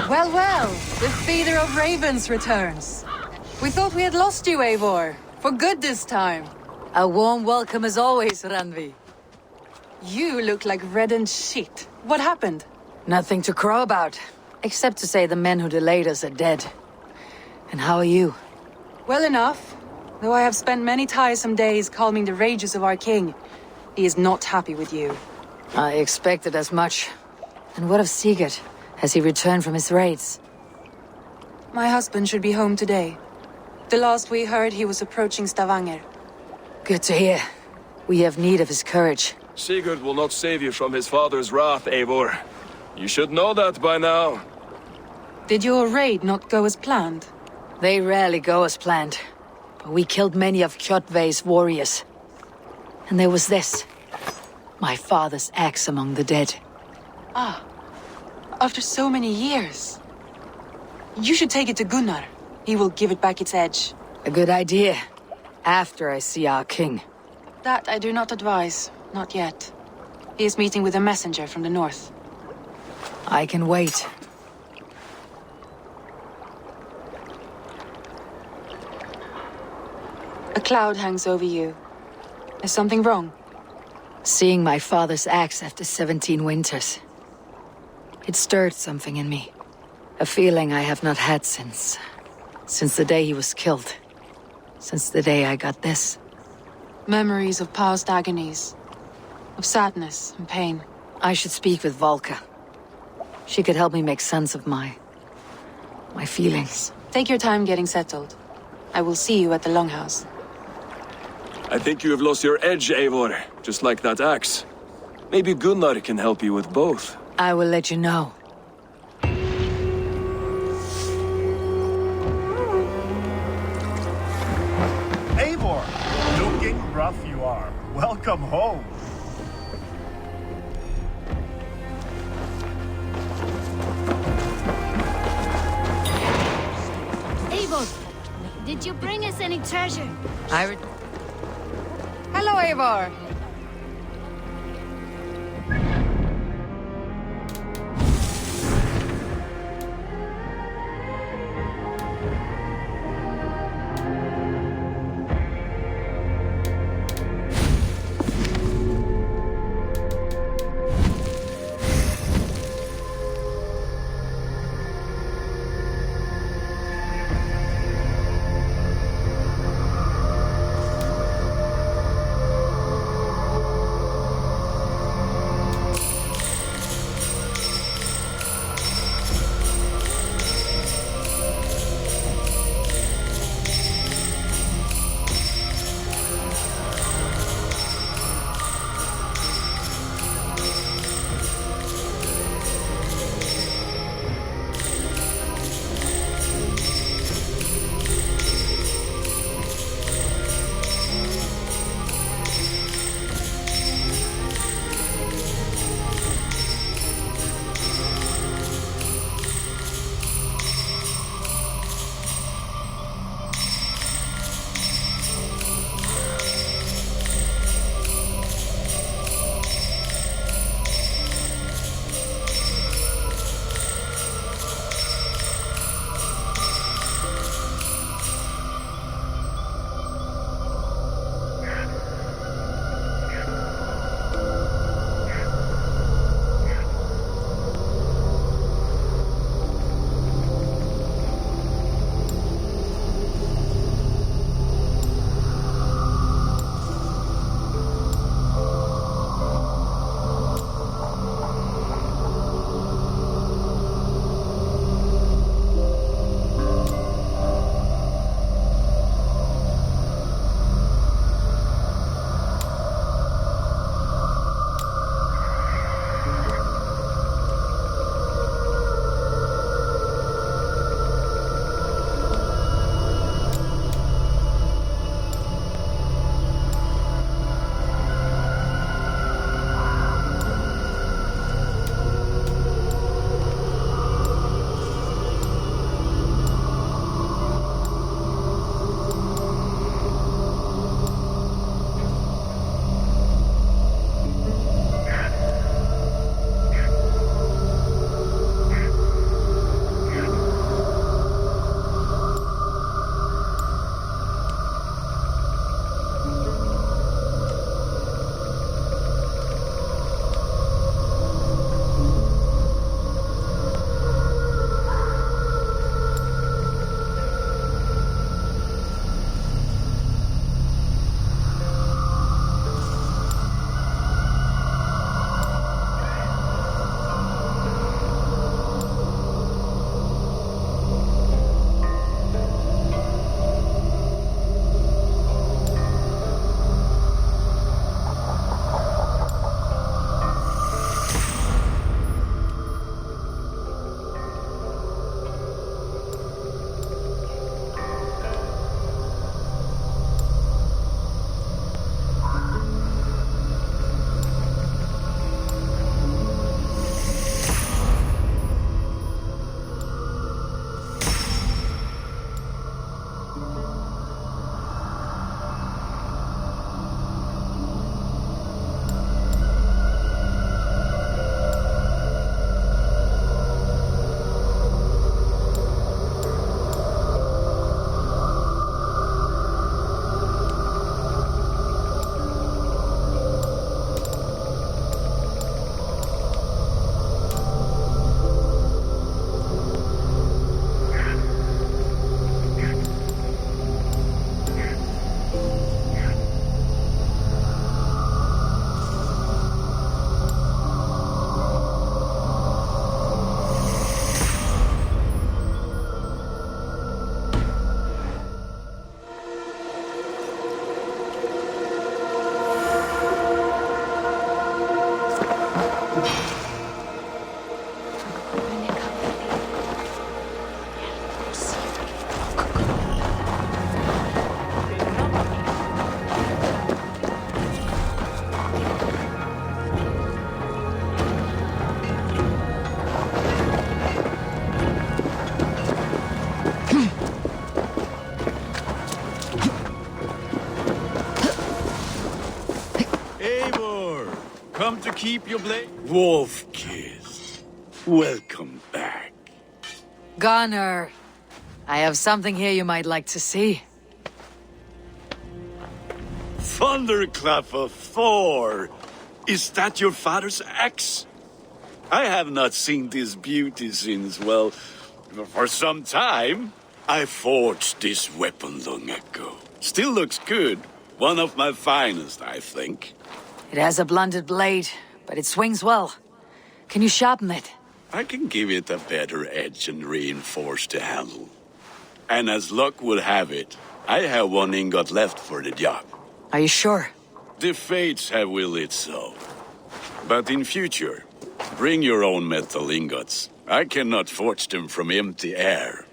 Well, well, the feeder of ravens returns. We thought we had lost you, Eivor. For good this time. A warm welcome as always, Randvi. You look like reddened shit. What happened? Nothing to crow about, except to say the men who delayed us are dead. And how are you? Well enough, though I have spent many tiresome days calming the rages of our king. He is not happy with you. I expected as much. And what of Sigurd? Has he returned from his raids? My husband should be home today. The last we heard, he was approaching Stavanger. Good to hear. We have need of his courage. Sigurd will not save you from his father's wrath, Eivor. You should know that by now. Did your raid not go as planned? They rarely go as planned. But we killed many of Kjotve's warriors. And there was this. My father's axe among the dead. Ah. After so many years. You should take it to Gunnar. He will give it back its edge. A good idea. After I see our king. That I do not advise. Not yet. He is meeting with a messenger from the north. I can wait. A cloud hangs over you. Is something wrong? Seeing my father's axe after 17 winters. It stirred something in me. A feeling I have not had since the day he was killed. Since the day I got this. Memories of past agonies. Of sadness and pain. I should speak with Valka. She could help me make sense of my feelings. Take your time getting settled. I will see you at the Longhouse. I think you have lost your edge, Eivor, just like that axe. Maybe Gunnar can help you with both. I will let you know. Eivor! Looking rough you are. Welcome home. Eivor, did you bring us any treasure? Hello, Eivor. come to keep your blade? Wolf-Kiss, welcome back. Gunnar, I have something here you might like to see. Thunderclap of Thor! Is that your father's axe? I have not seen this beauty since, well, for some time. I forged this weapon long ago. Still looks good. One of my finest, I think. It has a blunted blade, but it swings well. Can you sharpen it? I can give it a better edge and reinforce the handle. And as luck would have it, I have one ingot left for the job. Are you sure? The fates have willed it so. But in future, bring your own metal ingots. I cannot forge them from empty air.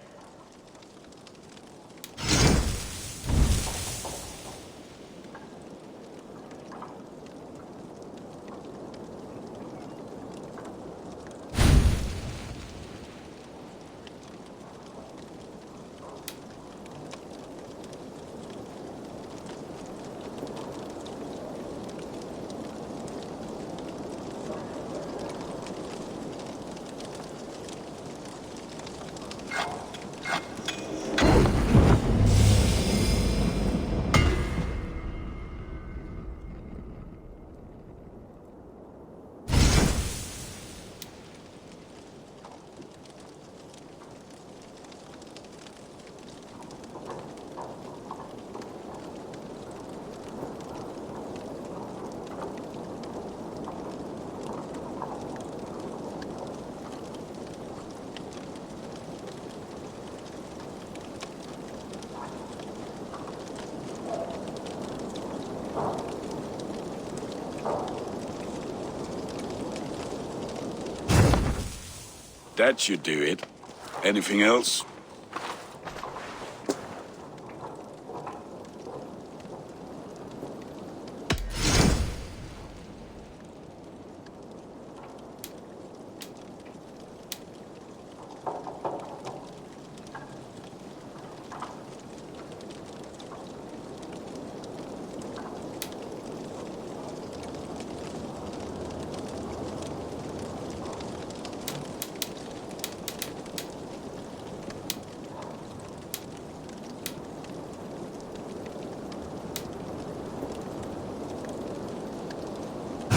That should do it. Anything else?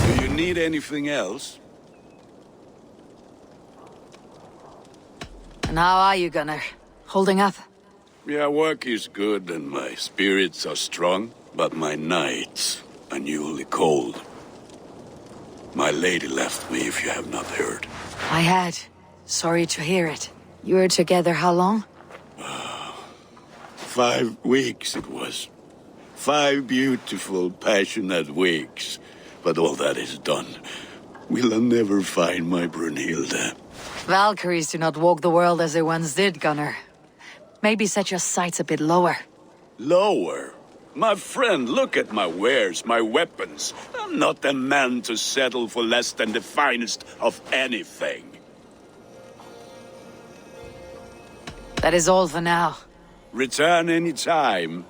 Do you need anything else? And how are you, Gunnar? Holding up? Yeah, work is good and my spirits are strong, but my nights are newly cold. My lady left me, if you have not heard. I had. Sorry to hear it. You were together how long? 5 weeks it was. 5 beautiful, passionate weeks. But all that is done. Will I never find my Brunhilde? Valkyries do not walk the world as they once did, Gunnar. Maybe set your sights a bit lower. Lower? My friend, look at my wares, my weapons. I'm not a man to settle for less than the finest of anything. That is all for now. Return any time.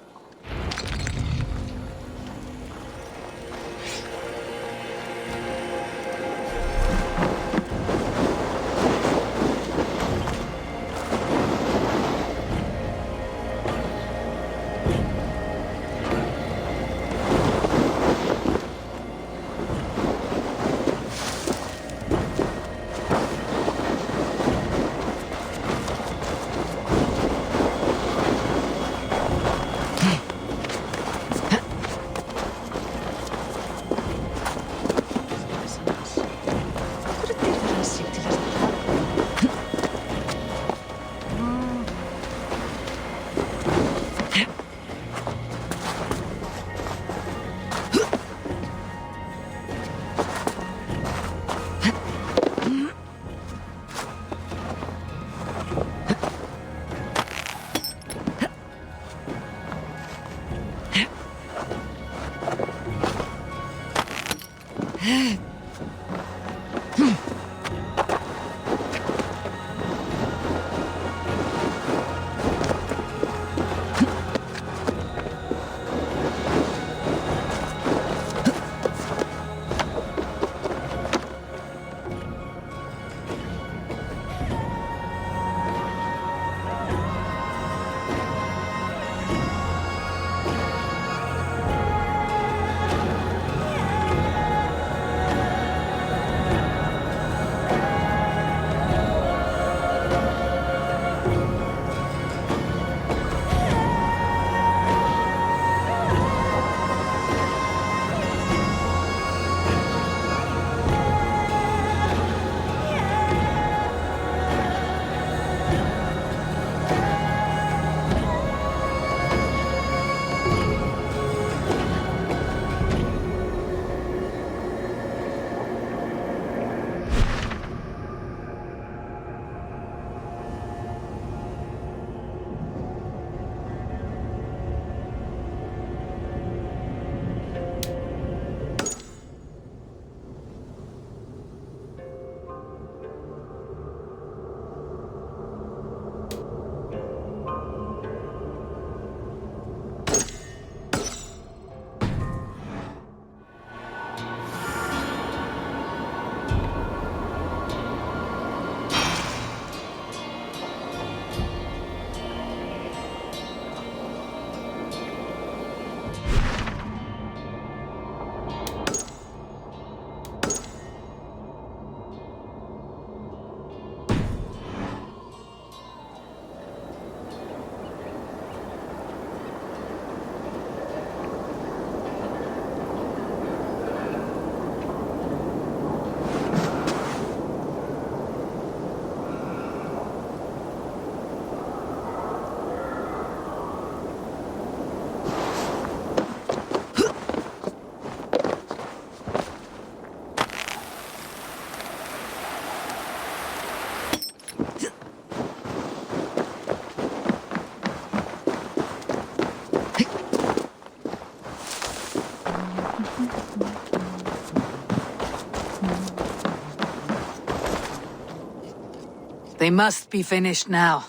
They must be finished now.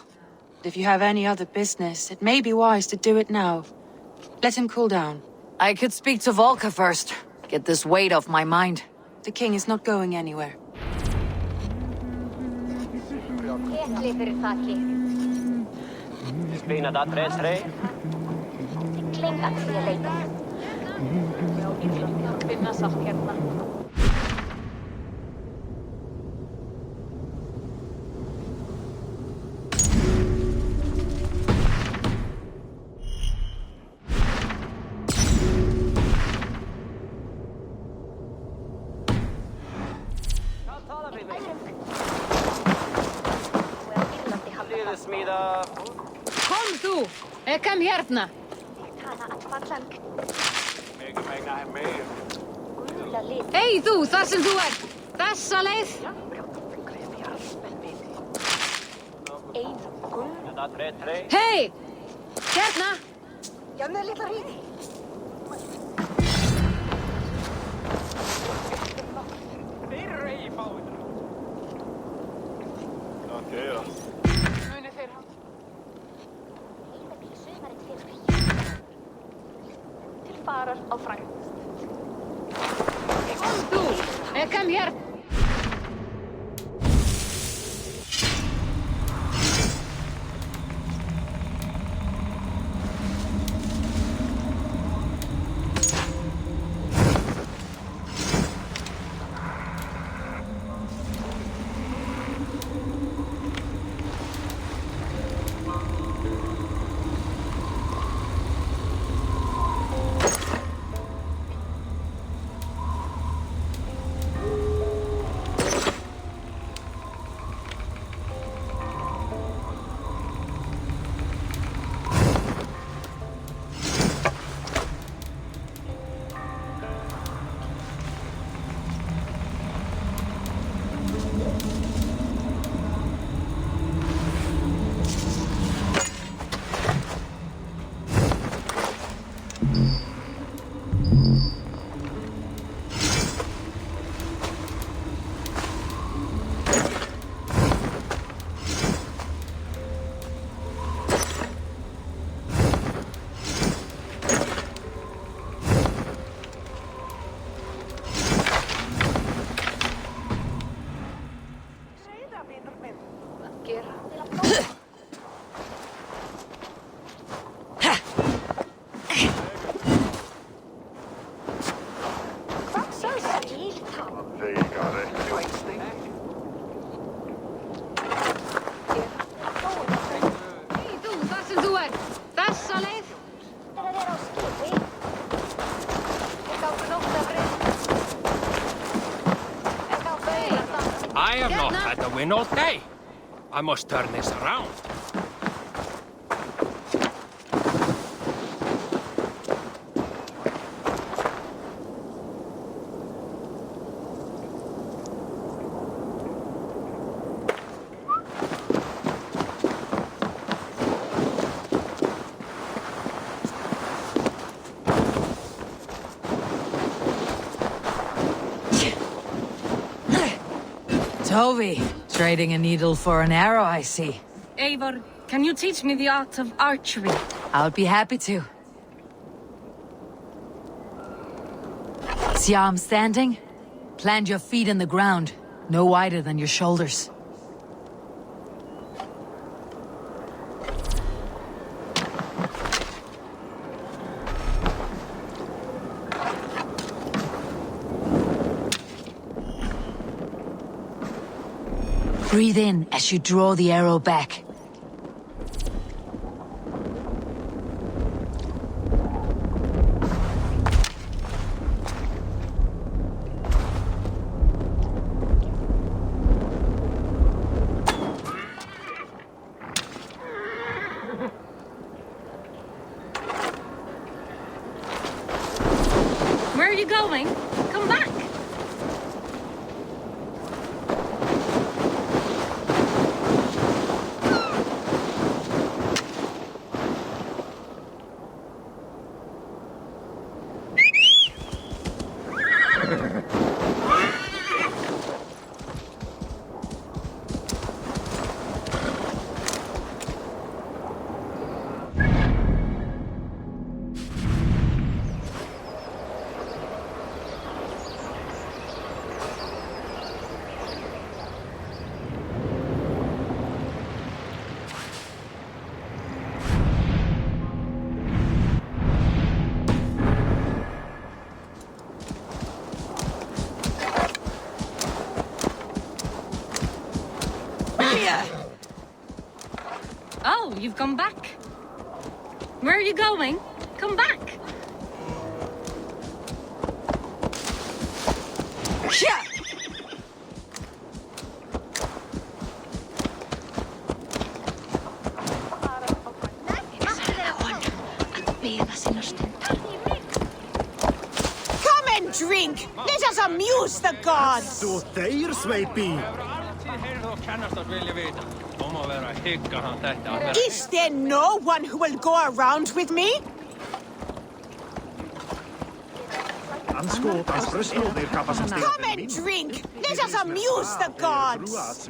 If you have any other business, it may be wise to do it now. Let him cool down. I could speak to Volka first. Get this weight off my mind. The king is not going anywhere. Spina da 3-3. Klingat sig leita. Finna satt hérna. Liðsmíða. Kom þú! Kom hérna! Hei þú, þar sem þú ert! Þessa leið! Hei! Hérna! Farar á Frank. Kom þú! Kom hérna! I have not had a win all day. I must turn this around. Toby, trading a needle for an arrow, I see. Eivor, can you teach me the art of archery? I'll be happy to. See how I'm standing? Plant your feet in the ground, no wider than your shoulders. Breathe in as you draw the arrow back. Where are you going? Come back! here! Oh, you've come back. Where are you going? Come back. Here! Come and drink! Let us amuse the gods! So theirs may be. Is there no one who will go around with me? Anskot as bröstmóðir kapasiteter Come and drink! Let us amuse the gods!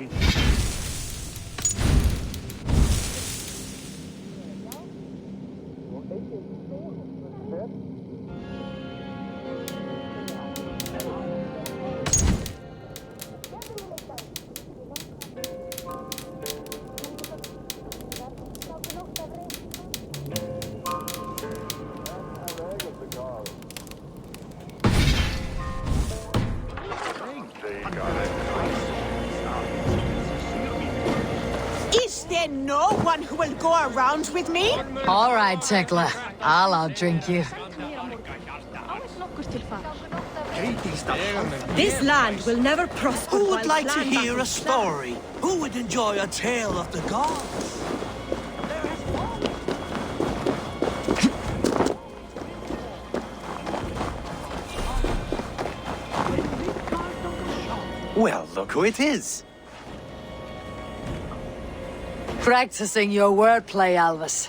Is there no one who will go around with me? All right, Tekla. I'll outdrink you. This land will never prosper. Who would while like to clan hear a battles stand. story? Who would enjoy a tale of the gods? Well, look who it is. Practicing your wordplay, Alvis.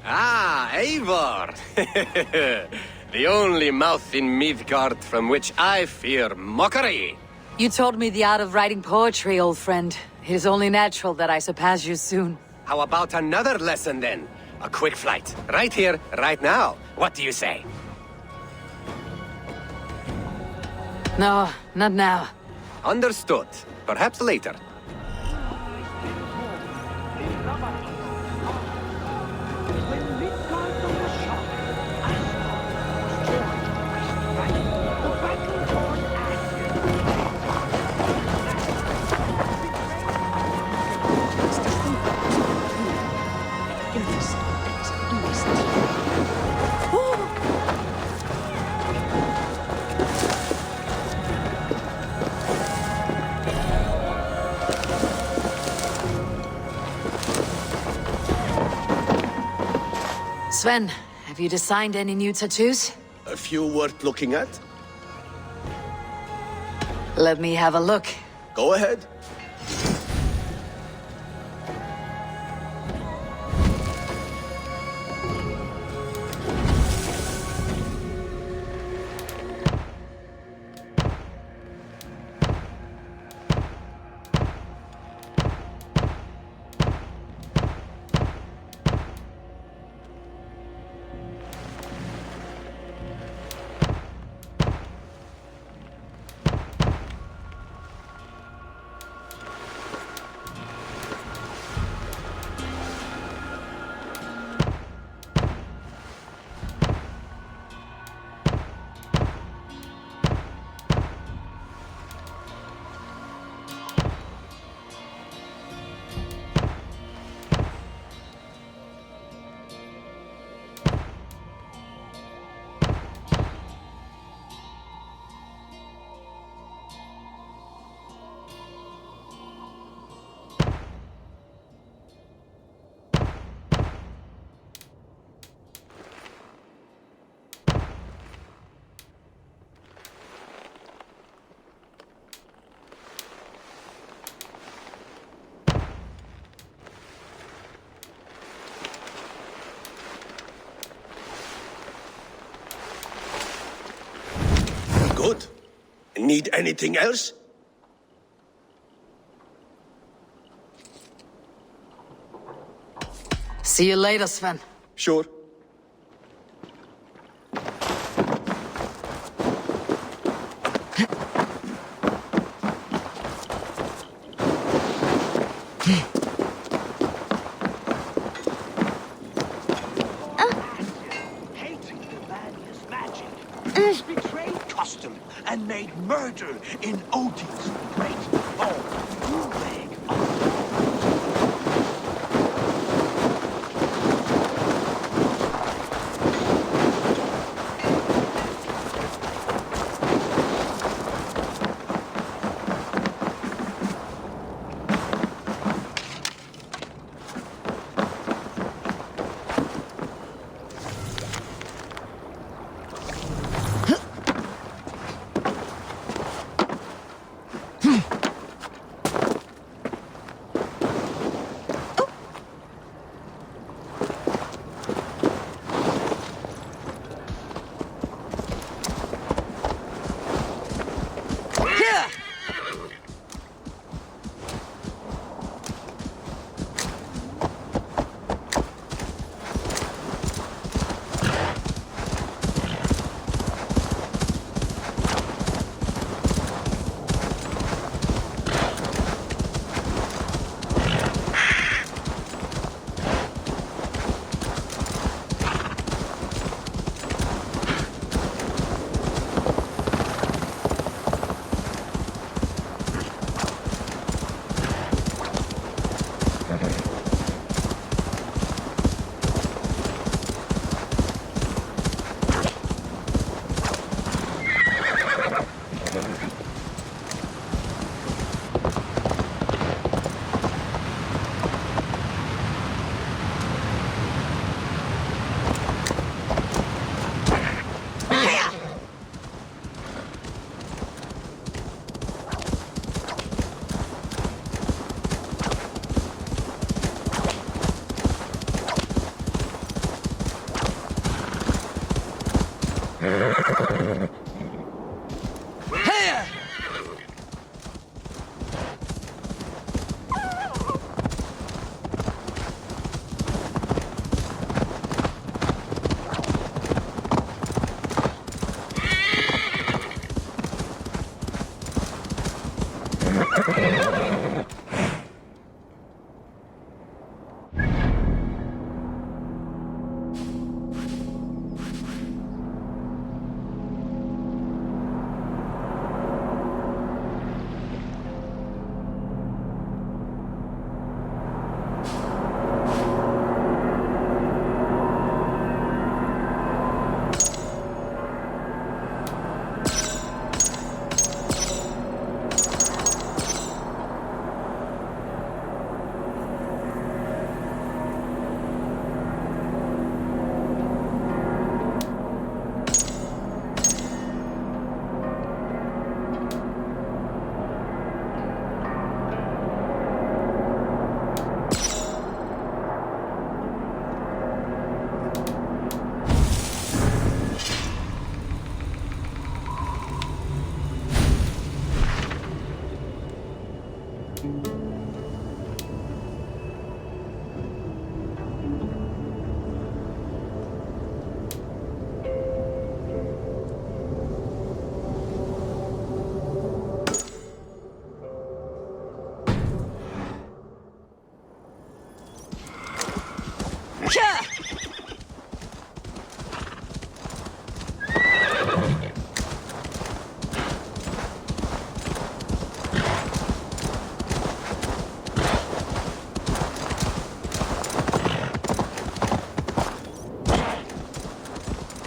Ah, Eivor! The only mouth in Midgard from which I fear mockery. You taught me the art of writing poetry, old friend. It is only natural that I surpass you soon. How about another lesson then? A quick flight. Right here, right now. What do you say? No, not now. Understood. Perhaps later. Sven, have you designed any new tattoos? A few worth looking at? Let me have a look. Go ahead. Good. Need anything else? See you later, Sven. Sure. And made murder in Odin's great hall.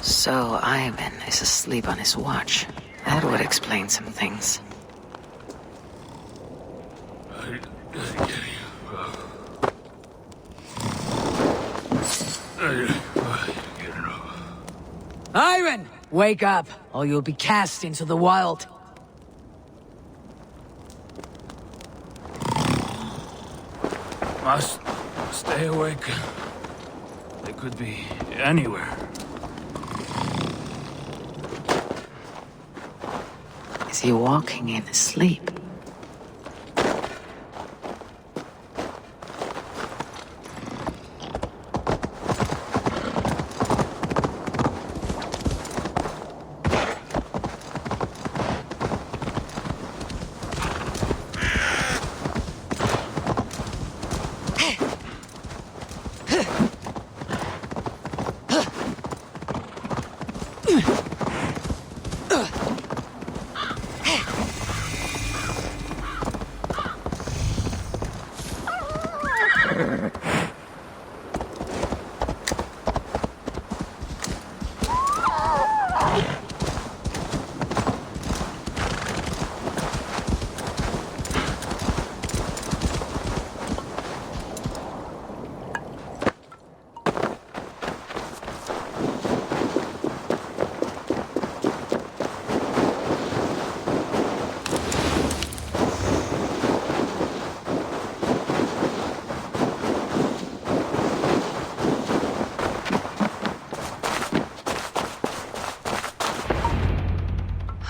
So Ivan is asleep on his watch. That would explain some things. Ivan! Wake up, or you'll be cast into the wild. Must stay awake. They could be anywhere. Is he walking in his sleep?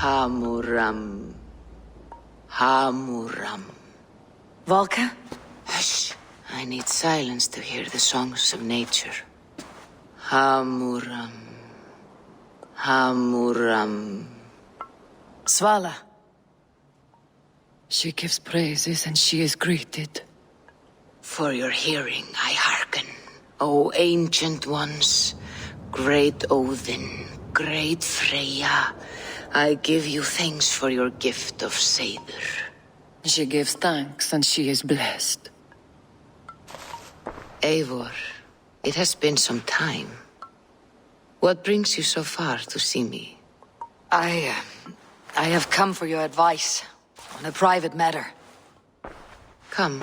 Hamuram. Hamuram. Volka? Hush. I need silence to hear the songs of nature. Hamuram. Hamuram. Svala. She gives praises and she is greeted. For your hearing I hearken, O ancient ones, great Odin, great Freya. I give you thanks for your gift of Seiður. She gives thanks and she is blessed. Eivor, it has been some time. What brings you so far to see me? I have come for your advice on a private matter. Come.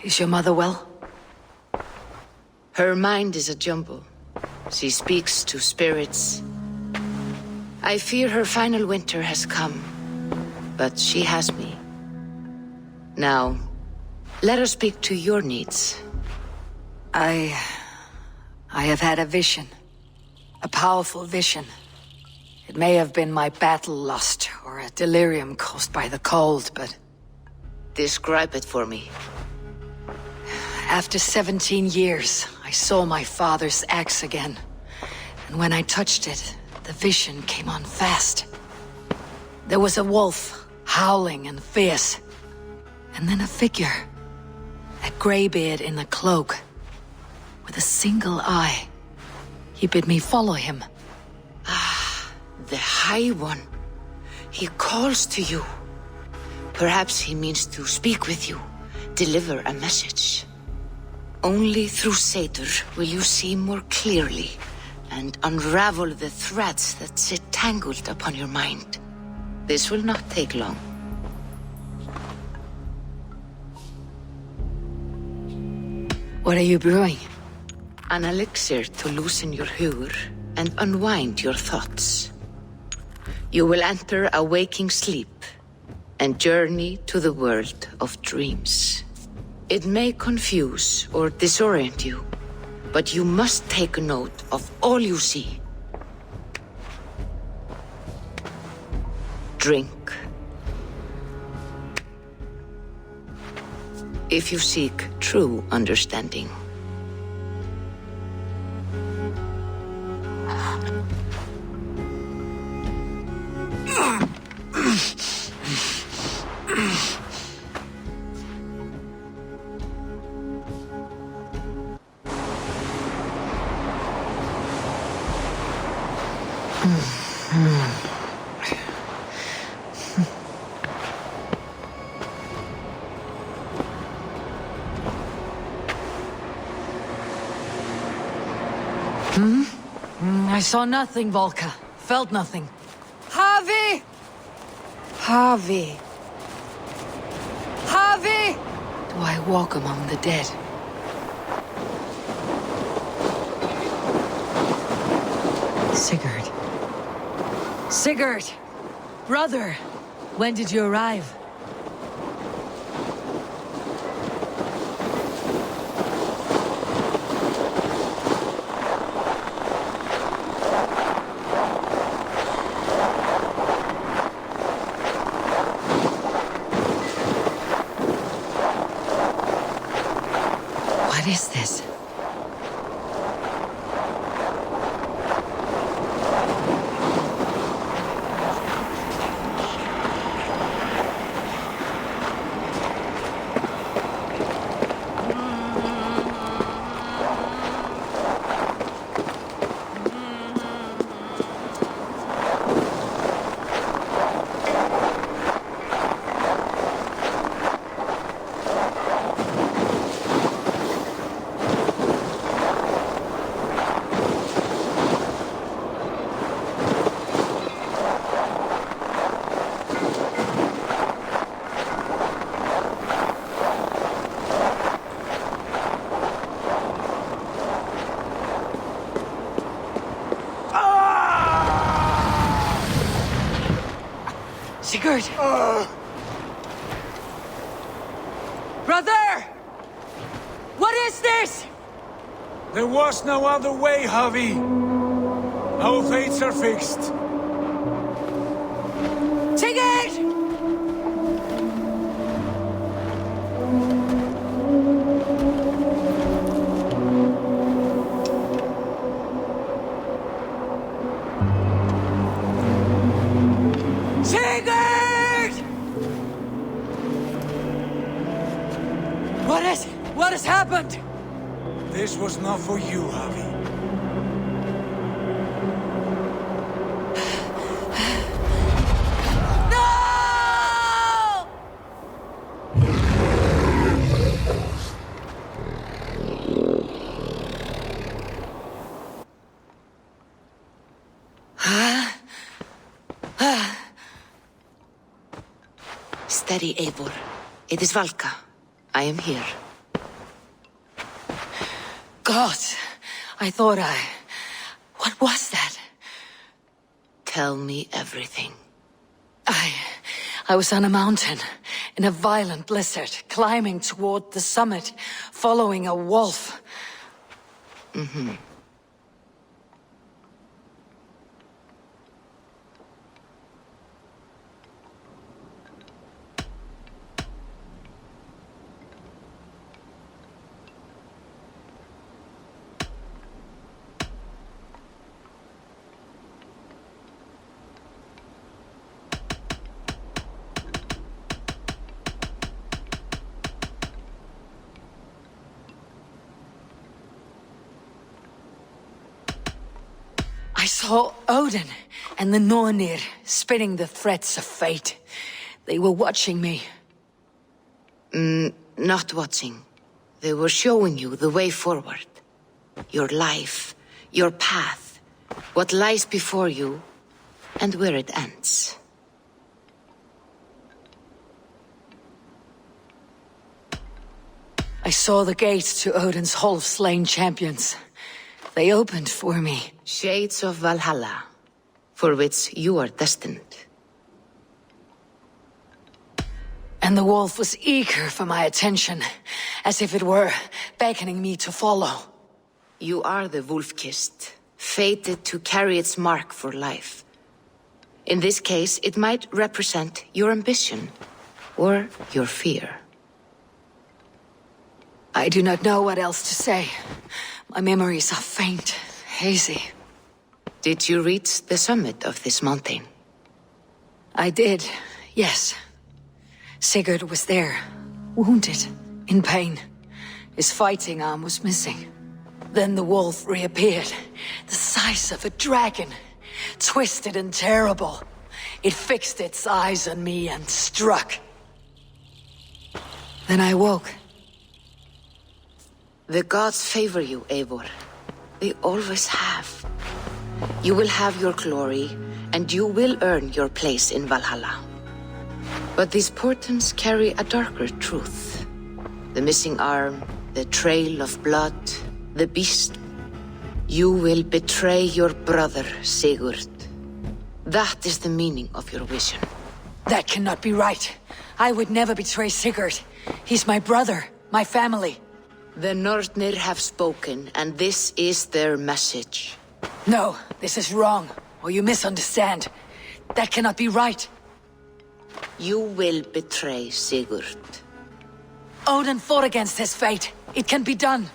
Is your mother well? Her mind is a jumble. She speaks to spirits. I fear her final winter has come, but she has me. Now, let her speak to your needs. I have had a vision. A powerful vision. It may have been my battle lust, or a delirium caused by the cold, but... Describe it for me. After 17 years, I saw my father's axe again. And when I touched it, the vision came on fast. There was a wolf, howling and fierce. And then a figure. A greybeard in a cloak. With a single eye. He bid me follow him. Ah, the High One. He calls to you. Perhaps he means to speak with you. Deliver a message. Only through Seiður will you see more clearly and unravel the threads that sit tangled upon your mind. This will not take long. What are you brewing? An elixir to loosen your hugur and unwind your thoughts. You will enter a waking sleep and journey to the world of dreams. It may confuse or disorient you, but you must take note of all you see. Drink. If you seek true understanding. I saw nothing, Volka. Felt nothing. Harvey! Harvey. Harvey! Do I walk among the dead? Sigurd. Sigurd! Brother! When did you arrive? What is this? Sigurd! Brother! What is this? There was no other way, Javi. Our fates are fixed. Sigurd! Sigurd! What has happened? This was not for you, Javi. No! Steady, Eivor. It is Valka. I am here. God, I thought What was that? Tell me everything. I was on a mountain, in a violent blizzard, climbing toward the summit, following a wolf. Mm-hmm. I saw Odin and the Nornir spinning the threads of fate. They were watching me. Not watching. They were showing you the way forward. Your life, your path, what lies before you, and where it ends. I saw the gates to Odin's Hall of Slain Champions. They opened for me. Shades of Valhalla, for which you are destined. And the wolf was eager for my attention, as if it were beckoning me to follow. You are the wolf-kissed, fated to carry its mark for life. In this case, it might represent your ambition, or your fear. I do not know what else to say. My memories are faint, hazy. Did you reach the summit of this mountain? I did, yes. Sigurd was there, wounded, in pain. His fighting arm was missing. Then the wolf reappeared, the size of a dragon, twisted and terrible. It fixed its eyes on me and struck. Then I woke. The gods favor you, Eivor. They always have. You will have your glory, and you will earn your place in Valhalla. But these portents carry a darker truth. The missing arm, the trail of blood, the beast. You will betray your brother, Sigurd. That is the meaning of your vision. That cannot be right. I would never betray Sigurd. He's my brother, my family. The Nornir have spoken, and this is their message. No, this is wrong, or you misunderstand. That cannot be right. You will betray Sigurd. Odin fought against his fate. It can be done.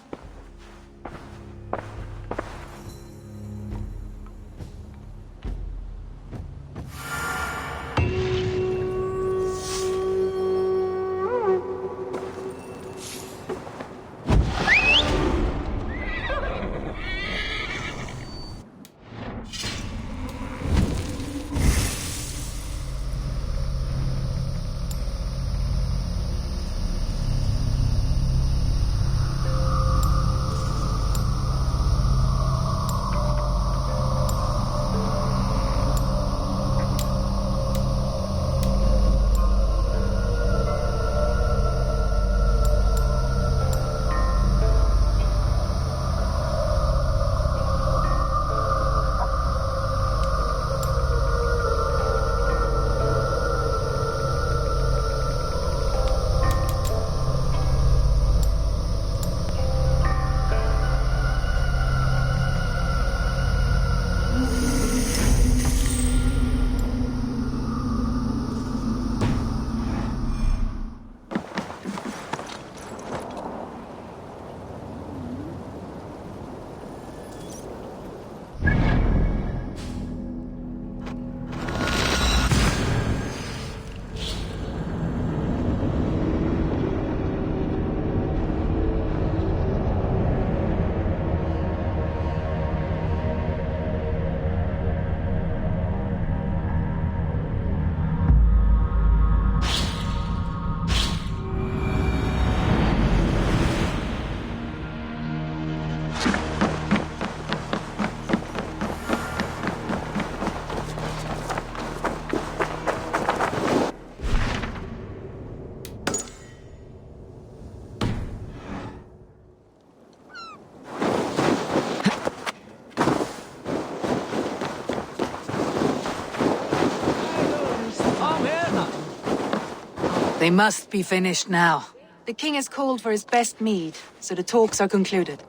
They must be finished now. The king has called for his best mead, so the talks are concluded.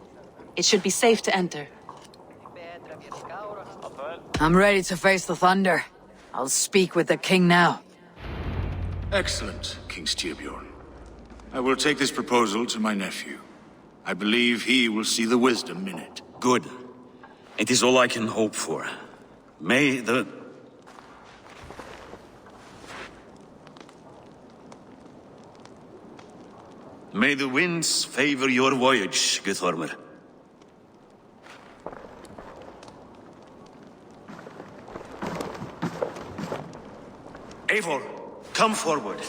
It should be safe to enter. I'm ready to face the thunder. I'll speak with the king now. Excellent, King Styrbjorn. I will take this proposal to my nephew. I believe he will see the wisdom in it. Good. It is all I can hope for. May the winds favor your voyage, Guthormr. Eivor, come forward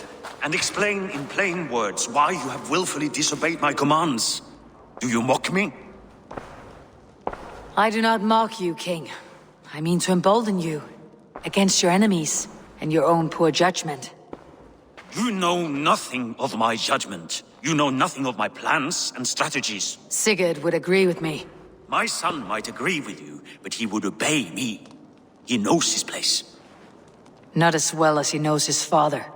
and explain in plain words why you have willfully disobeyed my commands. Do you mock me? I do not mock you, King. I mean to embolden you against your enemies and your own poor judgment. You know nothing of my judgment. You know nothing of my plans and strategies. Sigurd would agree with me. My son might agree with you, but he would obey me. He knows his place. Not as well as he knows his father.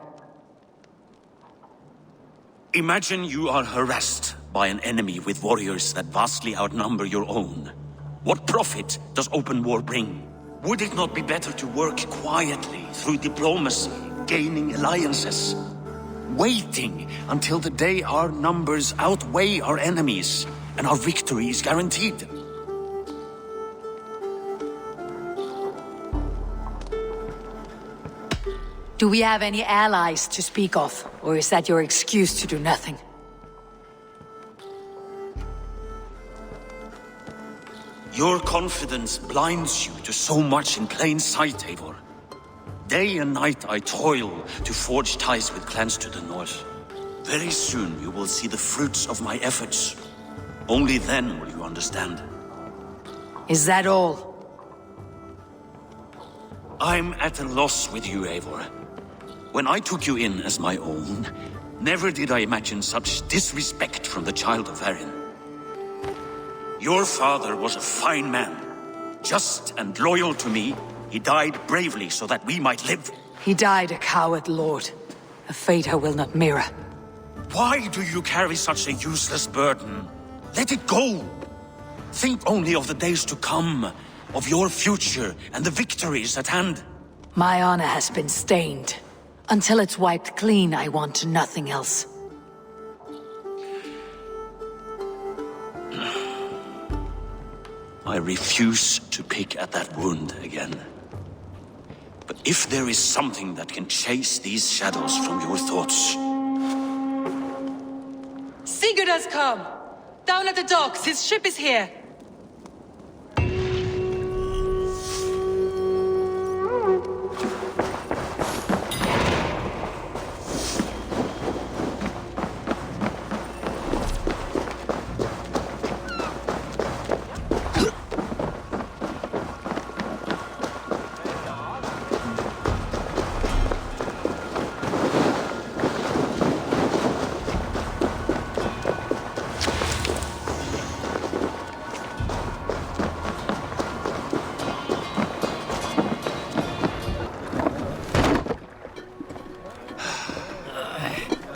Imagine you are harassed by an enemy with warriors that vastly outnumber your own. What profit does open war bring? Would it not be better to work quietly through diplomacy, gaining alliances? Waiting until the day our numbers outweigh our enemies and our victory is guaranteed. Do we have any allies to speak of, or is that your excuse to do nothing? Your confidence blinds you to so much in plain sight, Eivor. Day and night I toil to forge ties with clans to the north. Very soon you will see the fruits of my efforts. Only then will you understand. Is that all? I'm at a loss with you, Eivor. When I took you in as my own, never did I imagine such disrespect from the child of Varin. Your father was a fine man, just and loyal to me. He died bravely so that we might live. He died a coward, Lord. A fate I will not mirror. Why do you carry such a useless burden? Let it go! Think only of the days to come, of your future and the victories at hand. My honor has been stained. Until it's wiped clean, I want nothing else. I refuse to pick at that wound again. But if there is something that can chase these shadows from your thoughts... Sigurd has come! Down at the docks, his ship is here!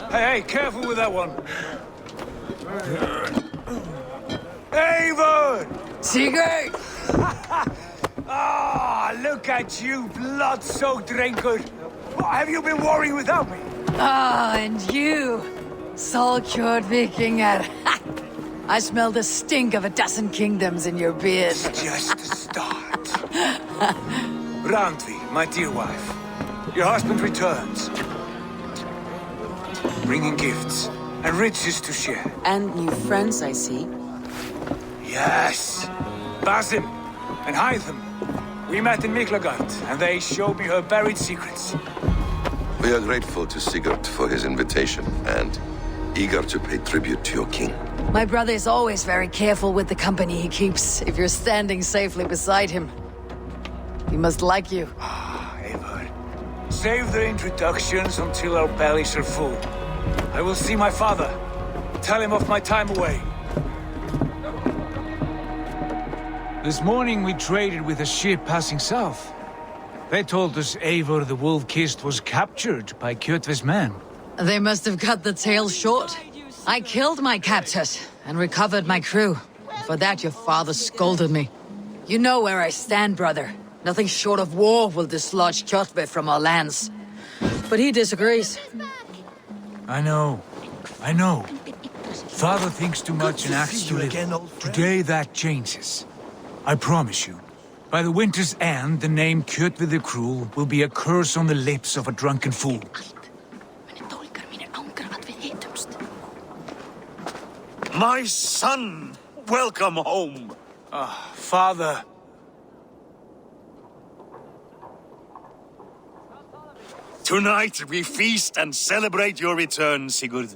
Hey, careful with that one. Eivor! Sigurd! Ah, look at you, blood-soaked raincoat. What have you been worrying without me? Ah, and you, Salkjord Vikingar. I smell the stink of a dozen kingdoms in your beard. It's just the start. Randvi, my dear wife, your husband returns. Bringing gifts and riches to share. And new friends, I see. Yes. Basim and Hytham. We met in Miklagard, and they showed me her buried secrets. We are grateful to Sigurd for his invitation, and eager to pay tribute to your king. My brother is always very careful with the company he keeps, if you're standing safely beside him. He must like you. Ah, Eivor. Save the introductions until our bellies are full. I will see my father. Tell him of my time away. This morning we traded with a ship passing south. They told us Eivor the Wolf-Kissed was captured by Kjotve's men. They must have cut the tail short. I killed my captors and recovered my crew. For that your father scolded me. You know where I stand, brother. Nothing short of war will dislodge Kjotve from our lands. But he disagrees. I know. Father thinks too much and acts too little. Today that changes. I promise you. By the winter's end, the name Kjotve the Cruel will be a curse on the lips of a drunken fool. My son! Welcome home! Ah, Father. Tonight we feast and celebrate your return, Sigurd.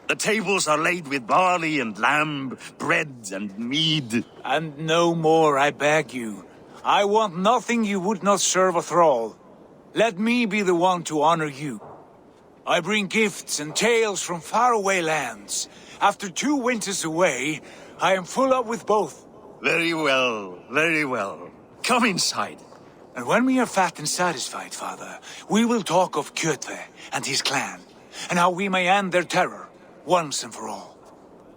The tables are laid with barley and lamb, bread and mead. And no more, I beg you. I want nothing you would not serve a thrall. Let me be the one to honor you. I bring gifts and tales from faraway lands. After 2 winters away, I am full up with both. Very well, very well. Come inside. And when we are fat and satisfied, Father, we will talk of Kjotve and his clan, and how we may end their terror, once and for all.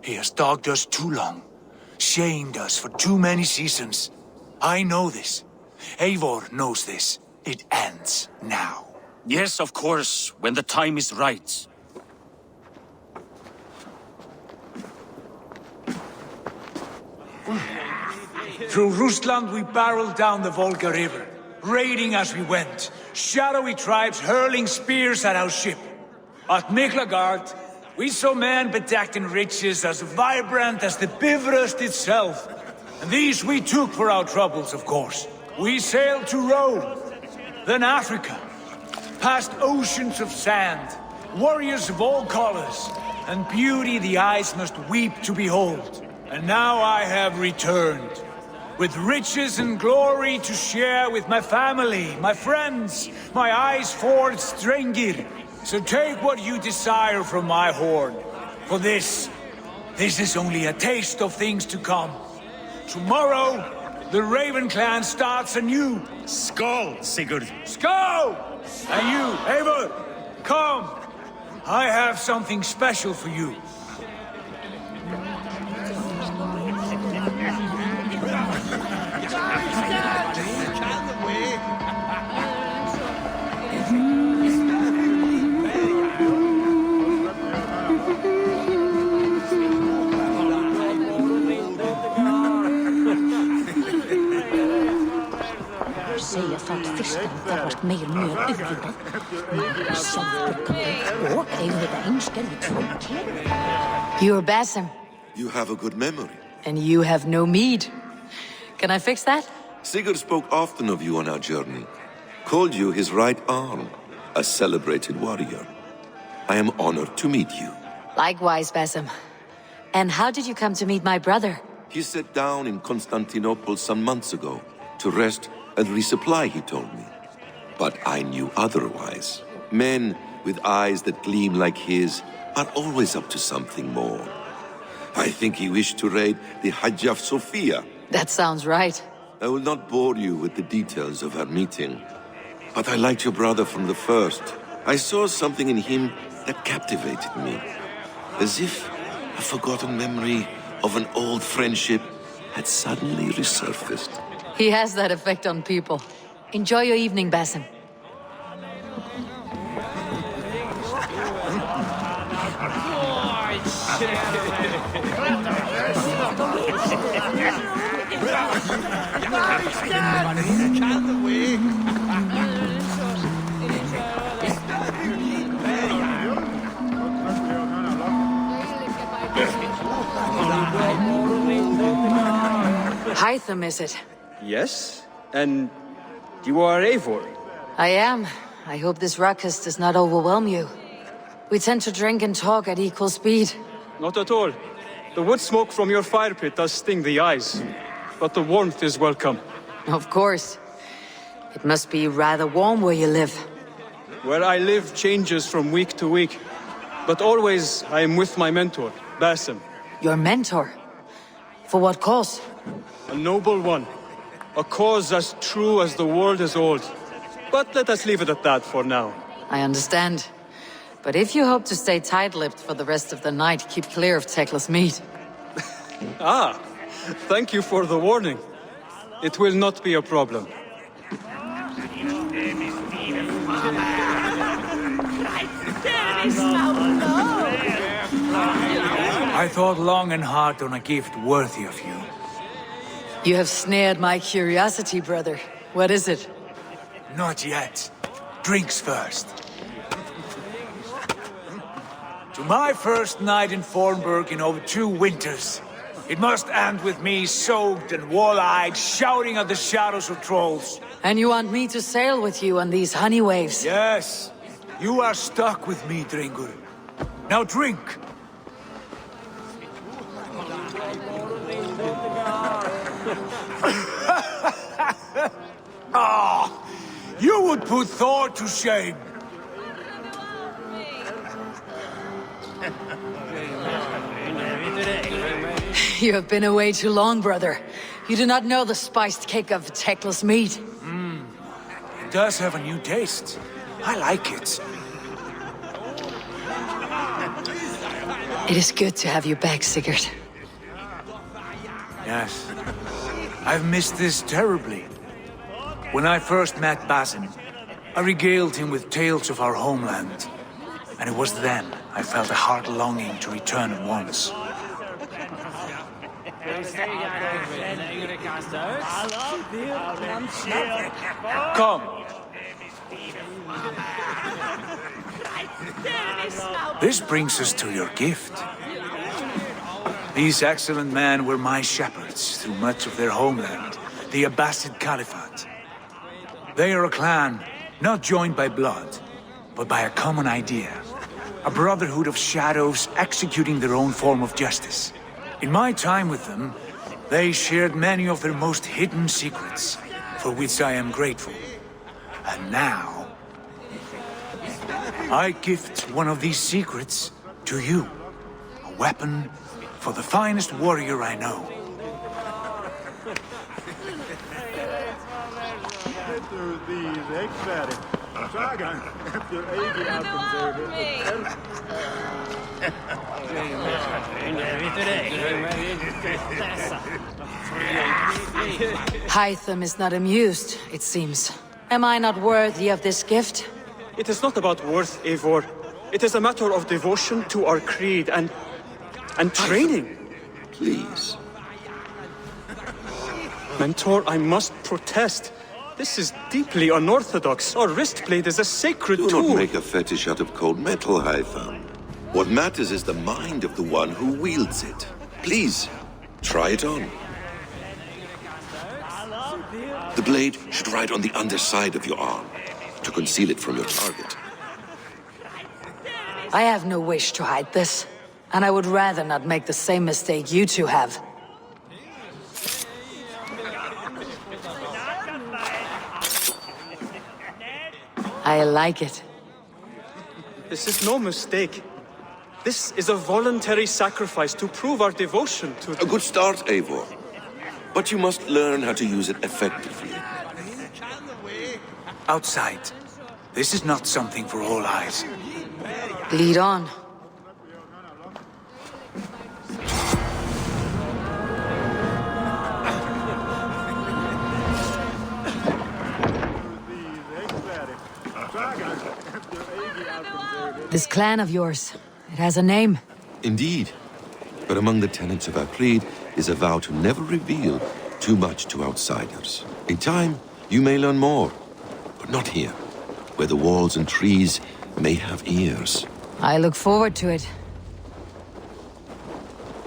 He has dogged us too long, shamed us for too many seasons. I know this. Eivor knows this. It ends now. Yes, of course, when the time is right. Through Rusland we barreled down the Volga River, raiding as we went, shadowy tribes hurling spears at our ship. At Miklagard, we saw men bedecked in riches as vibrant as the Bifrost itself. And these we took for our troubles, of course. We sailed to Rome, then Africa, past oceans of sand, warriors of all colors, and beauty the eyes must weep to behold. And now I have returned. with riches and glory to share with my family, my friends, my eyes-forged Strengir. So take what you desire from my hoard. For this is only a taste of things to come. Tomorrow, the Raven clan starts anew. Skull, Sigurd. Skull! And you, Eivor, come. I have something special for you. Säger för att fisken har varit mer utbildad. Och You're Basim, You have a good memory. and you have no mead. Can I fix that? Sigurd spoke often of you on our journey. Called you his right arm, a celebrated warrior. I am honored to meet you. Likewise, Basim. And how did you come to meet my brother? He sat down in Constantinople some months ago to rest and resupply, he told me. But I knew otherwise. Men with eyes that gleam like his are always up to something more. I think he wished to raid the Hagia Sophia. That sounds right. I will not bore you with the details of our meeting. But I liked your brother from the first. I saw something in him that captivated me. As if a forgotten memory of an old friendship had suddenly resurfaced. He has that effect on people. Enjoy your evening, Basim. Hytham, is it? Yes? And you are Eivor? I am. I hope this ruckus does not overwhelm you. We tend to drink and talk at equal speed. Not at all. The wood smoke from your fire pit does sting the eyes, but the warmth is welcome. Of course. It must be rather warm where you live. Where I live changes from week to week, but always I am with my mentor, Basim. Your mentor? For what cause? A noble one. A cause as true as the world is old. But let us leave it at that for now. I understand. But if you hope to stay tight-lipped for the rest of the night, keep clear of Tekla's meat. Ah, thank you for the warning. It will not be a problem. I thought long and hard on a gift worthy of you. You have snared my curiosity, brother. What is it? Not yet. Drinks first. To my first night in Fornburg in over 2 winters. It must end with me soaked and wall-eyed, shouting at the shadows of trolls. And you want me to sail with you on these honey waves? Yes. You are stuck with me, Drengur. Now drink. Ah, you would put Thor to shame. You have been away too long, brother. You do not know the spiced kick of Tekla's meat. It does have a new taste. I like it. It is good to have you back, Sigurd. Yes. I've missed this terribly. When I first met Basim, I regaled him with tales of our homeland. And it was then I felt a heart longing to return at once. Come. This brings us to your gift. These excellent men were my shepherds through much of their homeland, the Abbasid Caliphate. They are a clan, not joined by blood, but by a common idea. A brotherhood of shadows executing their own form of justice. In my time with them, They shared many of their most hidden secrets, for which I am grateful. And now, I gift one of these secrets to you. A weapon for the finest warrior I know. Hytham is not amused, it seems. Am I not worthy of this gift? It is not about worth, Eivor. It is a matter of devotion to our creed and training. Please. Mentor, I must protest. This is deeply unorthodox. Our wristblade is a sacred Do tool. not make a fetish out of cold metal, Hytham. What matters is the mind of the one who wields it. Please, try it on. The blade should ride on the underside of your arm, to conceal it from your target. I have no wish to hide this, and I would rather not make the same mistake you two have. I like it. This is no mistake. This is a voluntary sacrifice to prove our devotion to... A good start, Eivor. But you must learn how to use it effectively. Outside. This is not something for all eyes. Lead on. This clan of yours, it has a name. Indeed. But among the tenets of our creed is a vow to never reveal too much to outsiders. In time, you may learn more. But not here, where the walls and trees may have ears. I look forward to it.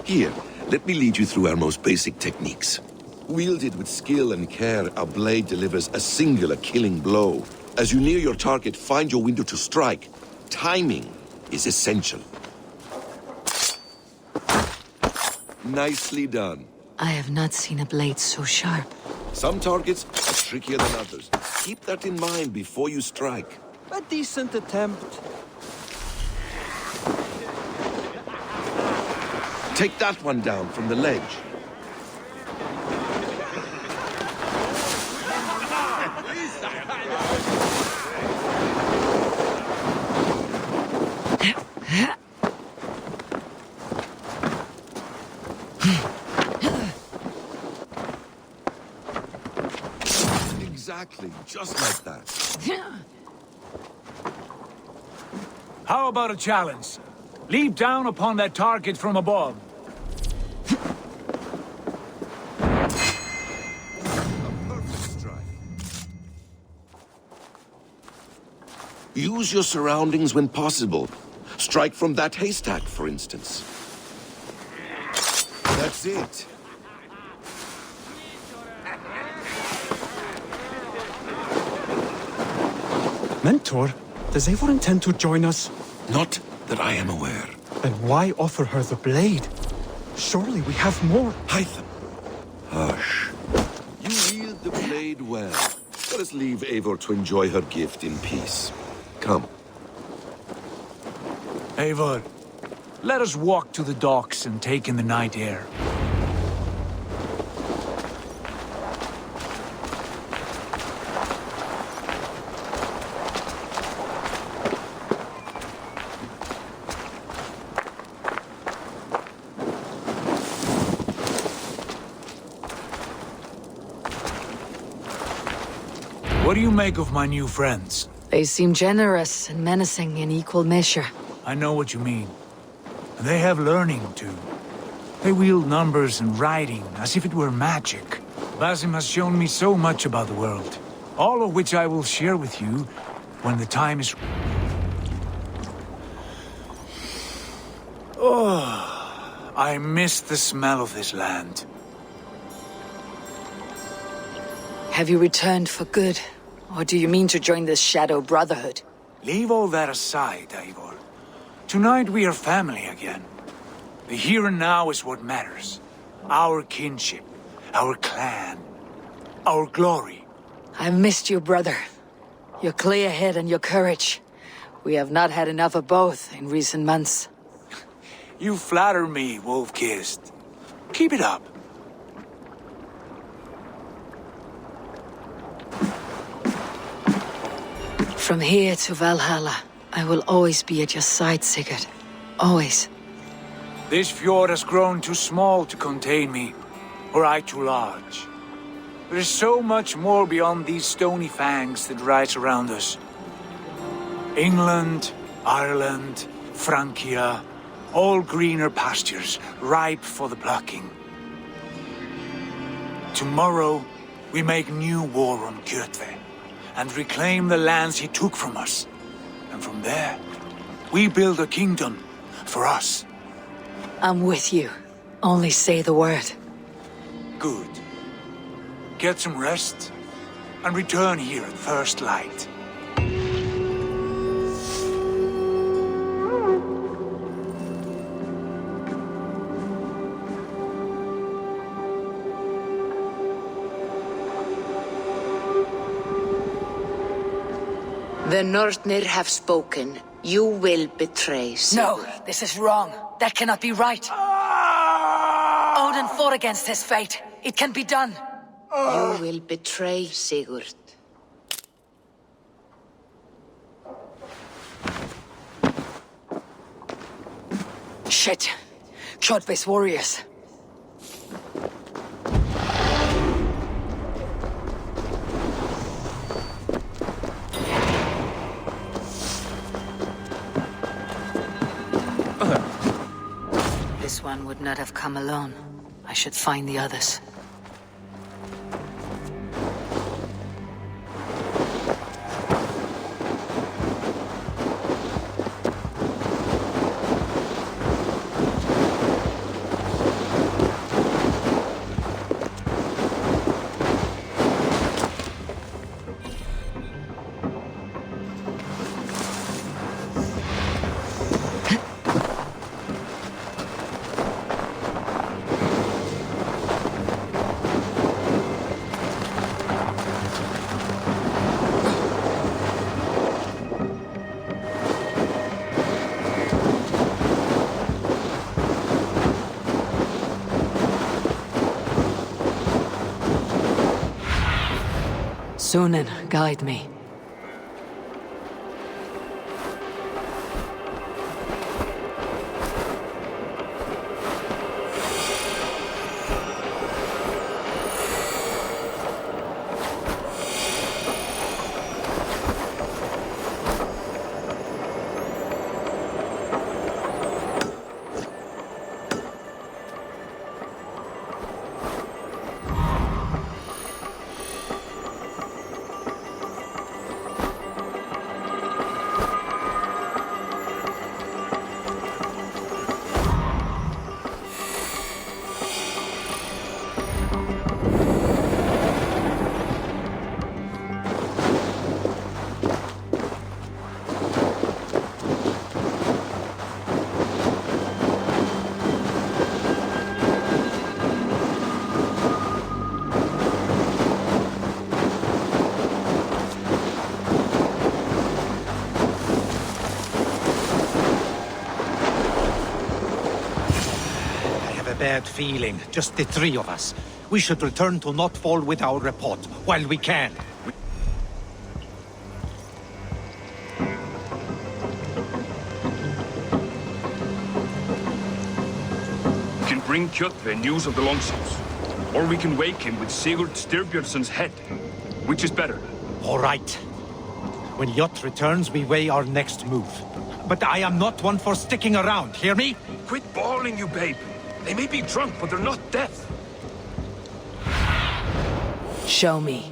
Here, let me lead you through our most basic techniques. Wielded with skill and care, our blade delivers a singular killing blow. As you near your target, find your window to strike. Timing is essential. Nicely done. I have not seen a blade so sharp. Some targets are trickier than others. Keep that in mind before you strike. A decent attempt. Take that one down from the ledge. Exactly, just like that. How about a challenge? Leap down upon that target from above. Use your surroundings when possible. Strike from that haystack, for instance. That's it. Mentor, does Eivor intend to join us? Not that I am aware. Then why offer her the blade? Surely we have more. Hytham. Hush. You wield the blade well. Let us leave Eivor to enjoy her gift in peace. Come. Eivor, let us walk to the docks and take in the night air. What do you make of my new friends? They seem generous and menacing in equal measure. I know what you mean. They have learning, too. They wield numbers and writing as if it were magic. Basim has shown me so much about the world, all of which I will share with you when the time is... Oh, I miss the smell of this land. Have you returned for good? Or do you mean to join this Shadow Brotherhood? Leave all that aside, Eivor. Tonight we are family again. The here and now is what matters. Our kinship. our clan, our glory. I've missed you, brother. Your clear head and your courage. We have not had enough of both in recent months. You flatter me, Wolf-Kissed. Keep it up. From here to Valhalla, I will always be at your side, Sigurd. Always. This fjord has grown too small to contain me, or I too large. There is so much more beyond these stony fangs that rise around us. England, Ireland, Francia, all greener pastures, ripe for the plucking. Tomorrow, we make new war on Kjotve, and reclaim the lands he took from us. And from there, we build a kingdom for us. I'm with you. Only say the word. Good. Get some rest, and return here at first light. The Northnir have spoken. You will betray Sigurd. No, this is wrong. That cannot be right. Odin fought against his fate. It can be done. You will betray Sigurd. Shit. Kjotve's warriors. This one would not have come alone. I should find the others. Sunan, guide me. Bad feeling. Just the three of us. We should return to Notfall with our report, while we can. We can bring Kjotve news of the longships. Or we can wake him with Sigurd Styrbjörnsson's head. Which is better? All right. When Jot returns, we weigh our next move. But I am not one for sticking around, hear me? Quit bawling, you babe. They may be drunk, but they're not deaf. Show me.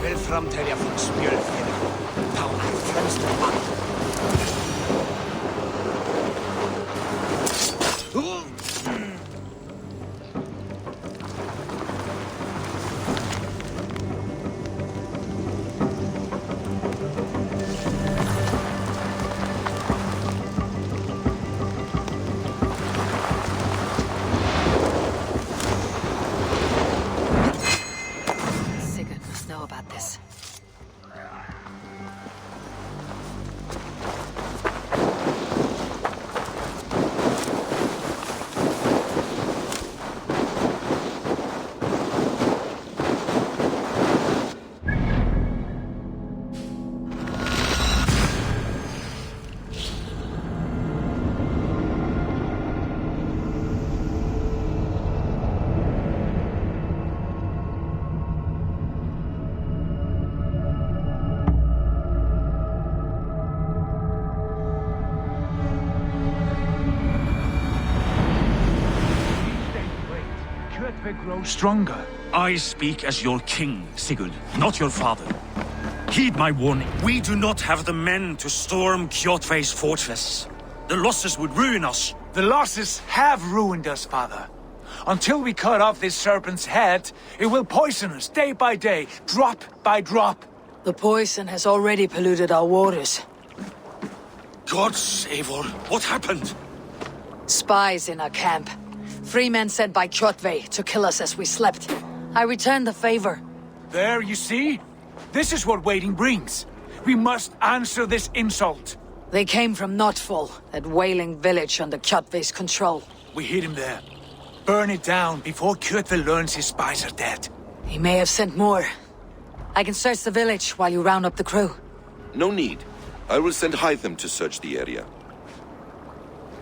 Vel framtälja från spjölfjället. Ta mig främst av allt. grow stronger. I speak as your king, Sigurd, not your father. Heed my warning. We do not have the men to storm Kjotve's fortress. The losses would ruin us. The losses have ruined us, father. Until we cut off this serpent's head, it will poison us day by day, drop by drop. The poison has already polluted our waters. Gods, Eivor, what happened? Spies in our camp. 3 men sent by Kjotve to kill us as we slept. I returned the favor. There, you see? This is what waiting brings. We must answer this insult. They came from Notfall, that whaling village under Kjotve's control. We hid him there. Burn it down before Kjotve learns his spies are dead. He may have sent more. I can search the village while you round up the crew. No need. I will send Hytham to search the area.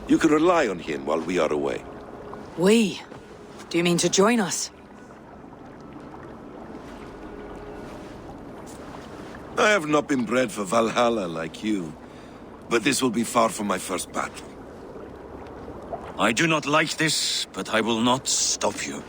You can rely on him while we are away. We? Do you mean to join us? I have not been bred for Valhalla like you, but this will be far from my first battle. I do not like this, but I will not stop you.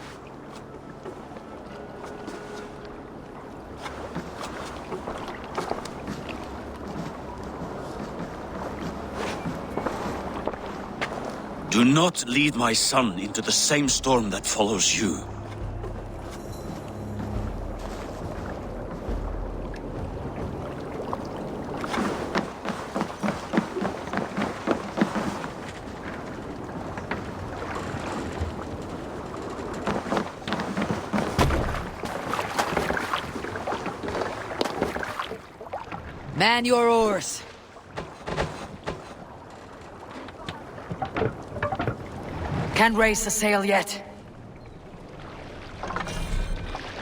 Do not lead my son into the same storm that follows you. Man your oars. Can't raise the sail yet.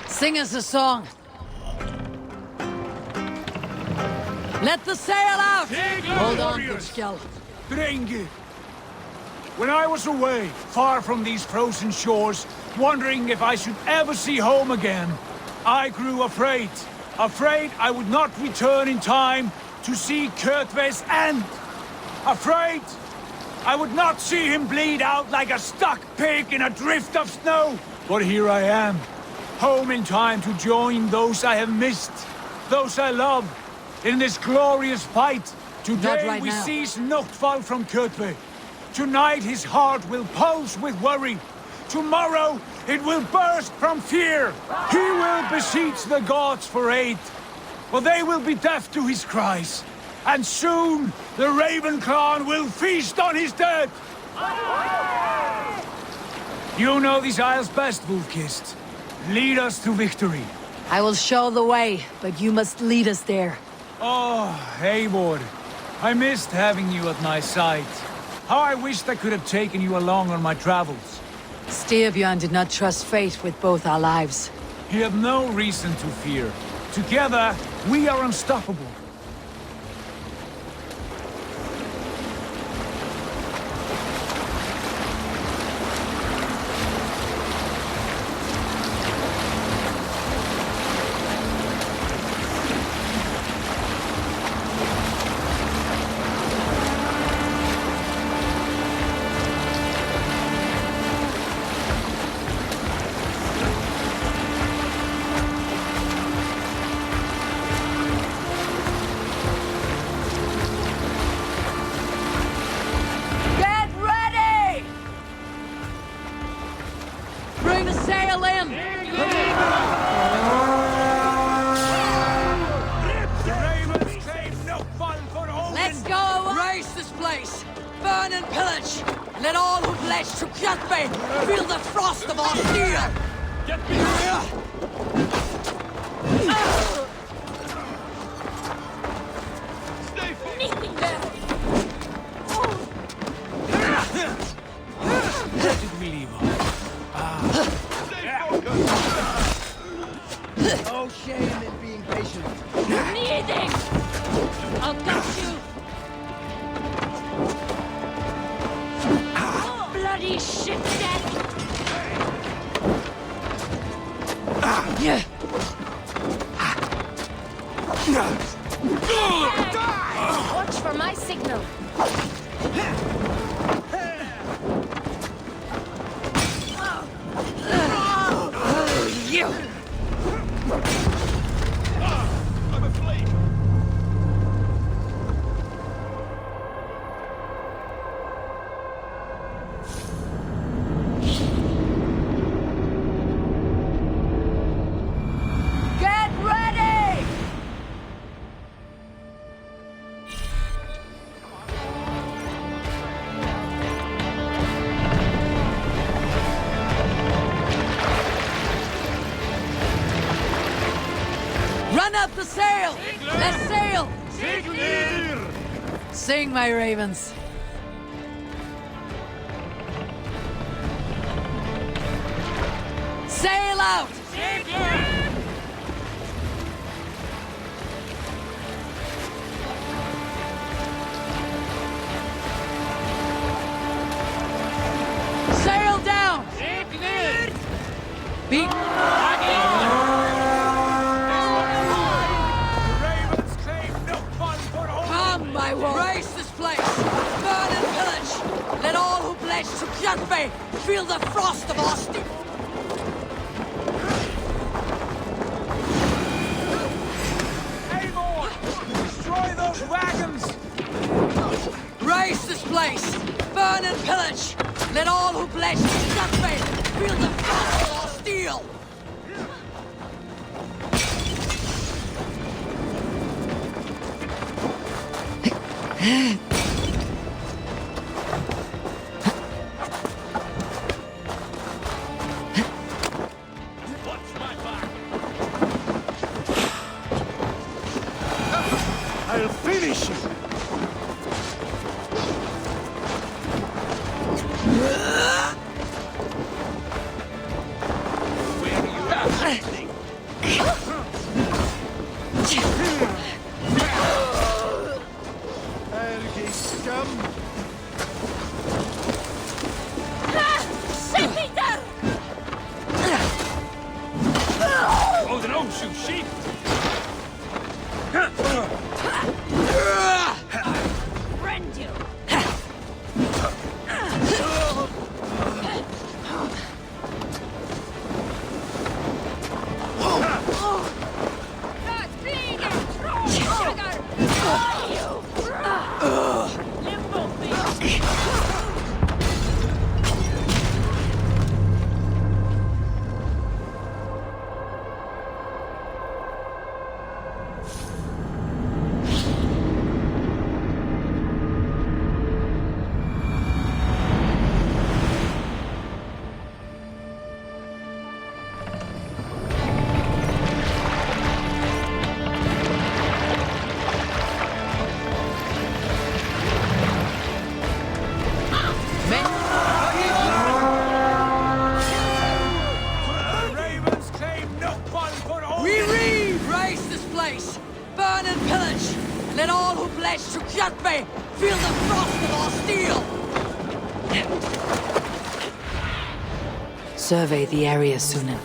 Sing us a song. Let the sail out! Hold on, Gutskjell. Drenge! When I was away, far from these frozen shores, wondering if I should ever see home again, I grew afraid. Afraid I would not return in time to see Kjotve's end. Afraid I would not see him bleed out like a stuck pig in a drift of snow. But here I am, home in time to join those I have missed, those I love, in this glorious fight. Today we seize Notfall from Kjotve. Tonight his heart will pulse with worry. Tomorrow it will burst from fear. He will beseech the gods for aid, but they will be deaf to his cries. And soon the Raven clan will feast on his dead. You know these isles best, Wolf-Kissed. Lead us to victory. I will show the way, but you must lead us there. Oh, Eivor. I missed having you at my side. How I wished I could have taken you along on my travels. Styrbjörn did not trust fate with both our lives. You have no reason to fear. Together, we are unstoppable. No shame in being patient. Anything! I'll cut you! Bloody shit, Daddy! Yeah. Watch for my signal. I'm afraid. Get ready! Run up the sail! Let's sail! Sing, my ravens. Sail out! Sail down! Be Come, my war! Race this place! Burn and pillage! Let all who pledge to Kjotve feel the frost of our steel! Destroy those wagons! Race this place! Burn and pillage! Let all who pledge to Kjotve feel the frost of our steel! I'll finish you! Helgi scum! Oh, the nose, you sheep! Rend you! We race this place! Burn and pillage! Let all who pledge to Kjotve feel the frost of our steel! Survey the area, Sunan.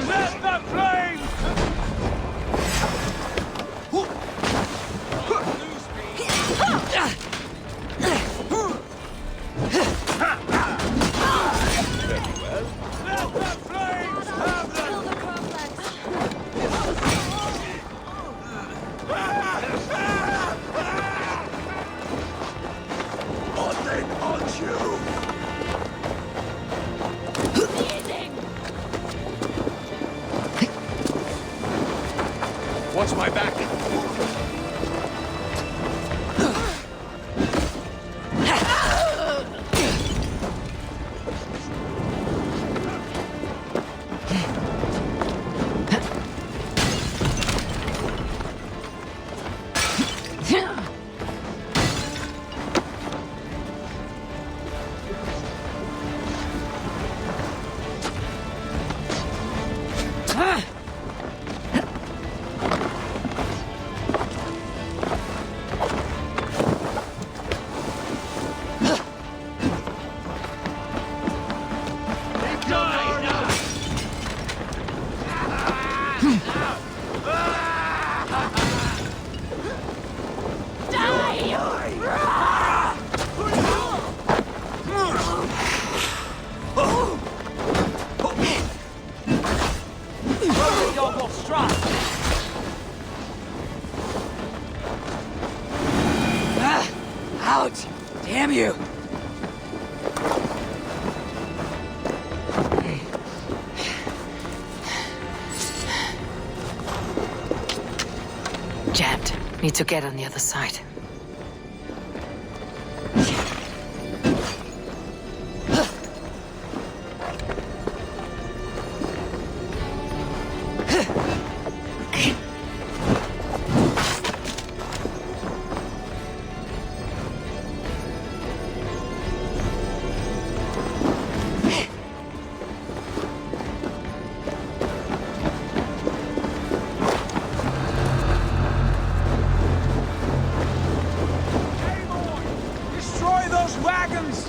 Let the flames! Out! Damn you! Jammed. Need to get on the other side. Destroy those wagons!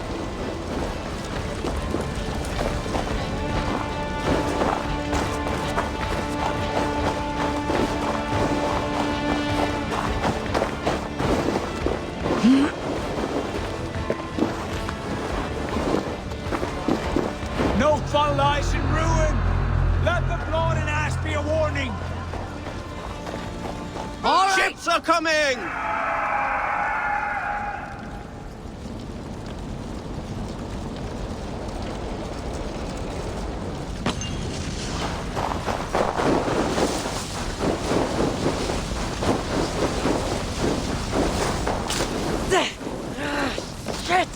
No fall lies in ruin! Let the blood and ash be a warning! All right. Ships are coming! Shit!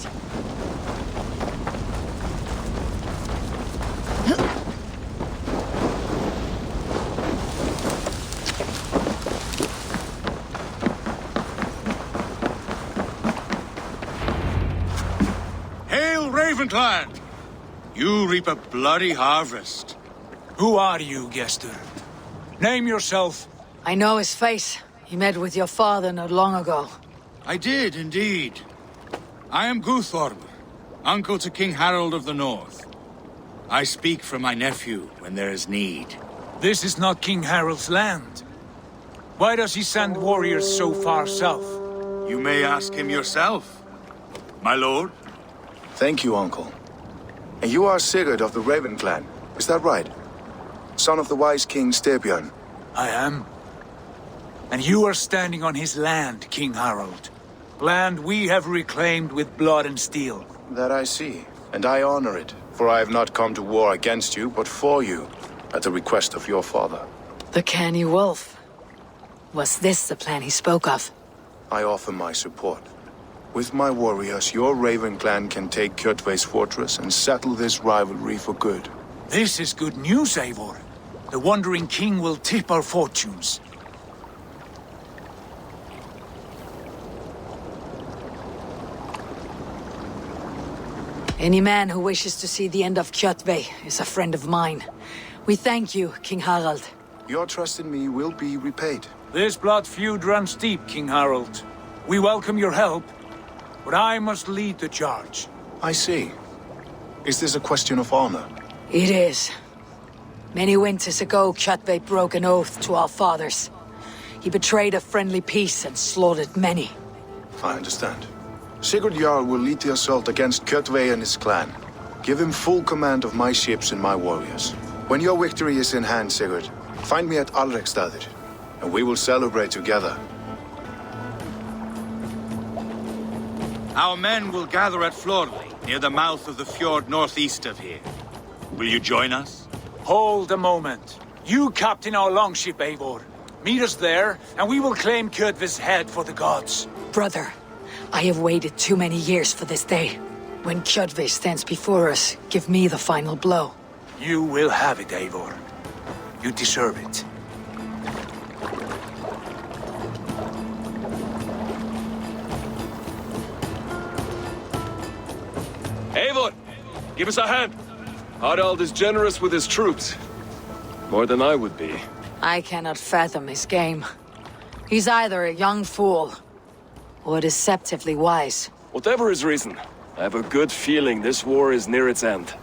Hail, Ravenclan! You reap a bloody harvest. Who are you, Gester? Name yourself. I know his face. He met with your father not long ago. I did, indeed. I am Guthorm, uncle to King Harold of the North. I speak for my nephew when there is need. This is not King Harold's land. Why does he send warriors so far south? You may ask him yourself, my lord. Thank you, uncle. And you are Sigurd of the Raven clan, is that right? Son of the wise King Styrbjörn. I am. And you are standing on his land, King Harold. Land we have reclaimed with blood and steel. That I see, and I honor it, for I have not come to war against you, but for you, at the request of your father. The canny wolf. Was this the plan he spoke of? I offer my support. With my warriors, your Raven clan can take Kjotve's fortress and settle this rivalry for good. This is good news, Eivor. The Wandering King will tip our fortunes. Any man who wishes to see the end of Kjotve is a friend of mine. We thank you, King Harald. Your trust in me will be repaid. This blood feud runs deep, King Harold. We welcome your help, but I must lead the charge. I see. Is this a question of honor? It is. Many winters ago, Kjotve broke an oath to our fathers. He betrayed a friendly peace and slaughtered many. I understand. Sigurd Jarl will lead the assault against Kjotve and his clan. Give him full command of my ships and my warriors. When your victory is in hand, Sigurd, find me at Alrekstadir, and we will celebrate together. Our men will gather at Florley, near the mouth of the fjord northeast of here. Will you join us? Hold a moment. You captain our longship, Eivor. Meet us there, and we will claim Kjotve's head for the gods. Brother, I have waited too many years for this day. When Kjotve stands before us, give me the final blow. You will have it, Eivor. You deserve it. Eivor, give us a hand. Harald is generous with his troops. More than I would be. I cannot fathom his game. He's either a young fool or deceptively wise. Whatever his reason, I have a good feeling this war is near its end.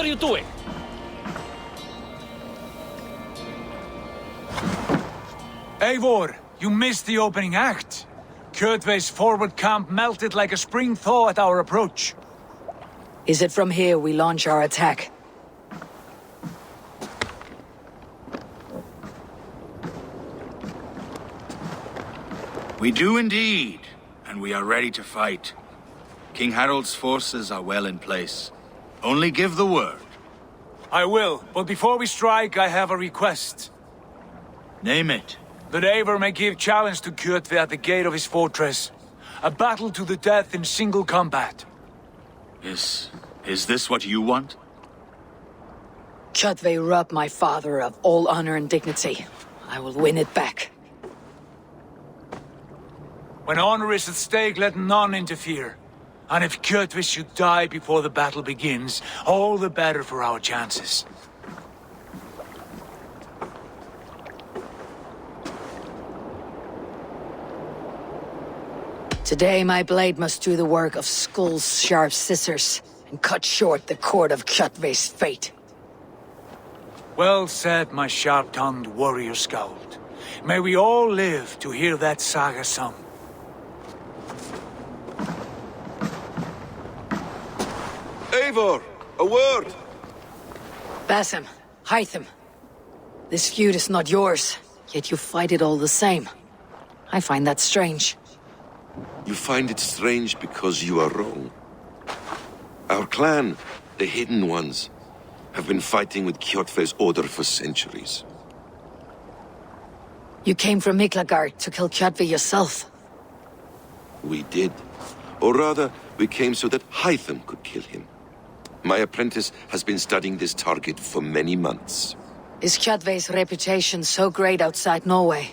you doing? Eivor, you missed the opening act. Kjotve's forward camp melted like a spring thaw at our approach. Is it from here we launch our attack? We do indeed, and we are ready to fight. King Harold's forces are well in place. Only give the word. I will, but before we strike, I have a request. Name it. That Eivor may give challenge to Kjotve at the gate of his fortress. A battle to the death in single combat. Is this what you want? Kjotve robbed my father of all honor and dignity. I will win it back. When honor is at stake, let none interfere. And if Kjotve should die before the battle begins, all the better for our chances. Today my blade must do the work of Skull's sharp scissors, and cut short the cord of Kjotve's fate. Well said, my sharp-tongued warrior scout. May we all live to hear that saga sung. Eivor, a word! Basim, Hytham. This feud is not yours, yet you fight it all the same. I find that strange. You find it strange because you are wrong. Our clan, the Hidden Ones, have been fighting with Kjotve's order for centuries. You came from Miklagard to kill Kjotve yourself. We did. Or rather, we came so that Hytham could kill him. My apprentice has been studying this target for many months. Is Kjotve's reputation so great outside Norway?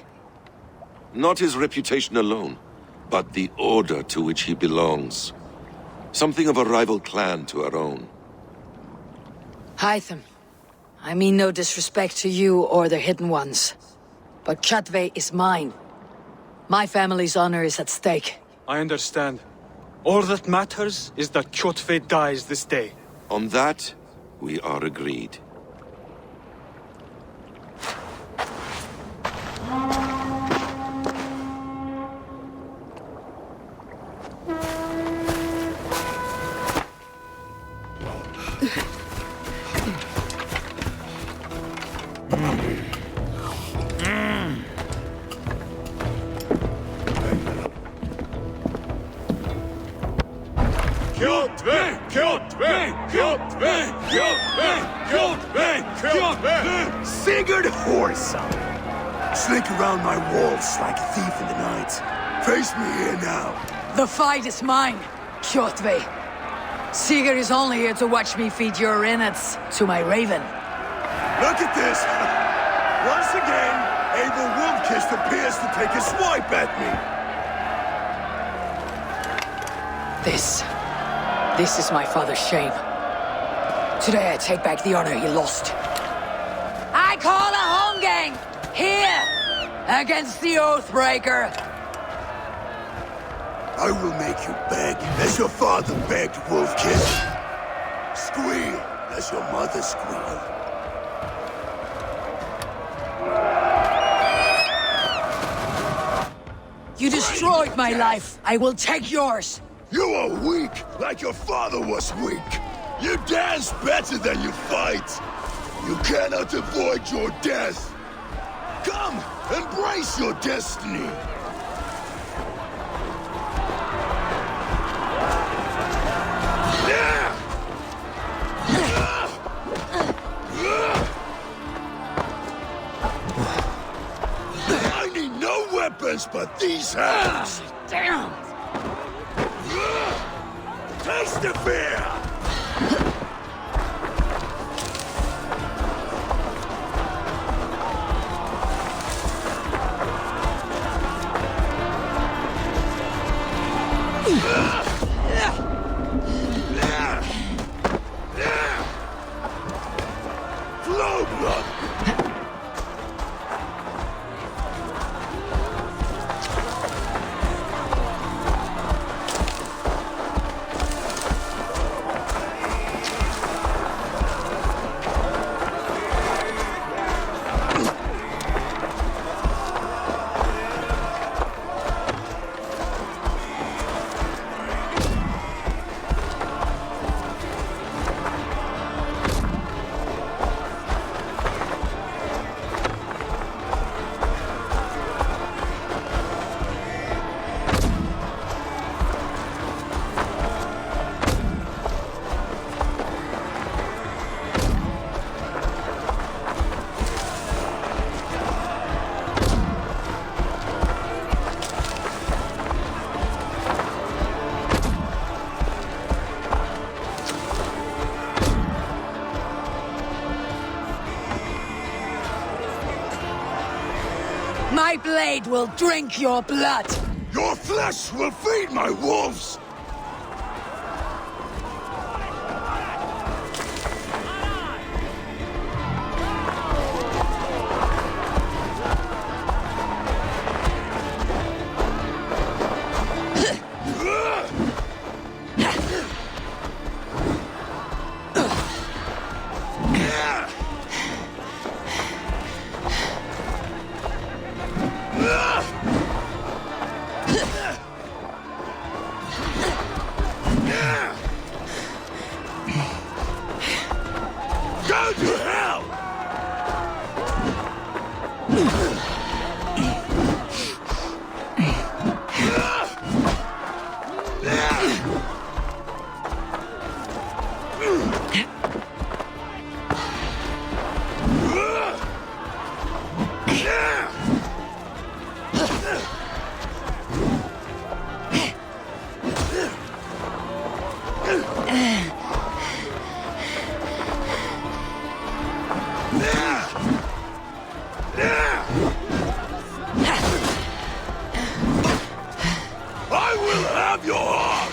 Not his reputation alone, but the order to which he belongs. Something of a rival clan to our own. Hytham, I mean no disrespect to you or the Hidden Ones, but Kjotve is mine. My family's honor is at stake. I understand. All that matters is that Kjotve dies this day. On that, we are agreed. Sigurd Horsa! Slink around my walls like a thief in the night. Face me here now. The fight is mine, Kjotve. Sigurd is only here to watch me feed your innards to my raven. Look at this! Once again, Abel Wolfkist appears to take a swipe at me. This is my father's shame. Today I take back the honor he lost. I call a holmgang! Here! Against the Oathbreaker! I will make you beg, as your father begged, Wolfkist. Squeal, as your mother squealed. You destroyed my life. I will take yours. You are weak, like your father was weak. You dance better than you fight. You cannot avoid your death. Come, embrace your destiny. I need no weapons but these hands. Damn! Taste the fear! Flow blood! My blade will drink your blood! Your flesh will feed my wolves! Go to hell! I will have your heart!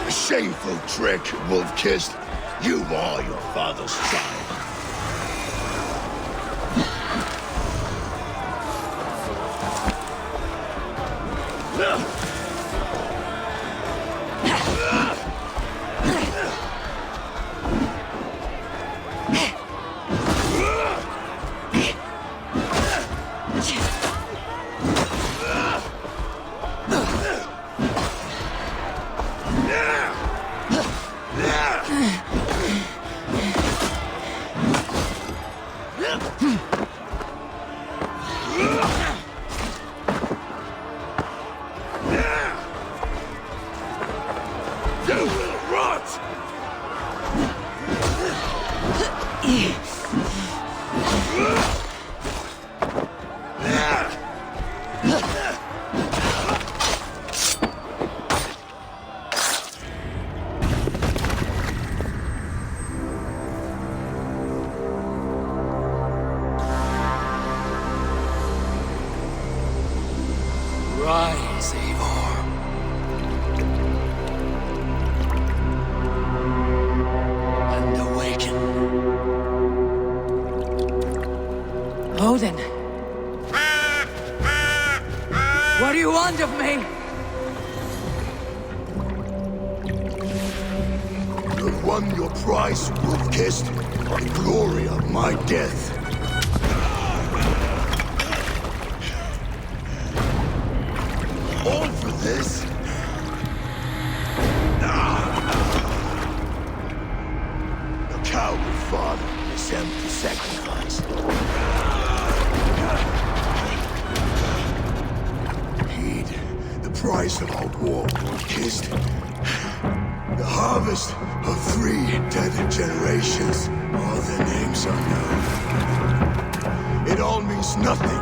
Shameful trick, Wolf-Kissed. You are your father's child. You will rot! Rise, Eivor. And awaken. Odin. What do you want of me? You won your prize, Wolf-Kissed, the glory of my death. All for this? A coward father, this empty sacrifice. Heed the price of our war, Wolf-Kissed. The harvest of 3 dead generations, all their names unknown. It all means nothing.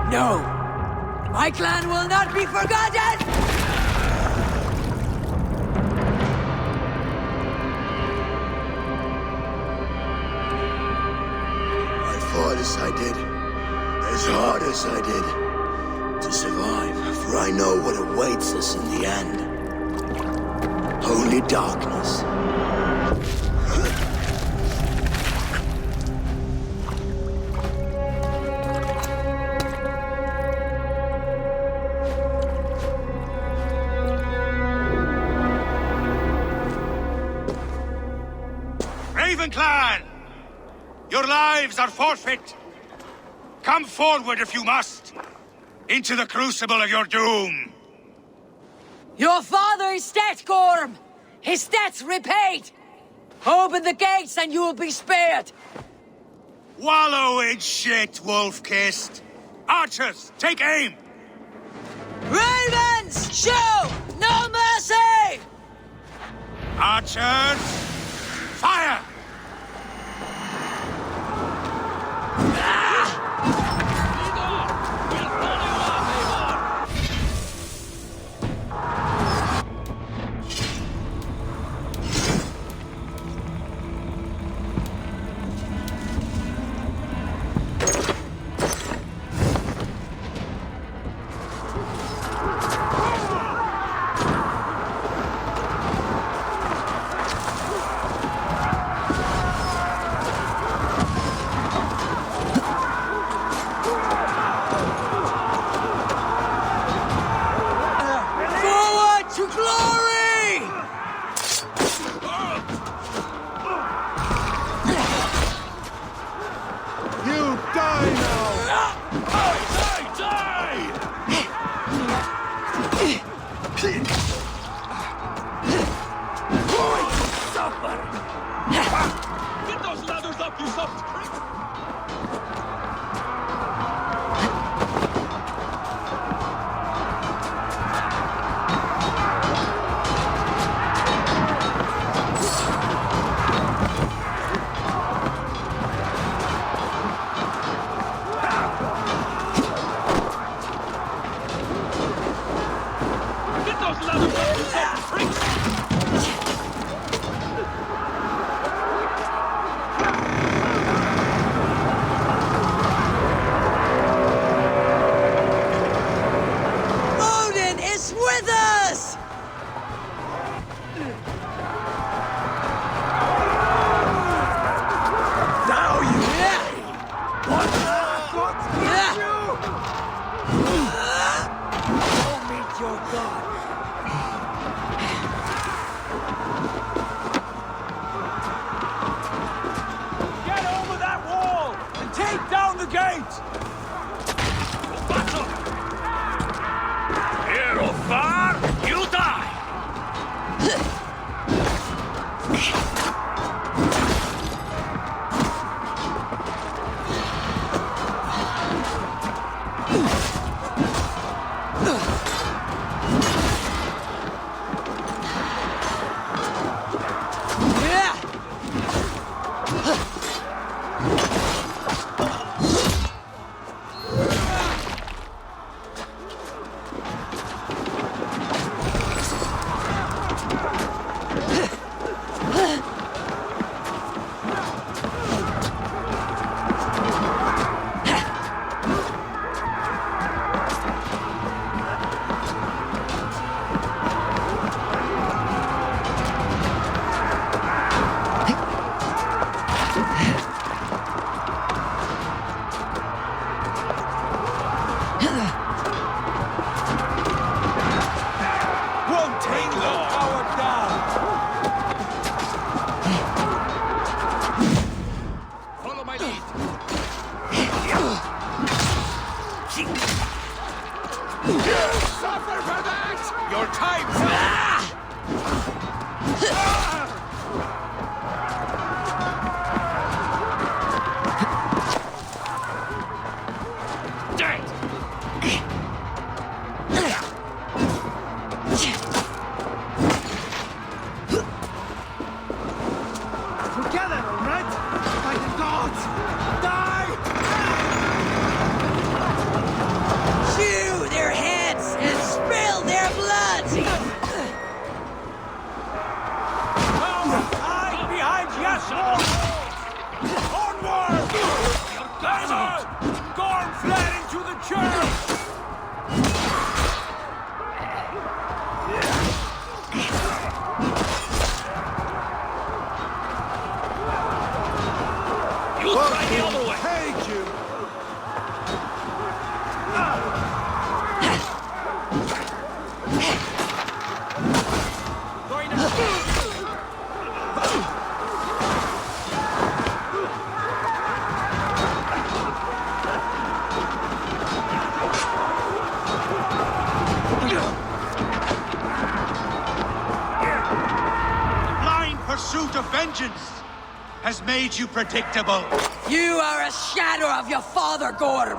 No! My clan will not be forgotten! I fought as I did, as hard as I did, to survive, for I know what awaits us in the end. Only darkness. Raven Clan! Your lives are forfeit! Come forward if you must! Into the crucible of your doom! Your father is dead, Gorm! His debt's repaid! Open the gates and you will be spared! Wallow in shit, Wolf-Kissed! Archers, take aim! Ravens, shoot! No mercy! Archers, fire! Has made you predictable. You are a shadow of your father, Gorm.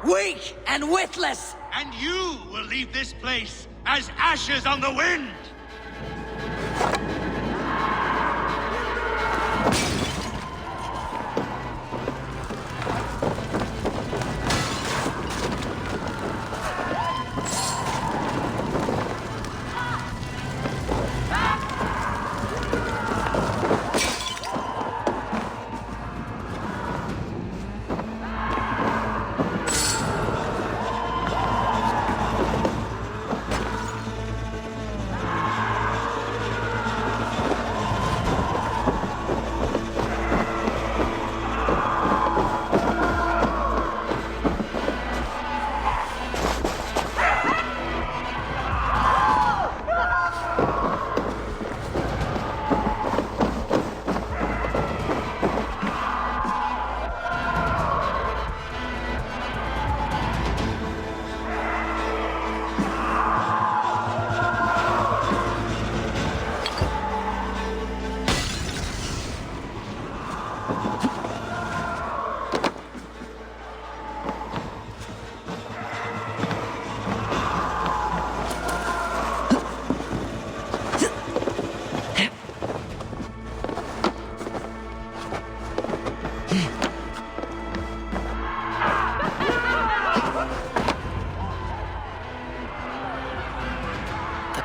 Weak and witless! And you will leave this place as ashes on the wind!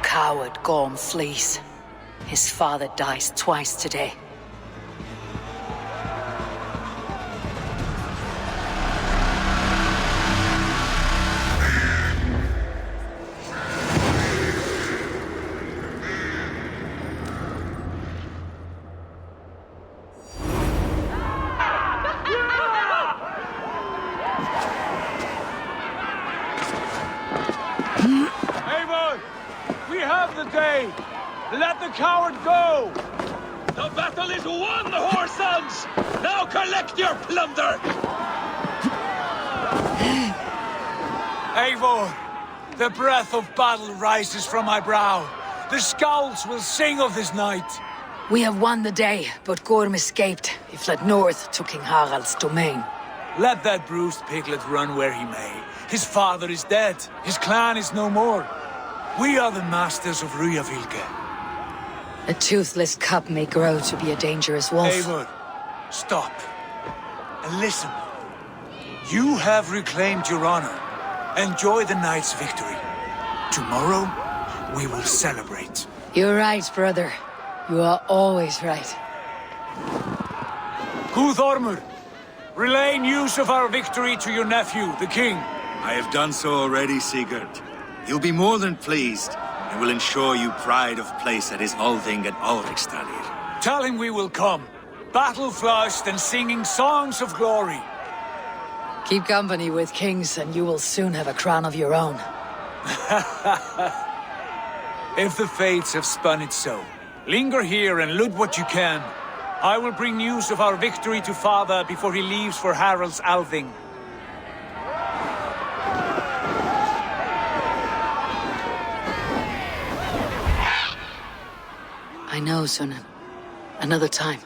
Coward Gorm flees. His father dies twice today. Let the coward go! The battle is won, Horsons! Now collect your plunder! Eivor, the breath of battle rises from my brow. The scouts will sing of this night. We have won the day, but Gorm escaped. He fled north to King Harald's domain. Let that bruised piglet run where he may. His father is dead. His clan is no more. We are the masters of Rujavylke. A toothless cub may grow to be a dangerous wolf. Eivor, stop. And listen. You have reclaimed your honor. Enjoy the night's victory. Tomorrow, we will celebrate. You're right, brother. You are always right. Guthormur, relay news of our victory to your nephew, the king. I have done so already, Sigurd. He'll be more than pleased, and will ensure you pride of place at his Althing at Ulrichstadir. Tell him we will come, battle-flushed and singing songs of glory. Keep company with kings, and you will soon have a crown of your own. If the fates have spun it so, linger here and loot what you can. I will bring news of our victory to father before he leaves for Harald's Althing. I know, Sunan. Another time.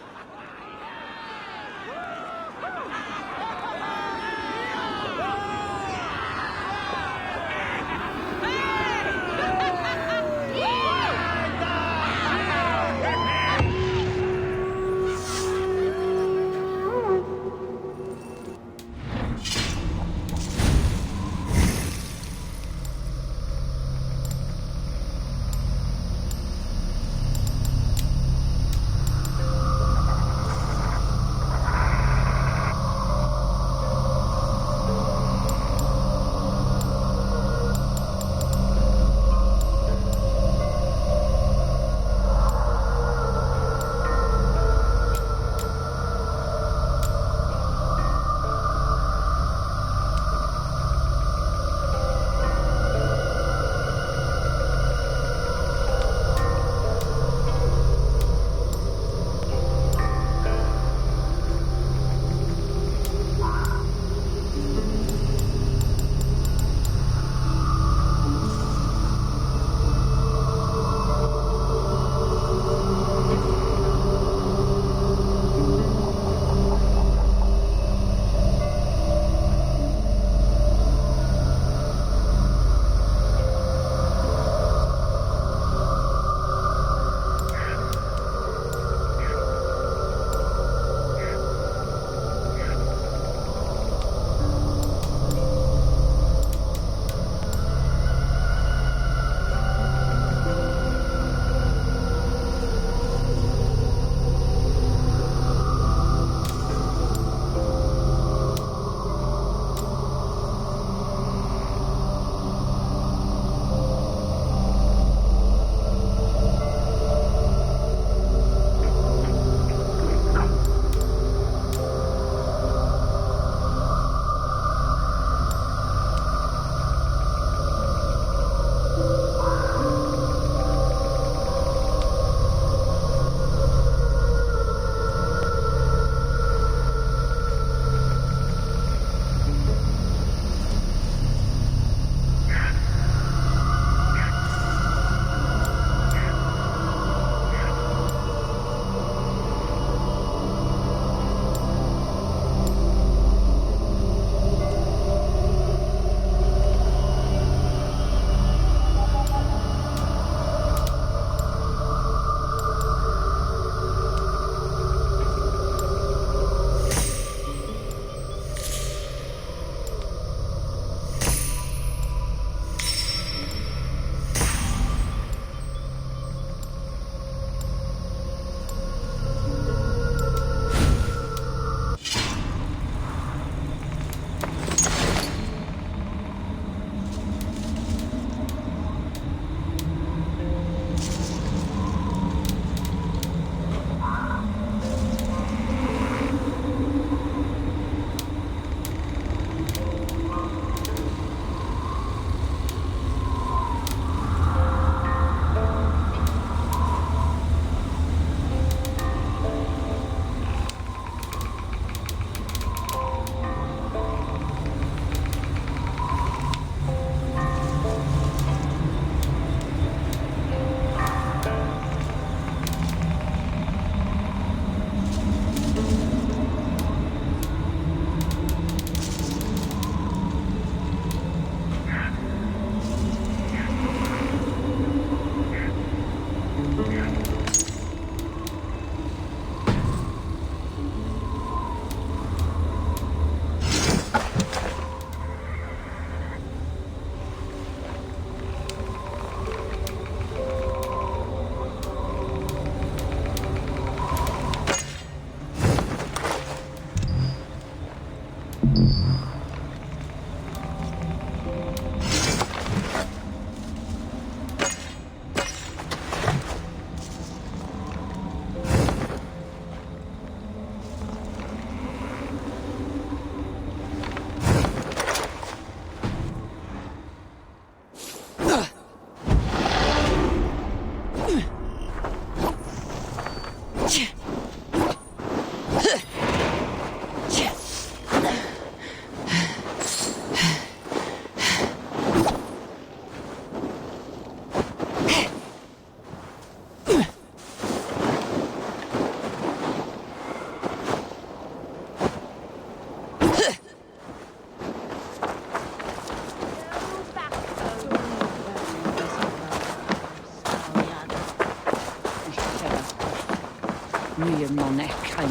Mye money, kind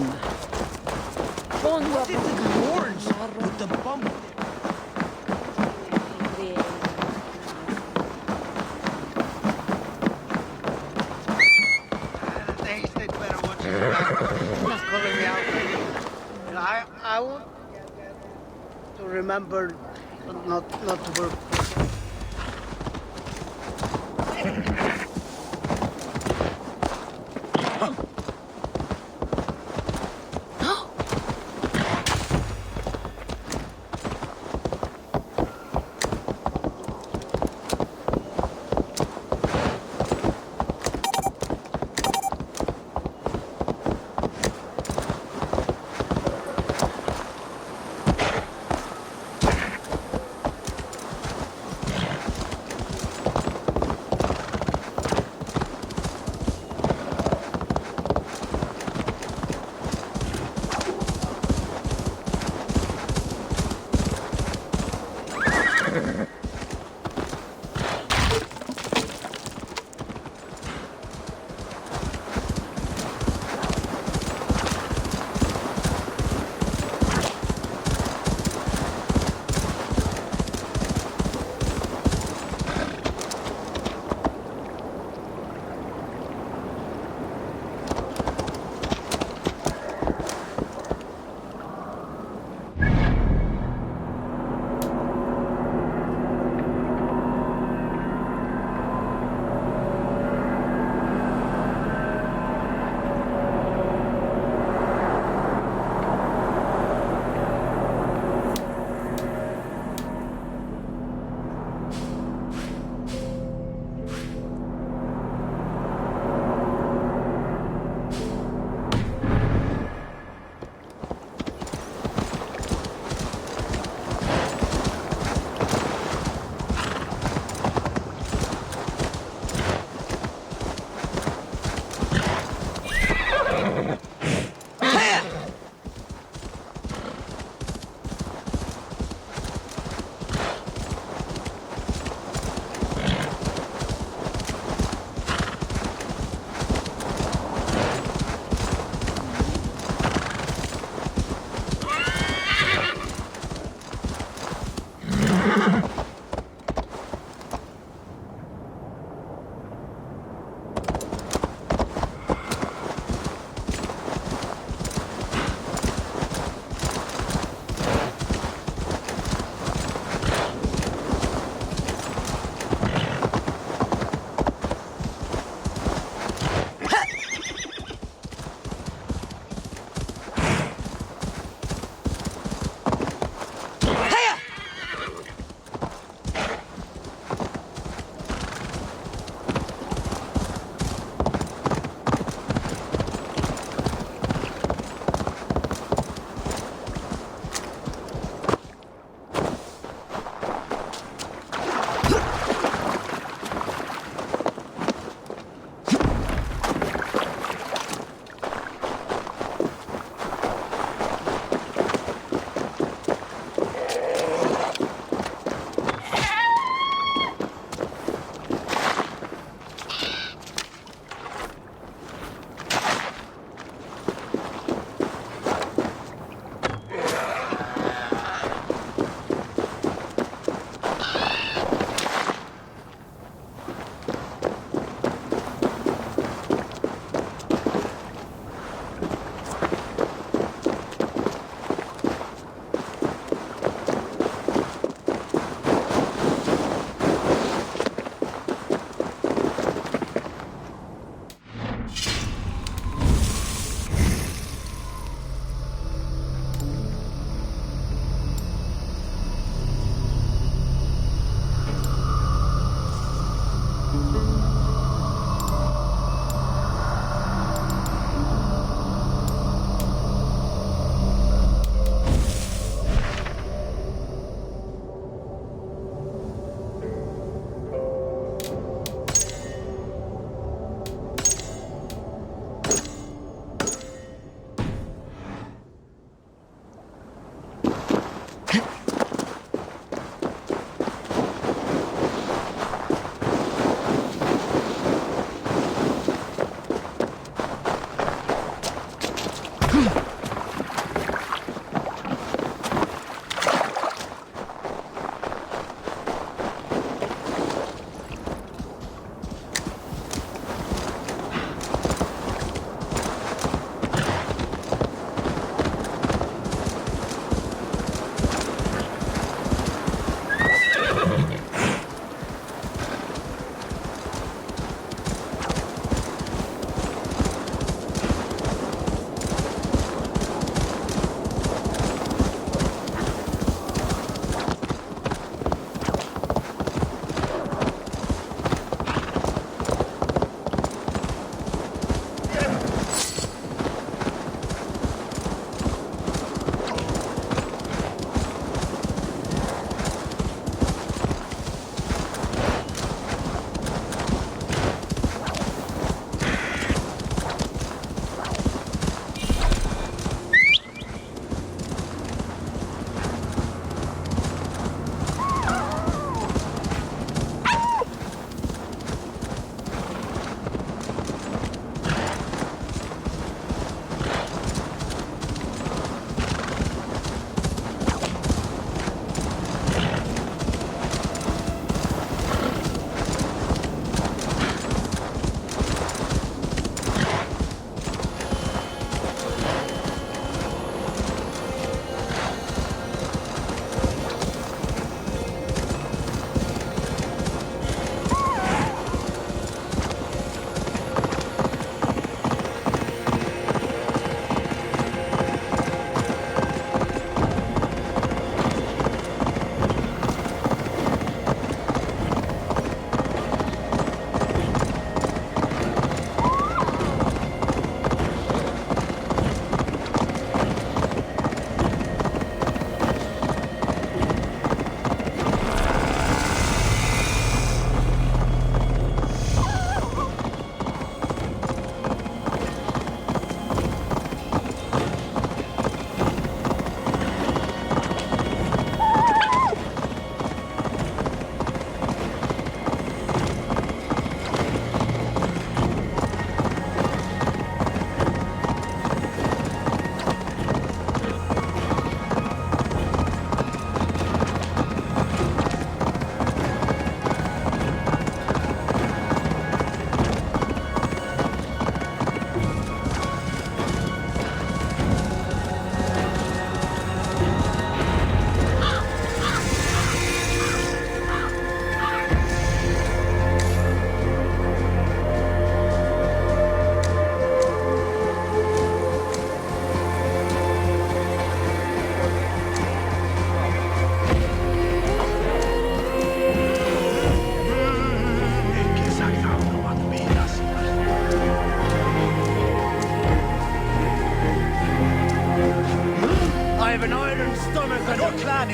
What did the horns with the bump? They'd better watch it. Calling me out. I want to remember not to work.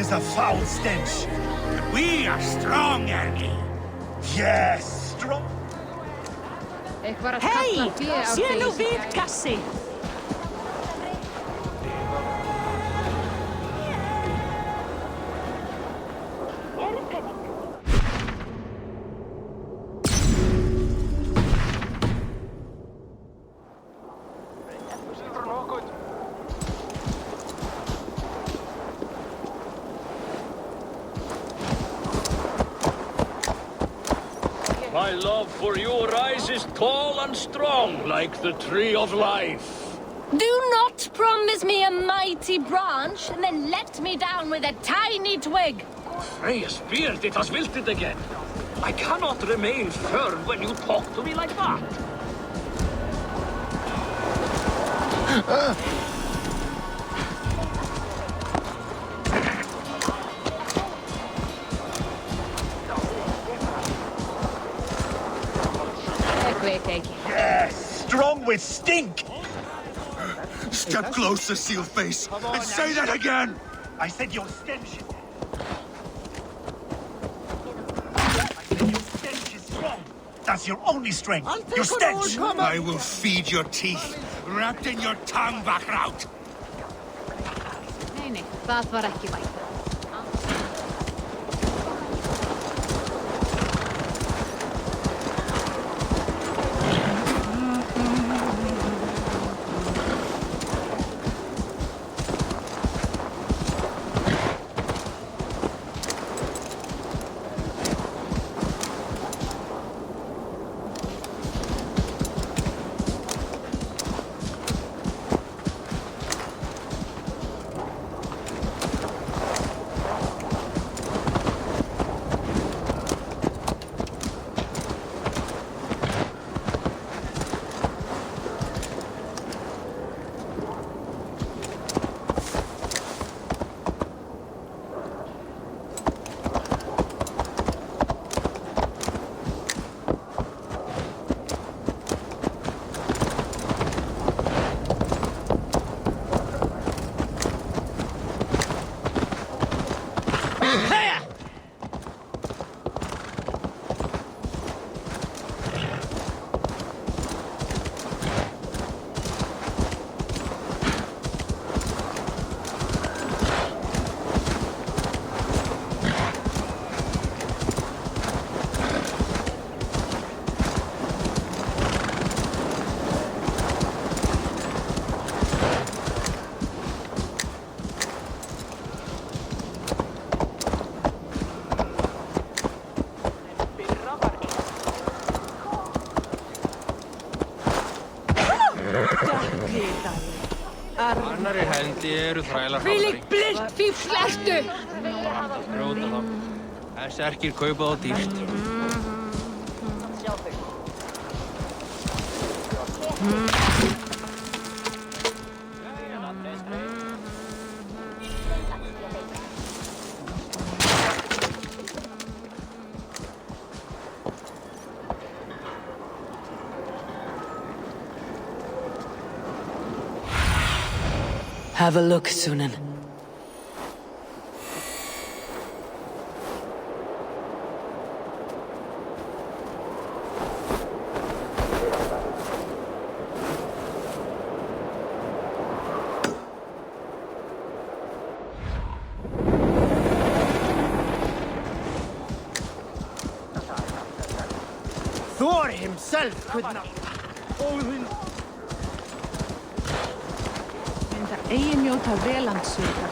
is a foul stench. We are strong, Annie. Yes, strong. Hei! Se nu vid, Cassie! My love for you rises tall and strong like the tree of life. Do not promise me a mighty branch and then let me down with a tiny twig. Freya's beard, it has wilted again. I cannot remain firm when you talk to me like that. Yes, strong with stink. Step closer, Sealface, and say that again! I said your stench. I said your stench is strong. That's your only strength. Your stench. I will feed your teeth, wrapped in your tongue, Backrout. Það var ekki vænt. Annarri hendi eru þrælar Hvílík blind fífl ertu! Róta þá. Þessi erkir kaupa þá dýrt. Have a look, Sunan. Thor himself could not. Odin. Eigi njóta velandsögar.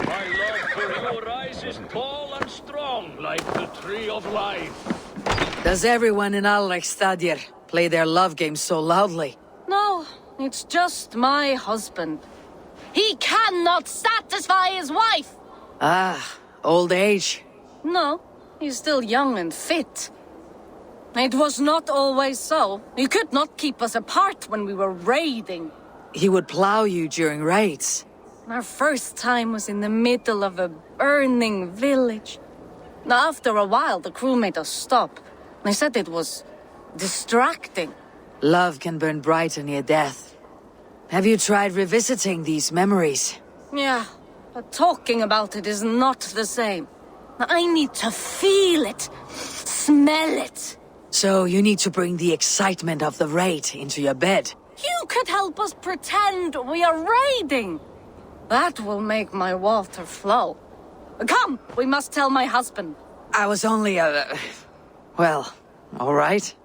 My love for you rises tall and strong like the tree of life. Does everyone in Alrekstadir play their love game so loudly? No, it's just my husband. He cannot satisfy his wife! Ah, old age. No, he's still young and fit. It was not always so. He could not keep us apart when we were raiding. He would plow you during raids. Our first time was in the middle of a burning village. After a while, the crew made us stop. They said it was distracting. Love can burn brighter near death. Have you tried revisiting these memories? Yeah, but talking about it is not the same. I need to feel it, smell it. So you need to bring the excitement of the raid into your bed. You could help us pretend we are raiding. That will make my water flow. Come, we must tell my husband. I was only well, all right.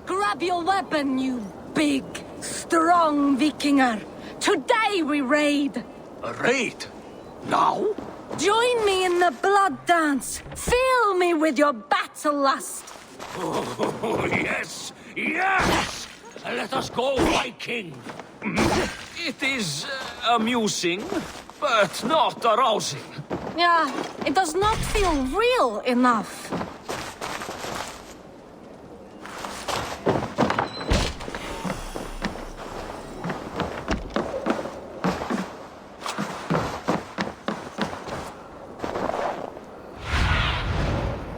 Grab your weapon, you big, strong Vikinger. Today we raid. A raid? Now? Join me in the blood dance. Fill me with your battle lust. Oh, yes! Yes! Let us go, my king! It is amusing, but not arousing. Yeah, it does not feel real enough.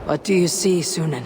What do you see, Sunan?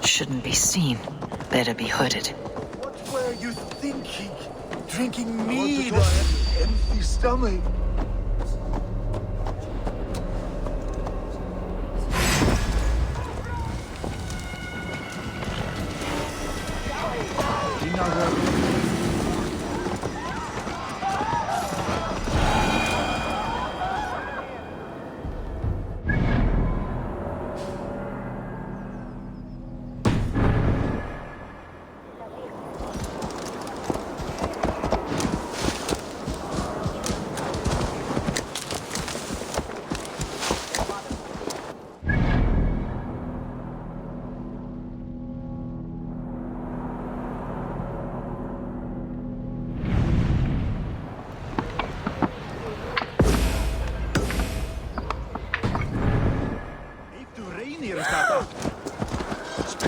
Shouldn't be seen. Better be hooded. What were you thinking? Drinking mead on an empty stomach?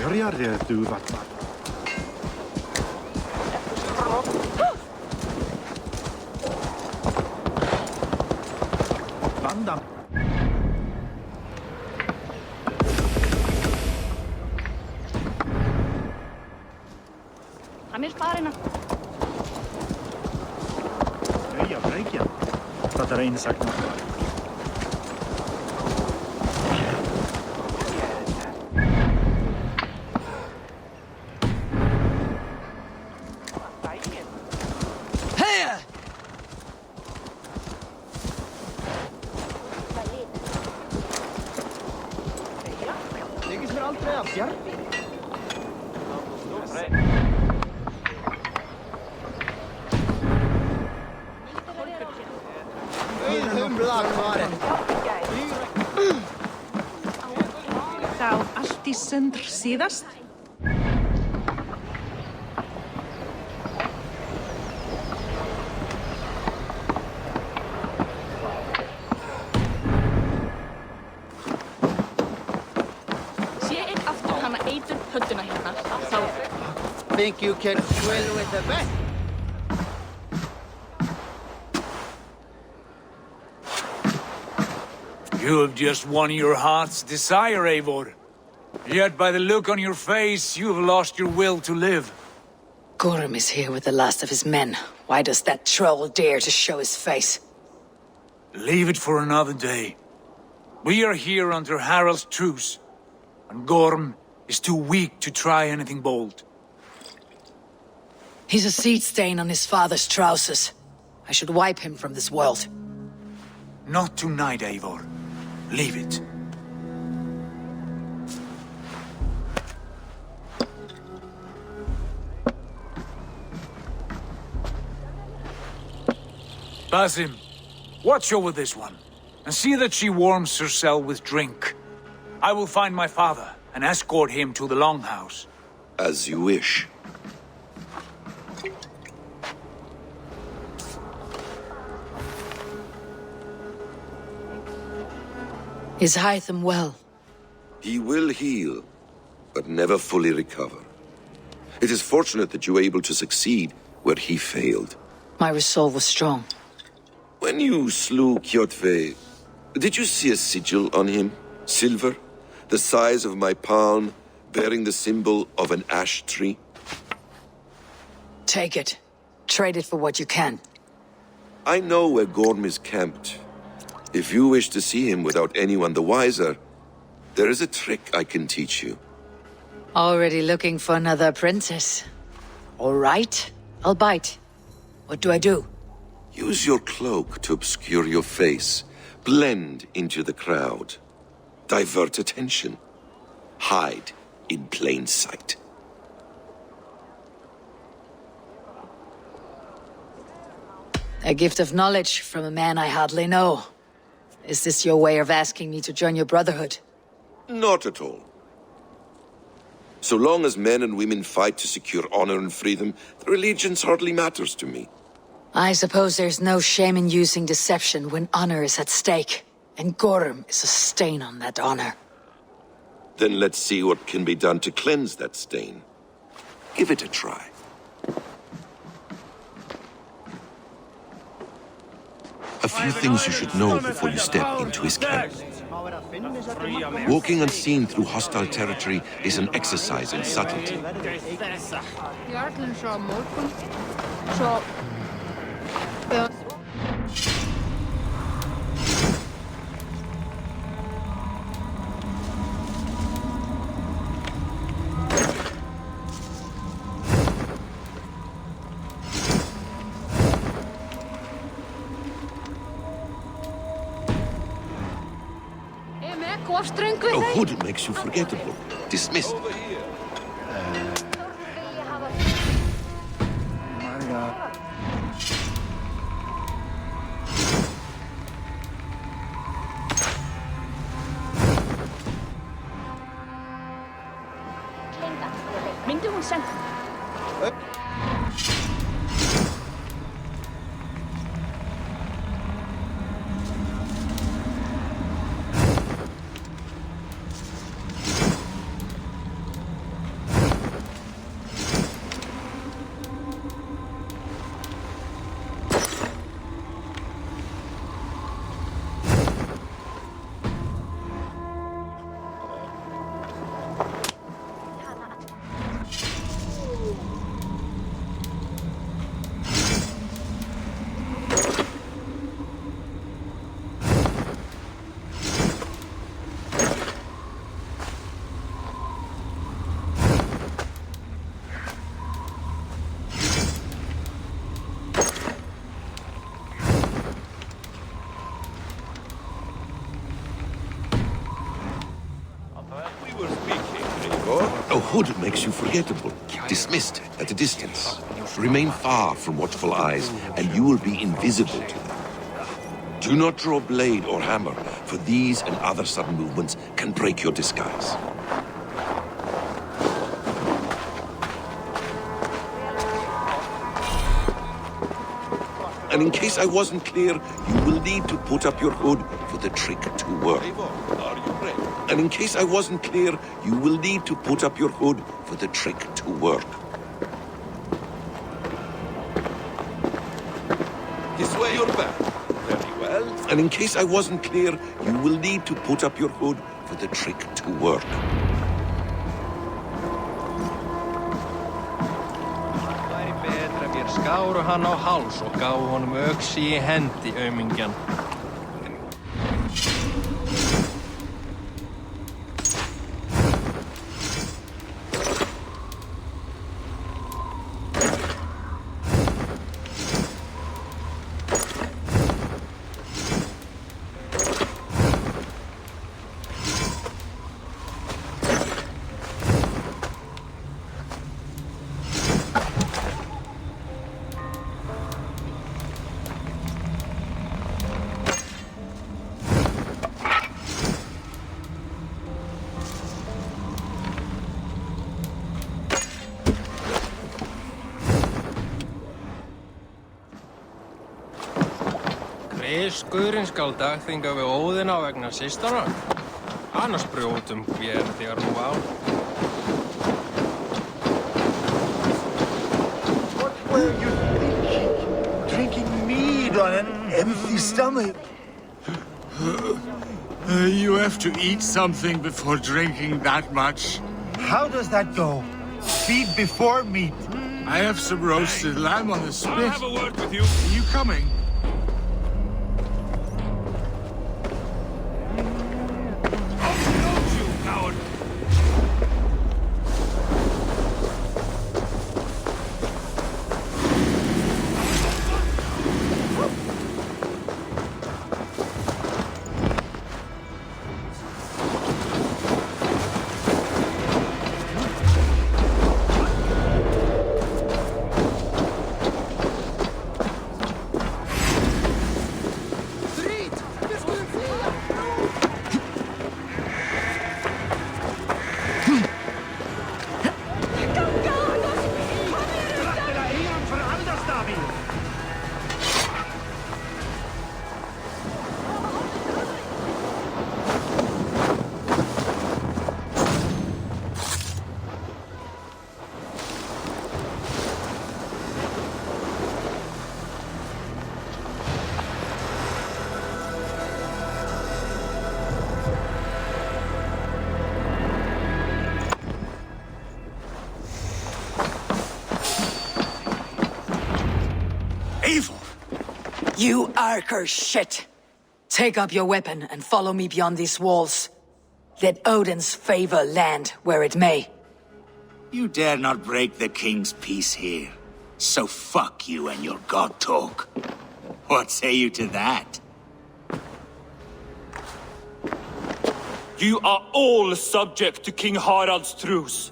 Börjar du vattna? Vanda. Hamilparina. Röja bräcken. Fattar in sagt något. Sá allt í sundr síðast. Sé einn aftur hana eitur hödduna hérna, þá... Think you can swim with the best? You have just won your heart's desire, Eivor. Yet by the look on your face, you have lost your will to live. Gorm is here with the last of his men. Why does that troll dare to show his face? Leave it for another day. We are here under Harald's truce, and Gorm is too weak to try anything bold. He's a seed stain on his father's trousers. I should wipe him from this world. Not tonight, Eivor. Leave it. Basim, watch over this one, and see that she warms herself with drink. I will find my father and escort him to the Longhouse. As you wish. Is Hytham well? He will heal, but never fully recover. It is fortunate that you were able to succeed where he failed. My resolve was strong. When you slew Kjotve, did you see a sigil on him? Silver? The size of my palm, bearing the symbol of an ash tree? Take it. Trade it for what you can. I know where Gorm is camped. If you wish to see him without anyone the wiser, there is a trick I can teach you. Already looking for another apprentice. All right, I'll bite. What do I do? Use your cloak to obscure your face. Blend into the crowd. Divert attention. Hide in plain sight. A gift of knowledge from a man I hardly know. Is this your way of asking me to join your brotherhood? Not at all. So long as men and women fight to secure honor and freedom, their allegiance hardly matters to me. I suppose there's no shame in using deception when honor is at stake, and Gorm is a stain on that honor. Then let's see what can be done to cleanse that stain. Give it a try. A few things you should know before you step into his camp. Walking unseen through hostile territory is an exercise in subtlety. Jarlen sá morgun, svo... A hood makes you forgettable. Dismissed. Myndi hún senda? A hood makes you forgettable. Dismissed at a distance. Remain far from watchful eyes, and you will be invisible to them. Do not draw blade or hammer, for these and other sudden movements can break your disguise. And in case I wasn't clear, you will need to put up your hood for the trick to work. And in case I wasn't clear, you will need to put up your hood for the trick to work. This way you're back. Very well. And in case I wasn't clear, you will need to put up your hood for the trick to work. Væri betra ef ég skáru hann á háls og gáfu honum öxi í hendi, aumingjan. Guðurinn skal dagþinga við Óðina vegna systana. Annars brjótum hver þegar nú á. What were you thinking? Drinking mead on an empty stomach? You have to eat something before drinking that much. How does that go? Feed before meat. I have some roasted lamb on the spit. I'll have a word with you. Are you coming? You Arker shit! Take up your weapon and follow me beyond these walls. Let Odin's favor land where it may. You dare not break the king's peace here. So fuck you and your god talk. What say you to that? You are all subject to King Harald's truce.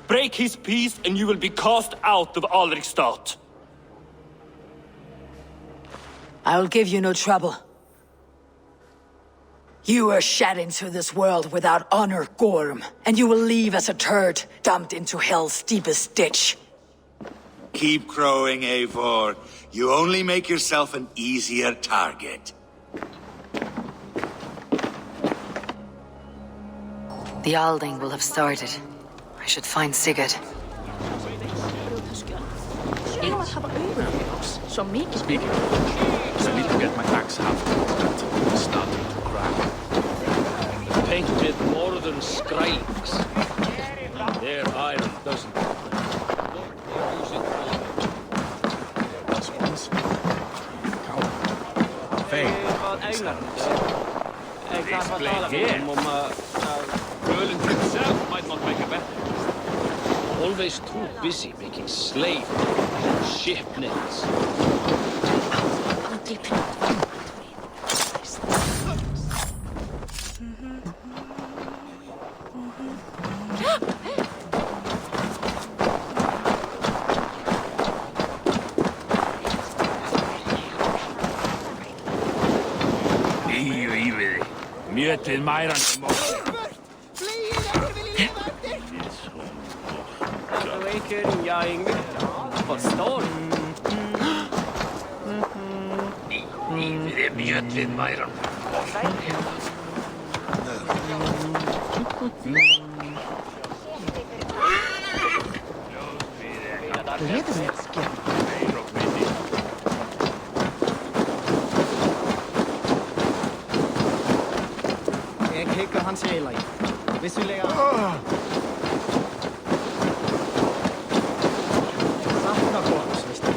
Break his peace and you will be cast out of Alrikstad. I'll give you no trouble. You were shed into this world without honor, Gorm, and you will leave as a turd, dumped into hell's deepest ditch. Keep crowing, Eivor. You only make yourself an easier target. The Alding will have started. I should find Sigurd. Speaking of which, I need to get my axe half and starting to crack. Painted northern scribes. Their iron doesn't. Explain here. Merlin himself might not make a bet. Always too busy making slave ship nets. Mjötið mæran sem Mjötið mæran. Jeg hygger hans eilag. Vissulega. Sakna góðs, veistu.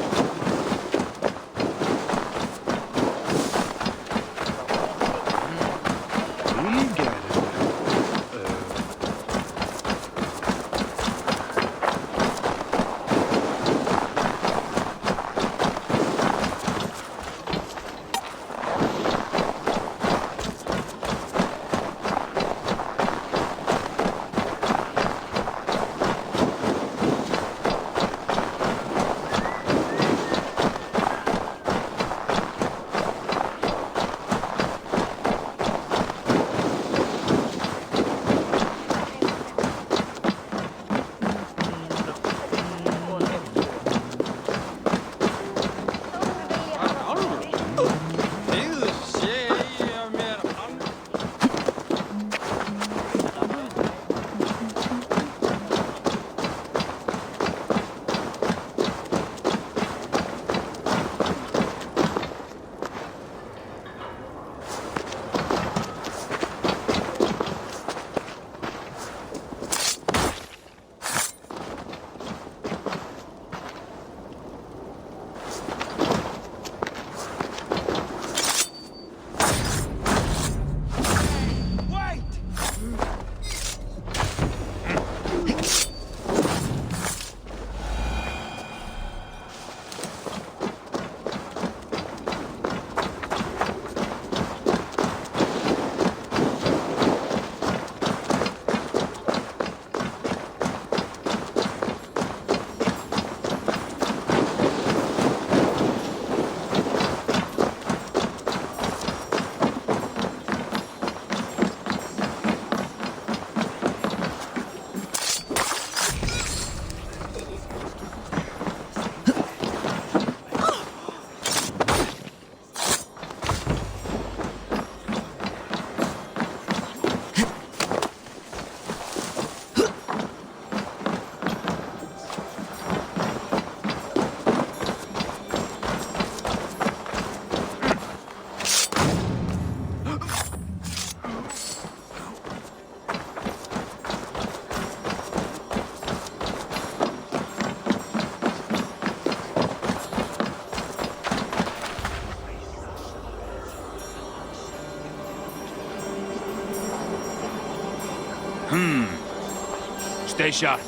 Stay sharp.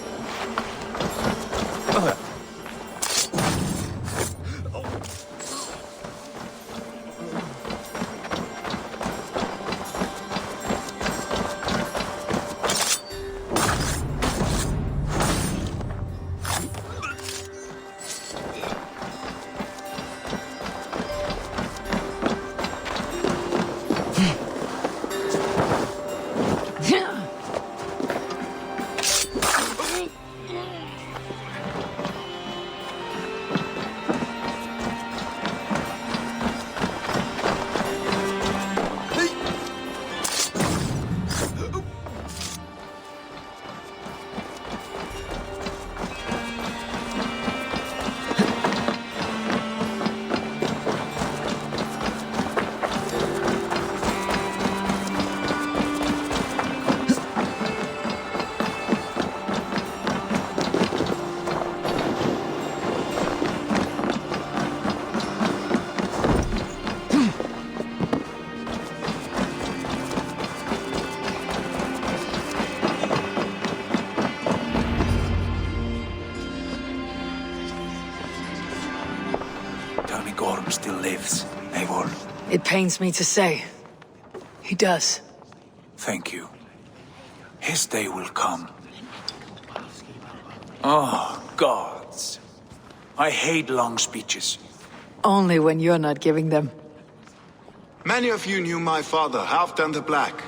Tell me Gorm still lives, Eivor. It pains me to say. He does. Thank you. His day will come. Oh, gods. I hate long speeches. Only when you're not giving them. Many of you knew my father, Halfdan the Black.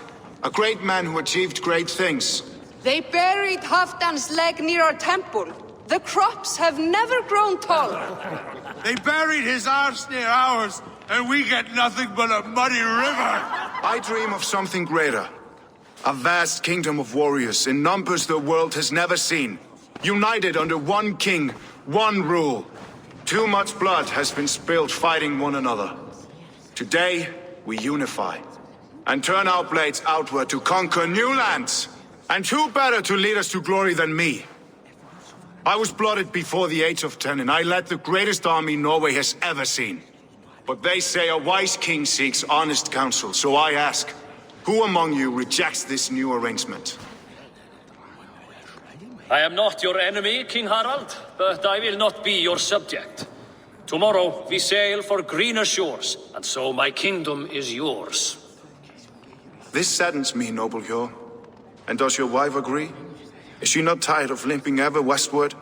A great man who achieved great things. They buried Halfdan's leg near our temple. The crops have never grown tall. They buried his arse near ours, and we get nothing but a muddy river. I dream of something greater. A vast kingdom of warriors in numbers the world has never seen. United under one king, one rule. Too much blood has been spilled fighting one another. Today, we unify. And turn our blades outward to conquer new lands. And who better to lead us to glory than me? I was blooded before the age of 10, and I led the greatest army Norway has ever seen. But they say a wise king seeks honest counsel, so I ask, who among you rejects this new arrangement? I am not your enemy, King Harald, but I will not be your subject. Tomorrow we sail for greener shores, and so my kingdom is yours. This saddens me, noble Hjor. And does your wife agree? Is she not tired of limping ever westward?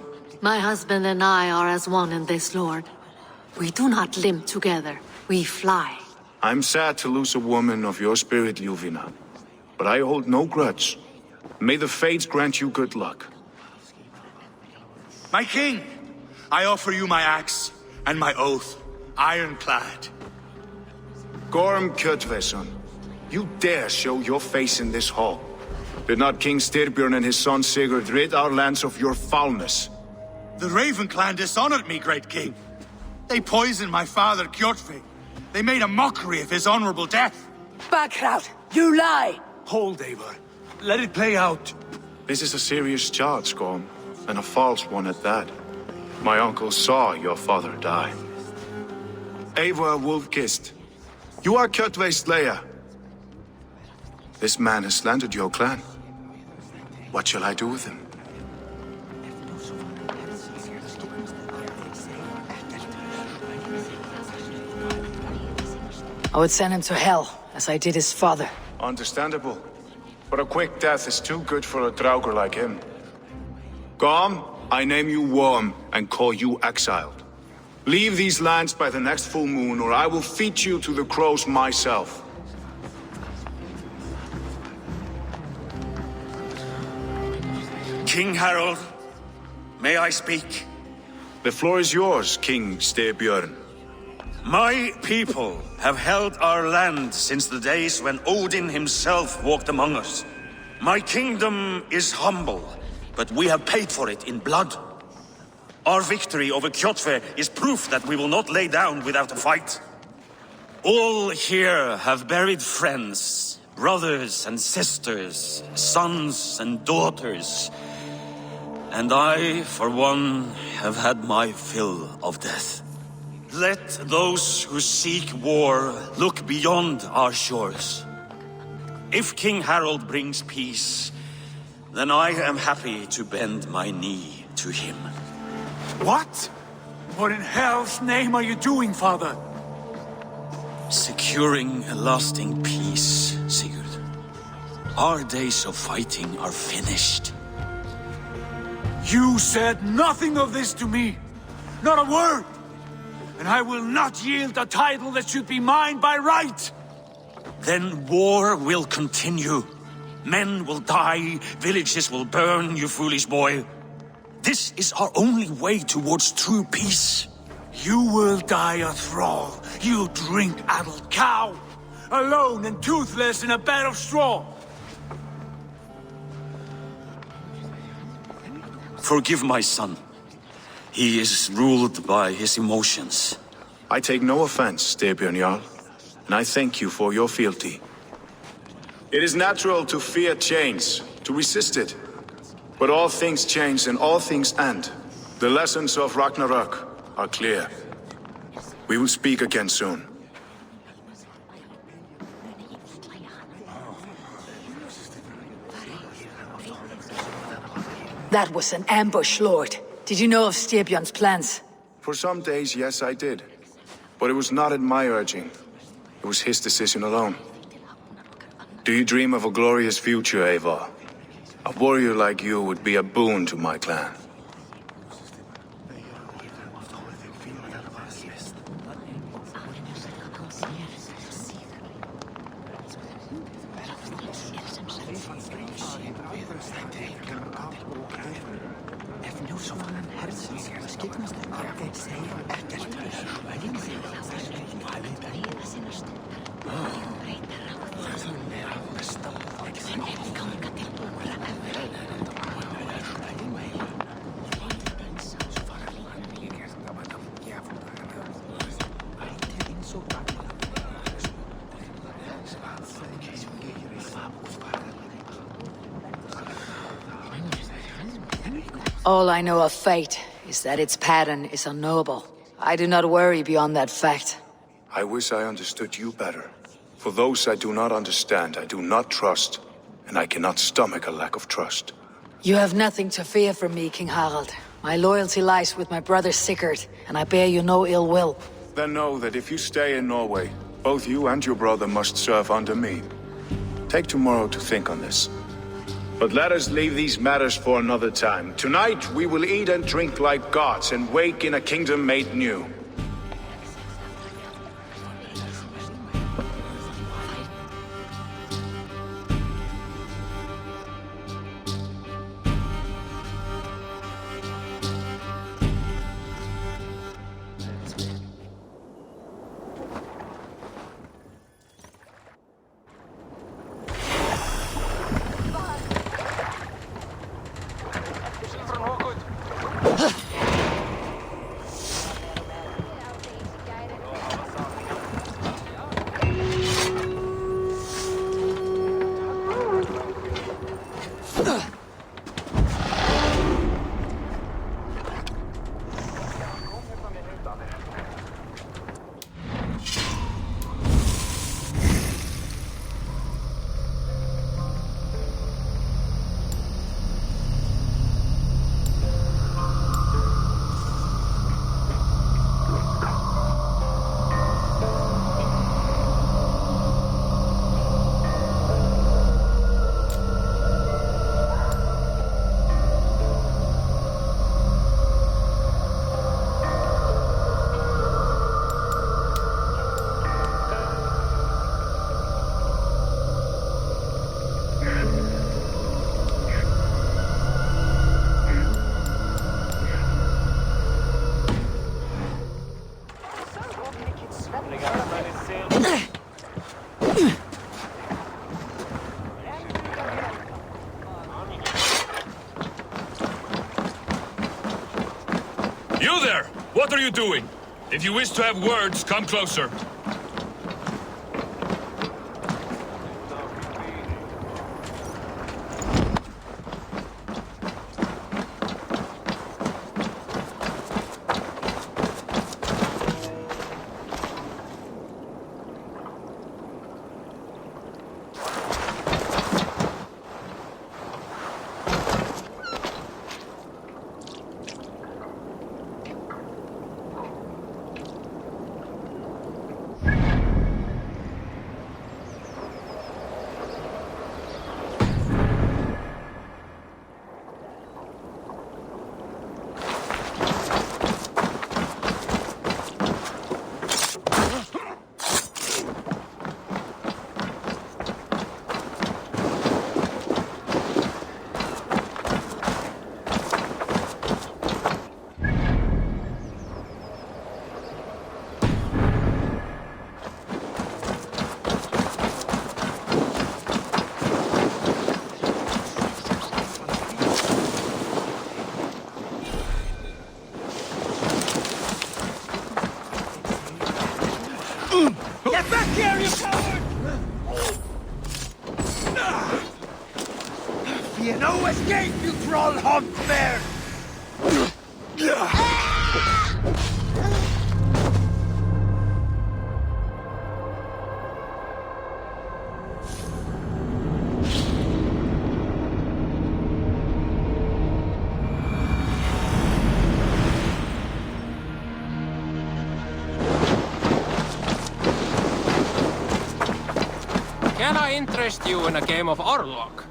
My husband and I are as one in this, Lord. We do not limp together. We fly. I'm sad to lose a woman of your spirit, Ljuvina. But I hold no grudge. May the fates grant you good luck. My king, I offer you my axe and my oath, ironclad. Gorm Kjotveson, you dare show your face in this hall. Did not King Styrbjörn and his son Sigurd rid our lands of your foulness? The Raven clan dishonored me, great king. They poisoned my father, Kjotve. They made a mockery of his honorable death. Backrout, you lie! Hold, Eivor. Let it play out. This is a serious charge, Gorm, and a false one at that. My uncle saw your father die. Eivor Wolf-Kissed, you are Kjotve's slayer. This man has slandered your clan. What shall I do with him? I would send him to hell, as I did his father. Understandable. But a quick death is too good for a Draugr like him. Gorm, I name you Worm and call you exiled. Leave these lands by the next full moon, or I will feed you to the crows myself. King Harald, may I speak? The floor is yours, King Styrbjörn. My people have held our land since the days when Odin himself walked among us. My kingdom is humble, but we have paid for it in blood. Our victory over Kjotve is proof that we will not lay down without a fight. All here have buried friends, brothers and sisters, sons and daughters. And I, for one, have had my fill of death. Let those who seek war look beyond our shores. If King Harald brings peace, Then I am happy to bend my knee to him. What? What in hell's name are you doing, father? Securing a lasting peace, Sigurd. Our days of fighting are finished. You said nothing of this to me. Not a word. And I will not yield a title that should be mine by right. Then war will continue. Men will die, villages will burn, you foolish boy. This is our only way towards true peace. You will die a thrall, you drink-addled cow, alone and toothless in a bed of straw. Forgive my son. He is ruled by his emotions. I take no offense, Styrbjörn Jarl, and I thank you for your fealty. It is natural to fear change, to resist it. But all things change and all things end. The lessons of Ragnarök are clear. We will speak again soon. That was an ambush, Lord. Did you know of Styrbjörn's plans? For some days, yes, I did. But it was not at my urging. It was his decision alone. Do you dream of a glorious future, Eivor? A warrior like you would be a boon to my clan. All I know of fate is that its pattern is unknowable. I do not worry beyond that fact. I wish I understood you better. For those I do not understand, I do not trust, and I cannot stomach a lack of trust. You have nothing to fear from me, King Harald. My loyalty lies with my brother Sigurd, and I bear you no ill will. Then know that if you stay in Norway, both you and your brother must serve under me. Take tomorrow to think on this. But let us leave these matters for another time. Tonight, we will eat and drink like gods and wake in a kingdom made new. You there! What are you doing? If you wish to have words, come closer. troll hunt bear! Can I interest you in a game of Orlok?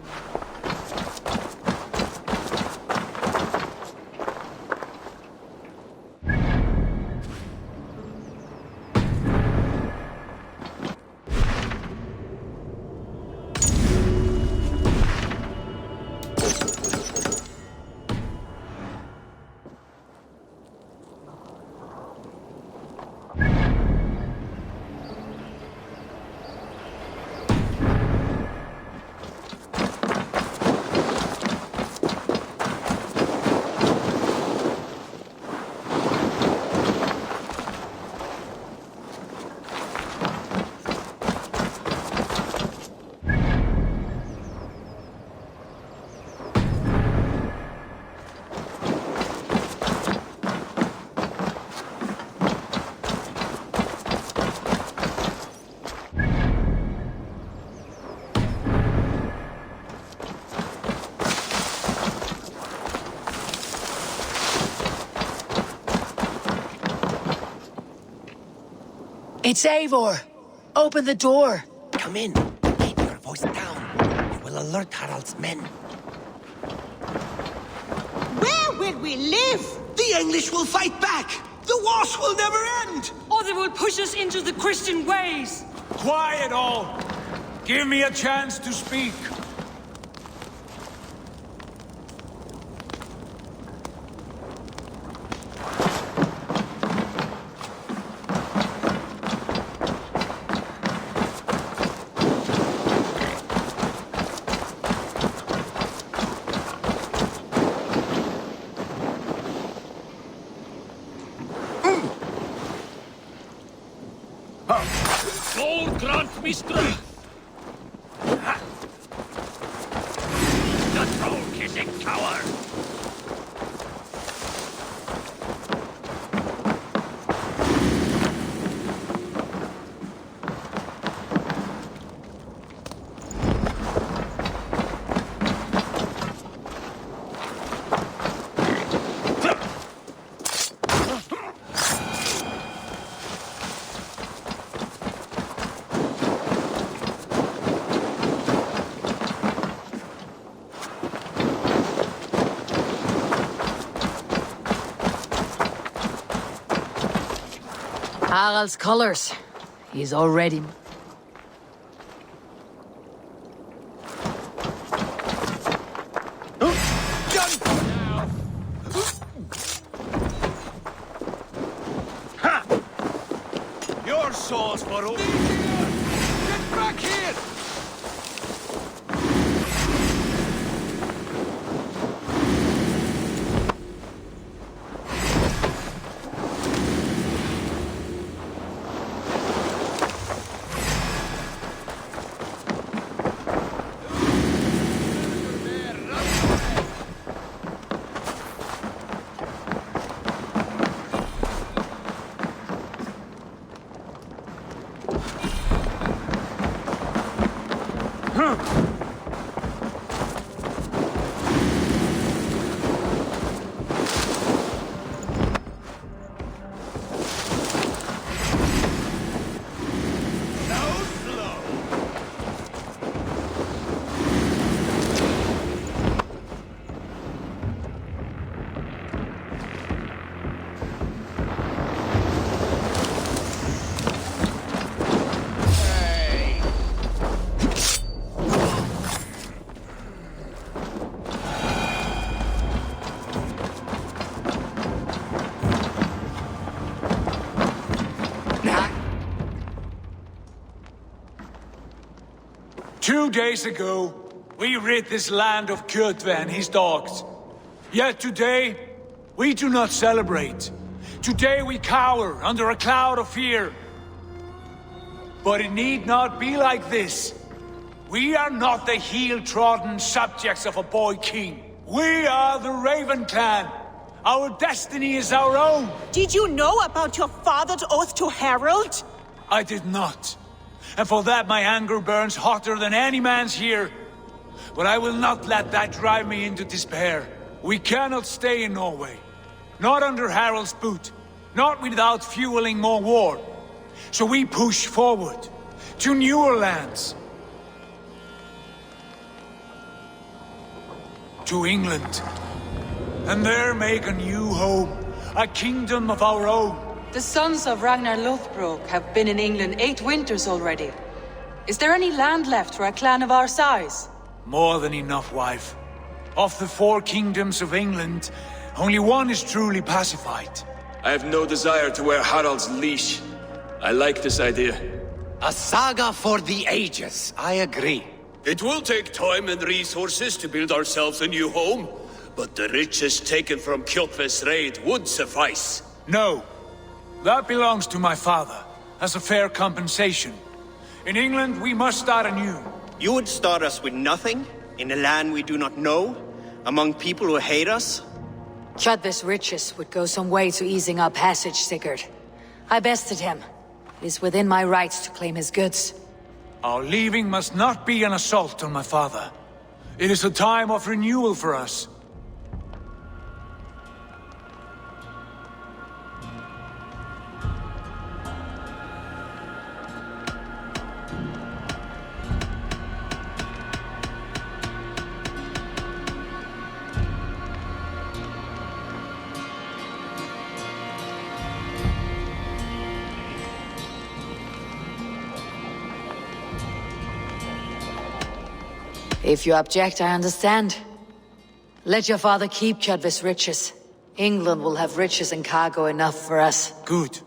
It's Eivor! Open the door! Come in. Keep your voice down. You will alert Harald's men. Where will we live? The English will fight back! The wars will never end! Or they will push us into the Christian ways! Quiet all! Give me a chance to speak. Lord grant me strength! The troll-kissing coward! Harald's colors. He's already... Your souls for all. Get back here! Two days ago, we rid this land of Kjotve and his dogs. Yet today, we do not celebrate. Today we cower under a cloud of fear. But it need not be like this. We are not the heel-trodden subjects of a boy king. We are the Raven Clan. Our destiny is our own. Did you know about your father's oath to Harold? I did not. And for that my anger burns hotter than any man's here. But I will not let that drive me into despair. We cannot stay in Norway. Not under Harold's boot. Not without fueling more war. So we push forward. To newer lands. To England. And there make a new home. A kingdom of our own. The sons of Ragnar Lothbrok have been in England 8 winters already. Is there any land left for a clan of our size? More than enough, wife. Of the 4 kingdoms of England, only one is truly pacified. I have no desire to wear Harald's leash. I like this idea. A saga for the ages, I agree. It will take time and resources to build ourselves a new home, but the riches taken from Kjotve's raid would suffice. No. That belongs to my father, as a fair compensation. In England, we must start anew. You would start us with nothing? In a land we do not know? Among people who hate us? Kjotve's riches would go some way to easing our passage, Sigurd. I bested him. It is within my rights to claim his goods. Our leaving must not be an assault on my father. It is a time of renewal for us. If you object, I understand. Let your father keep Kjotve's riches. England will have riches and cargo enough for us. Good.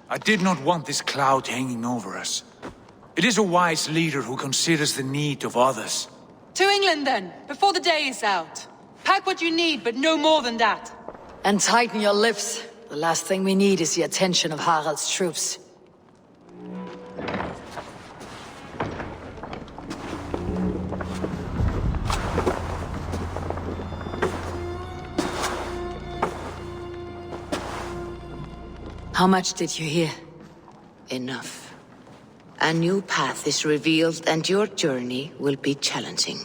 I did not want this cloud hanging over us. It is a wise leader who considers the need of others. To England then, before the day is out. Pack what you need, but no more than that. And tighten your lips. The last thing we need is the attention of Harald's troops. How much did you hear? Enough. A new path is revealed and your journey will be challenging.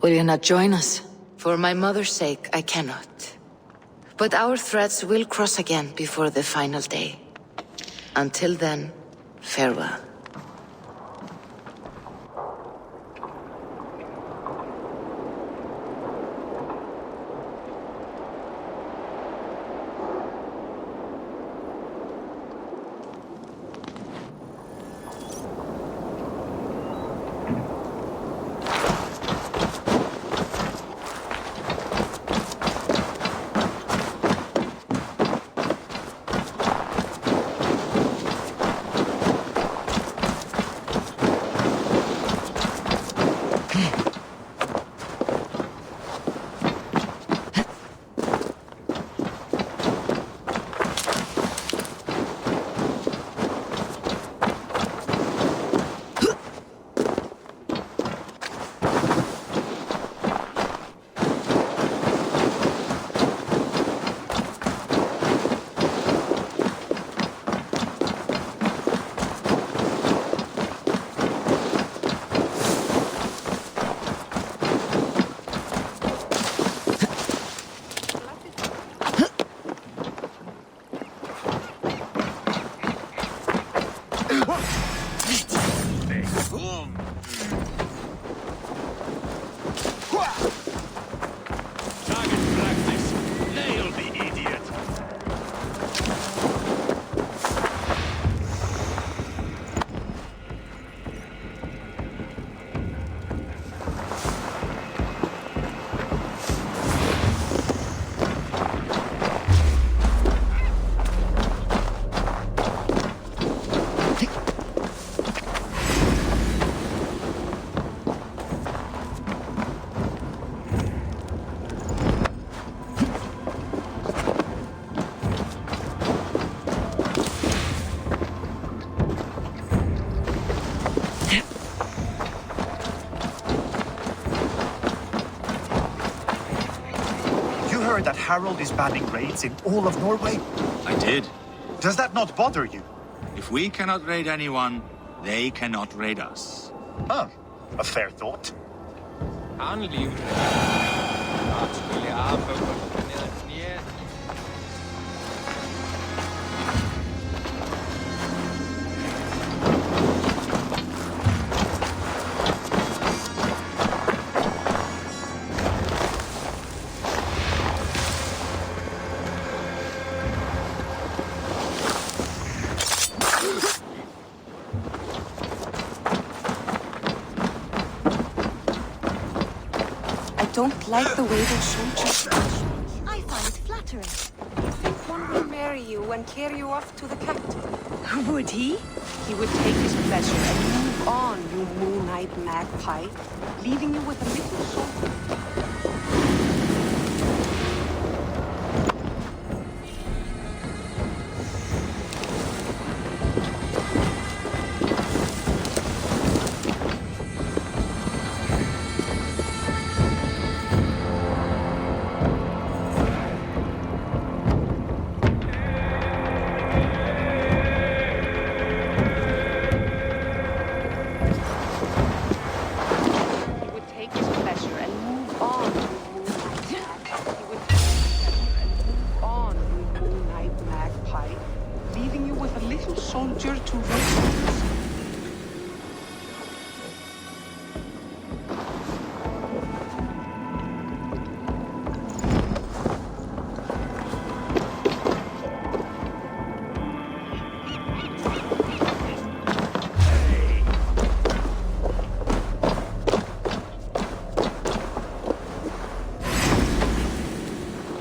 Will you not join us? For my mother's sake, I cannot. But our threads will cross again before the final day. Until then, farewell. heard that Harold is banning raids in all of Norway? I did. Does that not bother you? If we cannot raid anyone, they cannot raid us. Huh. A fair thought. Han livrädd. Att skulle avhugga ner. I don't like the way those soldiers... I find it flattering. You think one will marry you and carry you off to the capital? Would he? He would take his pleasure and move on, you moon-eyed magpie, leaving you with a little soul. Soldier to roast.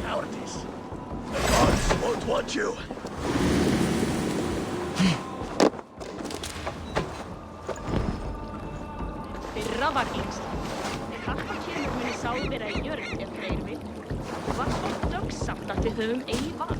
Cowardice. The gods won't want you. Ravarlingst. Kappa kemur muni sá vera í jörð ef þeir vil. Var svo dögsamt að við höfum eigi val.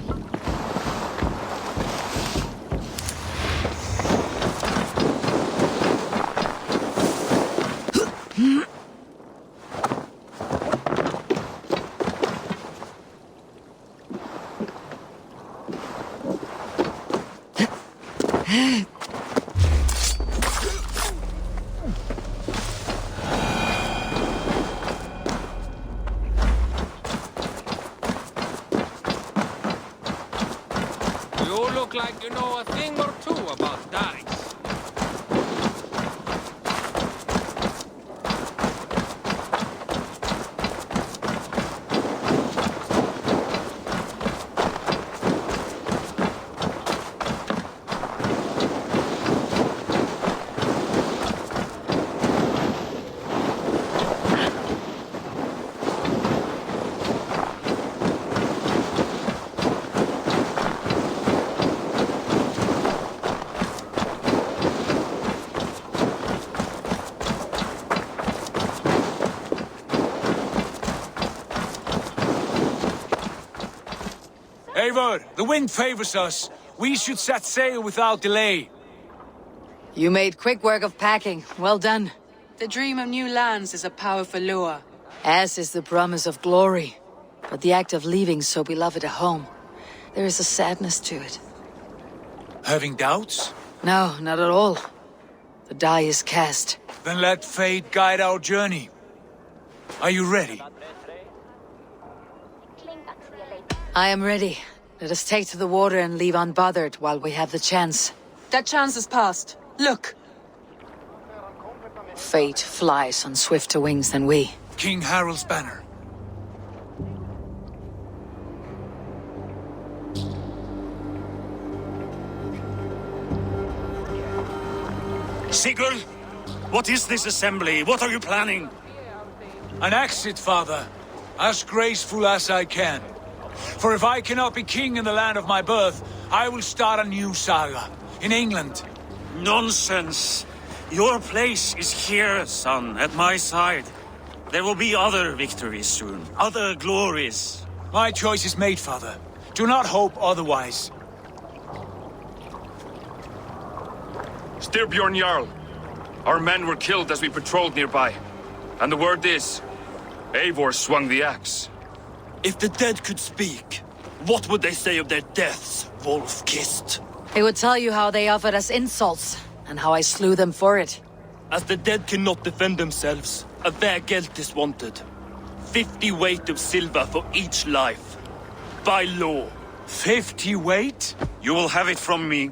You look like you know a thing or two about dice. Eivor, the wind favors us. We should set sail without delay. You made quick work of packing. Well done. The dream of new lands is a powerful lure. As is the promise of glory. But the act of leaving so beloved a home, there is a sadness to it. Having doubts? No, not at all. The die is cast. Then let fate guide our journey. Are you ready? I am ready. Let us take to the water and leave unbothered while we have the chance. That chance is past. Look! Fate flies on swifter wings than we. King Harold's banner. Sigurd! What is this assembly? What are you planning? An exit, father. As graceful as I can. For if I cannot be king in the land of my birth, I will start a new saga. In England. Nonsense! Your place is here, son, at my side. There will be other victories soon. Other glories. My choice is made, father. Do not hope otherwise. Styrbjorn Jarl. Our men were killed as we patrolled nearby. And the word is, Eivor swung the axe. If the dead could speak, what would they say of their deaths, wolf-kissed? They would tell you how they offered us insults, and how I slew them for it. As the dead cannot defend themselves, a vergelt is wanted. 50 weight of silver for each life. By law. 50 weight? You will have it from me.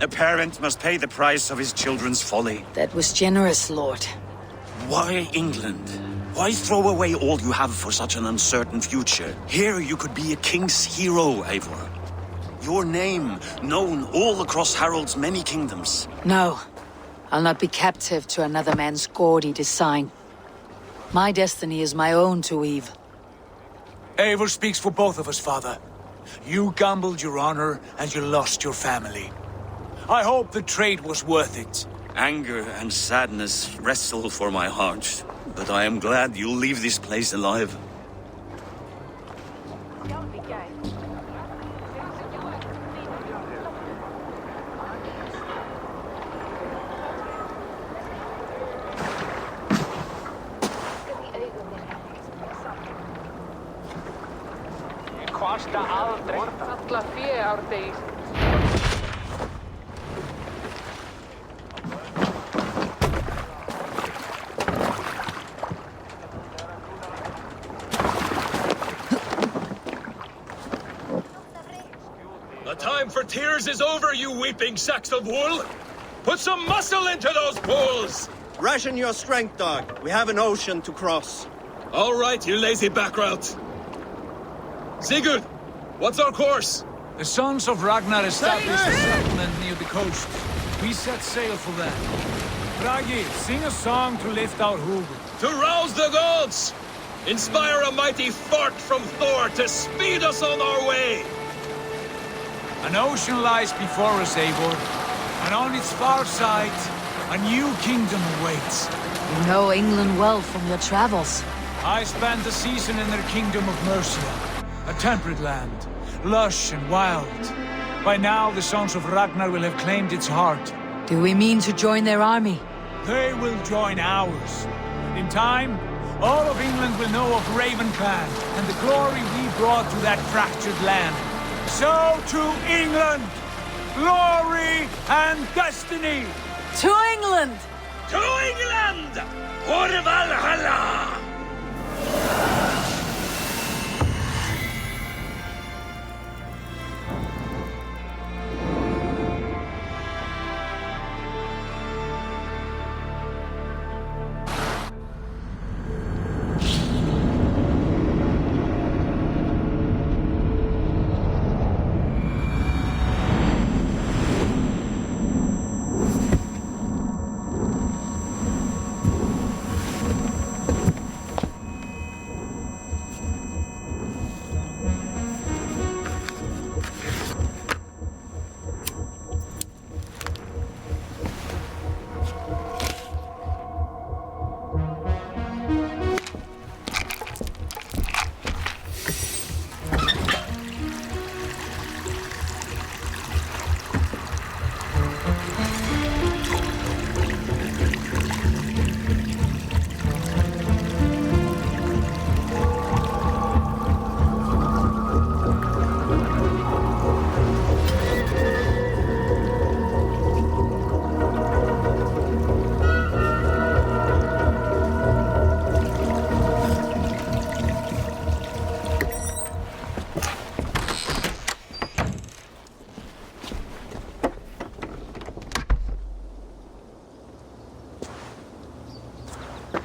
A parent must pay the price of his children's folly. That was generous, Lord. Why England? Why throw away all you have for such an uncertain future? Here you could be a king's hero, Eivor. Your name known all across Harold's many kingdoms. No. I'll not be captive to another man's gaudy design. My destiny is my own to weave. Eivor speaks for both of us, father. You gambled your honor, and you lost your family. I hope the trade was worth it. Anger and sadness wrestle for my heart, but I am glad you'll leave this place alive. The time for tears is over, you weeping sacks of wool! Put some muscle into those bulls! Ration your strength, dog. We have an ocean to cross. All right, you lazy backrout. Sigurd, what's our course? The sons of Ragnar established a settlement near the coast. We set sail for them. Bragi, sing a song to lift our hoob. To rouse the gods! Inspire a mighty fart from Thor to speed us on our way! An ocean lies before us, Eivor, and on its far side, a new kingdom awaits. You know England well from your travels. I spent a season in their kingdom of Mercia, a temperate land, lush and wild. By now, the sons of Ragnar will have claimed its heart. Do we mean to join their army? They will join ours. In time, all of England will know of Raven Clan and the glory we brought to that fractured land. So to England! Glory and destiny! To England! To England! For Valhalla!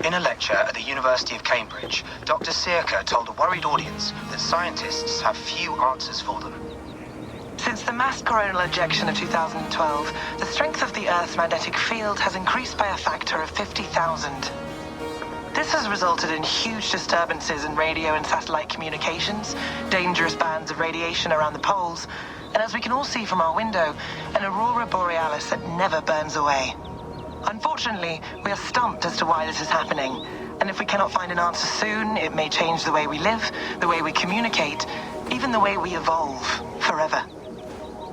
In a lecture at the University of Cambridge, Dr. Sirka told a worried audience that scientists have few answers for them. Since the mass coronal ejection of 2012, the strength of the Earth's magnetic field has increased by a factor of 50,000. This has resulted in huge disturbances in radio and satellite communications, dangerous bands of radiation around the poles, and as we can all see from our window, an aurora borealis that never burns away. Unfortunately, we are stumped as to why this is happening, and if we cannot find an answer soon, it may change the way we live, the way we communicate, even the way we evolve, forever.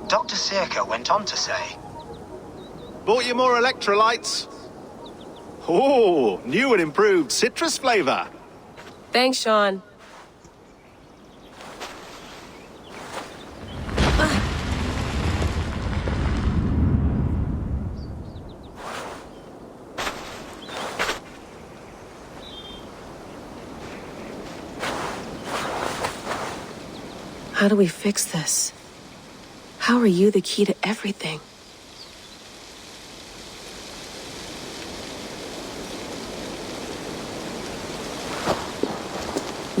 Dr. Sirka went on to say, Bought you more electrolytes? Oh, new and improved citrus flavor. Thanks, Sean. How do we fix this? How are you the key to everything?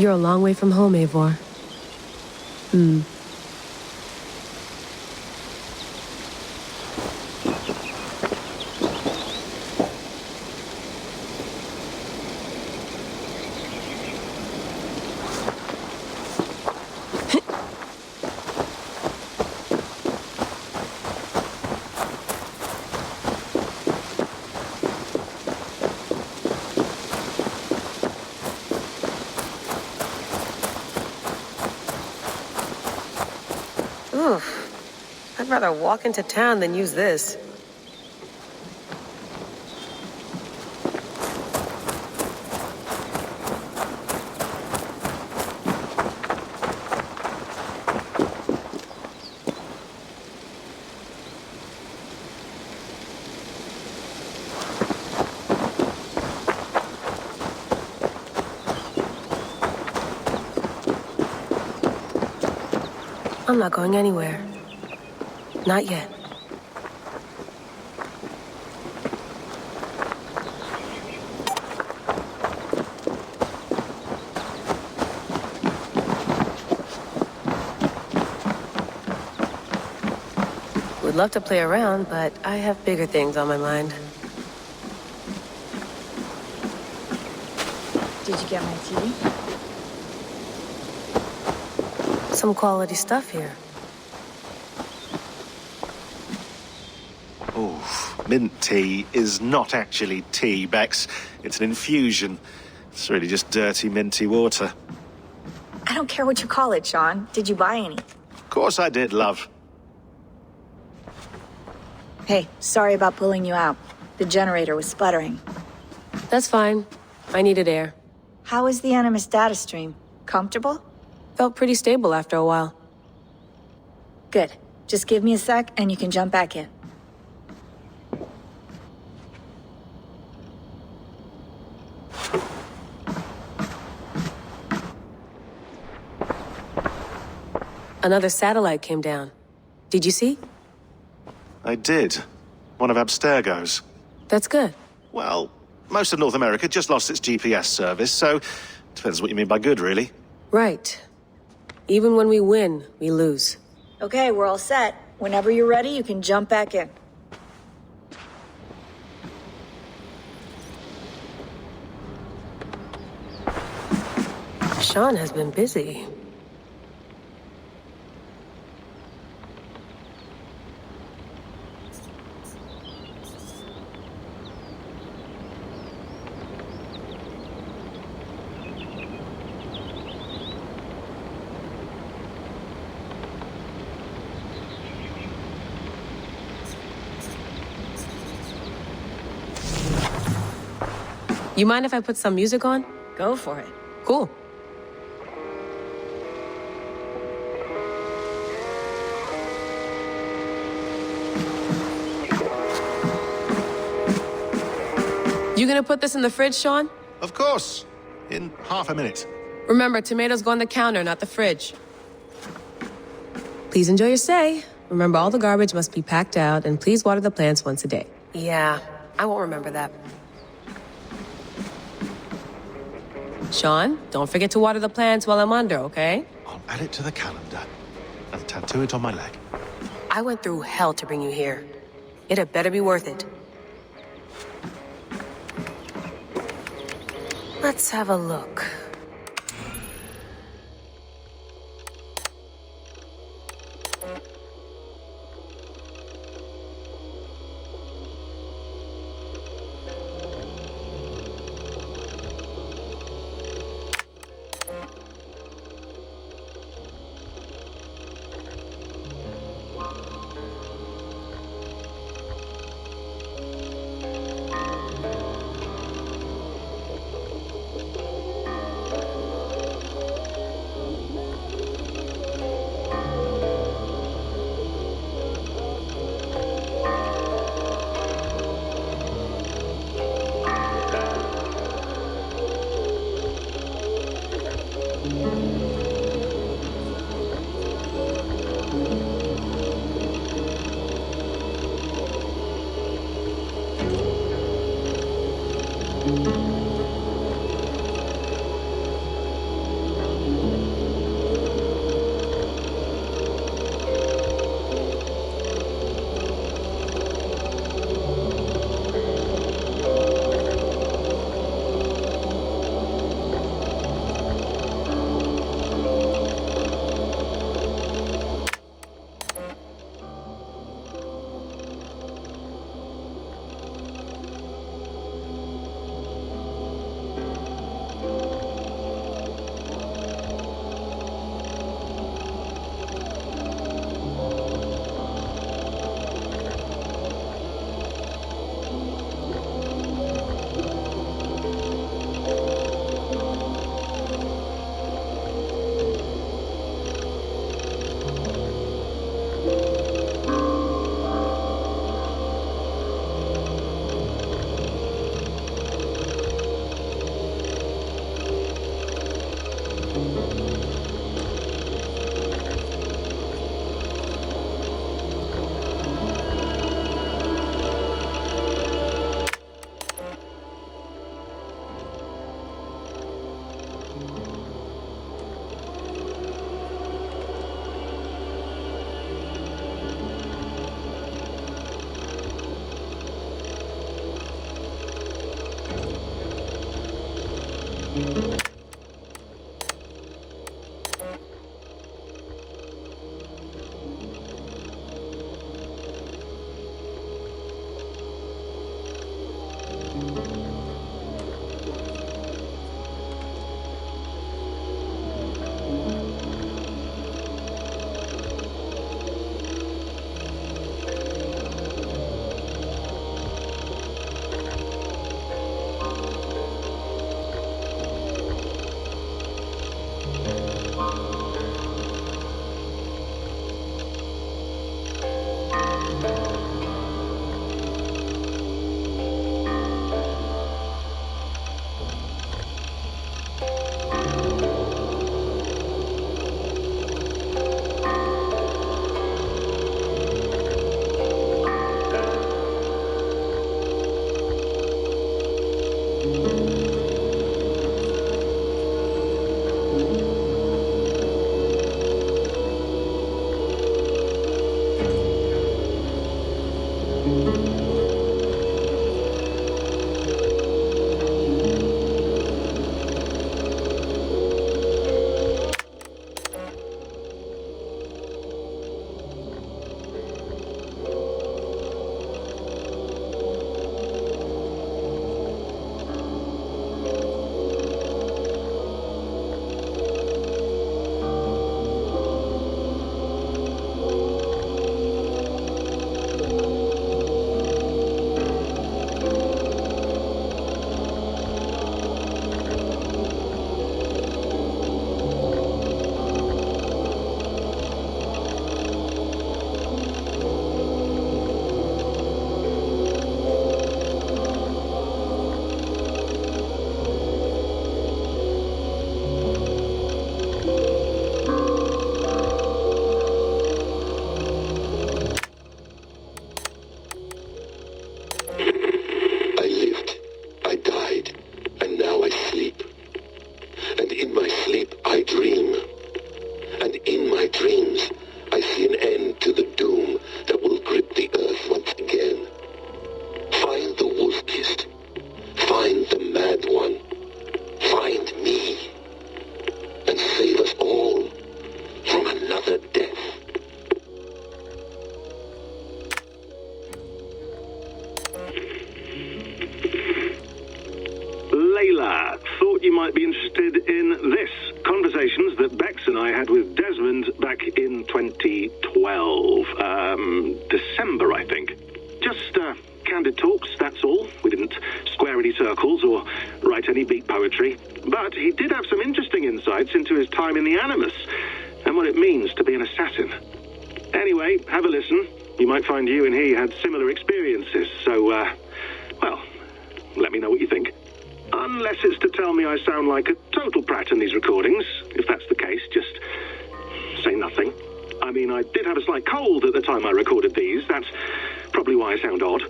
You're a long way from home, Eivor. I'd rather walk into town than use this. I'm not going anywhere. Not yet. Would love to play around, but I have bigger things on my mind. Did you get my tea? Some quality stuff here. Mint tea is not actually tea, Bex. It's an infusion. It's really just dirty, minty water. I don't care what you call it, Sean. Did you buy any? Of course I did, love. Hey, sorry about pulling you out. The generator was sputtering. That's fine. I needed air. How is the Animus data stream? Comfortable? Felt pretty stable after a while. Good. Just give me a sec and you can jump back in. Another satellite came down. Did you see? I did. One of Abstergo's. That's good. Well, most of North America just lost its GPS service, so depends what you mean by good, really. Right. Even when we win, we lose. Okay, we're all set. Whenever you're ready, you can jump back in. Sean has been busy. You mind if I put some music on? Go for it. Cool. You gonna put this in the fridge, Sean? Of course. In half a minute. Remember, tomatoes go on the counter, not the fridge. Please enjoy your stay. Remember, all the garbage must be packed out, and please water the plants once a day. Yeah, I won't remember that. Sean, don't forget to water the plants while I'm under, okay? I'll add it to the calendar and tattoo it on my leg. I went through hell to bring you here. It had better be worth it. Let's have a look. my dreams, I see an end to the doom that will grip the earth once again. Find the Wolf-Kissed. Find the Mad One. Find me. And save us all from another death. Layla, thought you might be interested in this. Conversations that Bex and I had with Desmond back in 2012. December, I think. Just candid talks, that's all. We didn't square any circles or write any beat poetry. But he did have some interesting insights into his time in the Animus and what it means to be an assassin. Anyway, have a listen. You might find you and he had similar experiences, so, well, let me know what you think. Unless it's to tell me I sound like a total prat in these recordings. If that's the case, just say nothing. I mean, I did have a slight cold at the time I recorded these. That's probably why I sound odd.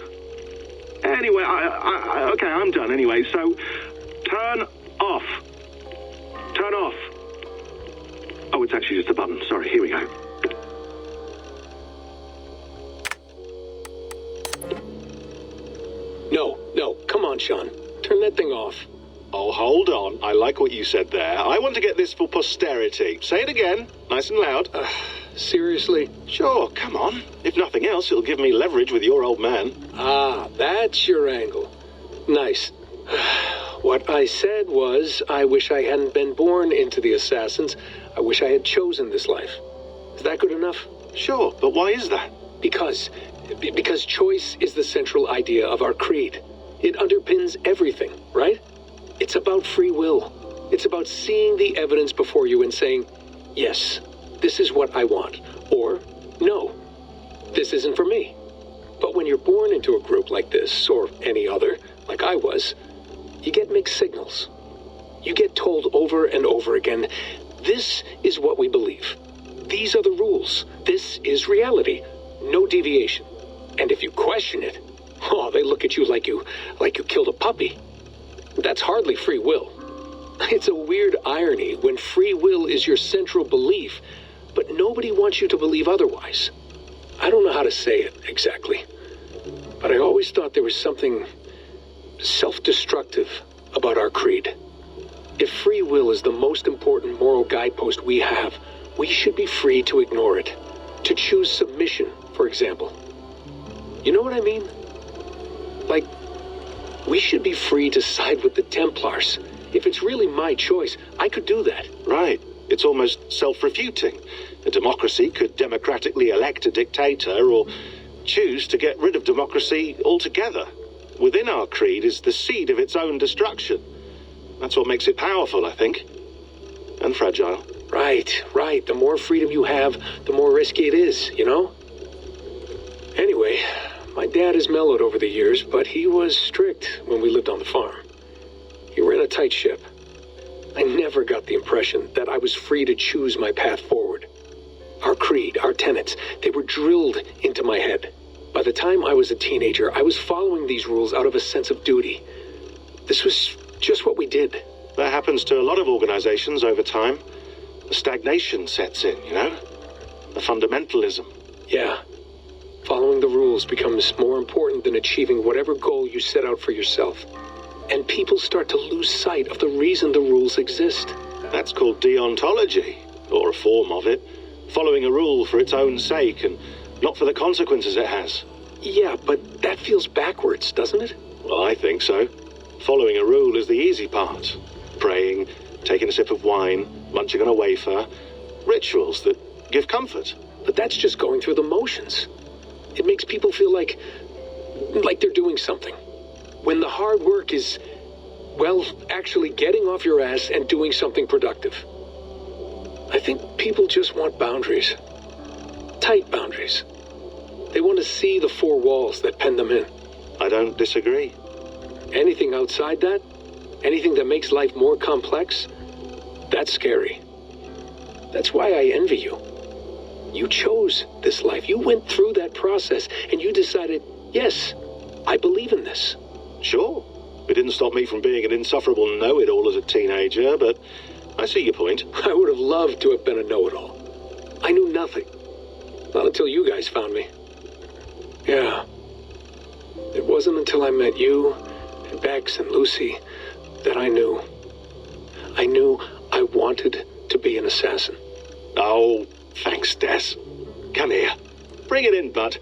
Anyway, okay, I'm done anyway, so turn off. Turn off. Oh, it's actually just a button. Sorry, here we go. No, come on, Sean. Turn that thing off. Oh, hold on. I like what you said there. I want to get this for posterity. Say it again, nice and loud. Seriously? Sure, come on. If nothing else, it'll give me leverage with your old man. Ah, that's your angle. Nice. What I said was, I wish I hadn't been born into the Assassins. I wish I had chosen this life. Is that good enough? Sure, but why is that? Because choice is the central idea of our creed. It underpins everything, right? It's about free will. It's about seeing the evidence before you and saying, yes, this is what I want. Or, no, this isn't for me. But when you're born into a group like this, or any other, like I was, you get mixed signals. You get told over and over again, this is what we believe. These are the rules. This is reality. No deviation. And if you question it, oh, they look at you like you killed a puppy. That's hardly free will. It's a weird irony when free will is your central belief, but nobody wants you to believe otherwise. I don't know how to say it exactly, but I always thought there was something self-destructive about our creed. If free will is the most important moral guidepost we have, we should be free to ignore it. To choose submission, for example. You know what I mean? Like, we should be free to side with the Templars. If it's really my choice, I could do that. Right. It's almost self-refuting. A democracy could democratically elect a dictator or choose to get rid of democracy altogether. Within our creed is the seed of its own destruction. That's what makes it powerful, I think. And fragile. Right. The more freedom you have, the more risky it is, you know? Anyway, my dad has mellowed over the years, but he was strict when we lived on the farm. He ran a tight ship. I never got the impression that I was free to choose my path forward. Our creed, our tenets, they were drilled into my head. By the time I was a teenager, I was following these rules out of a sense of duty. This was just what we did. That happens to a lot of organizations over time. The stagnation sets in, you know? The fundamentalism. Yeah. Following the rules becomes more important than achieving whatever goal you set out for yourself. And people start to lose sight of the reason the rules exist. That's called deontology, or a form of it. Following a rule for its own sake and not for the consequences it has. Yeah, but that feels backwards, doesn't it? Well, I think so. Following a rule is the easy part. Praying, taking a sip of wine, munching on a wafer. Rituals that give comfort. But that's just going through the motions. It makes people feel like they're doing something. When the hard work is, well, actually getting off your ass and doing something productive. I think people just want boundaries. Tight boundaries. They want to see the four walls that pen them in. I don't disagree. Anything outside that, anything that makes life more complex, that's scary. That's why I envy you. You chose this life. You went through that process and you decided, yes, I believe in this. Sure. It didn't stop me from being an insufferable know-it-all as a teenager, but I see your point. I would have loved to have been a know-it-all. I Nothing. Not until you guys found me. Yeah. It wasn't until I met you, and Bex and Lucy, that I knew. I knew I wanted to be an assassin. Oh, thanks, Des. Come here. Bring it in, bud.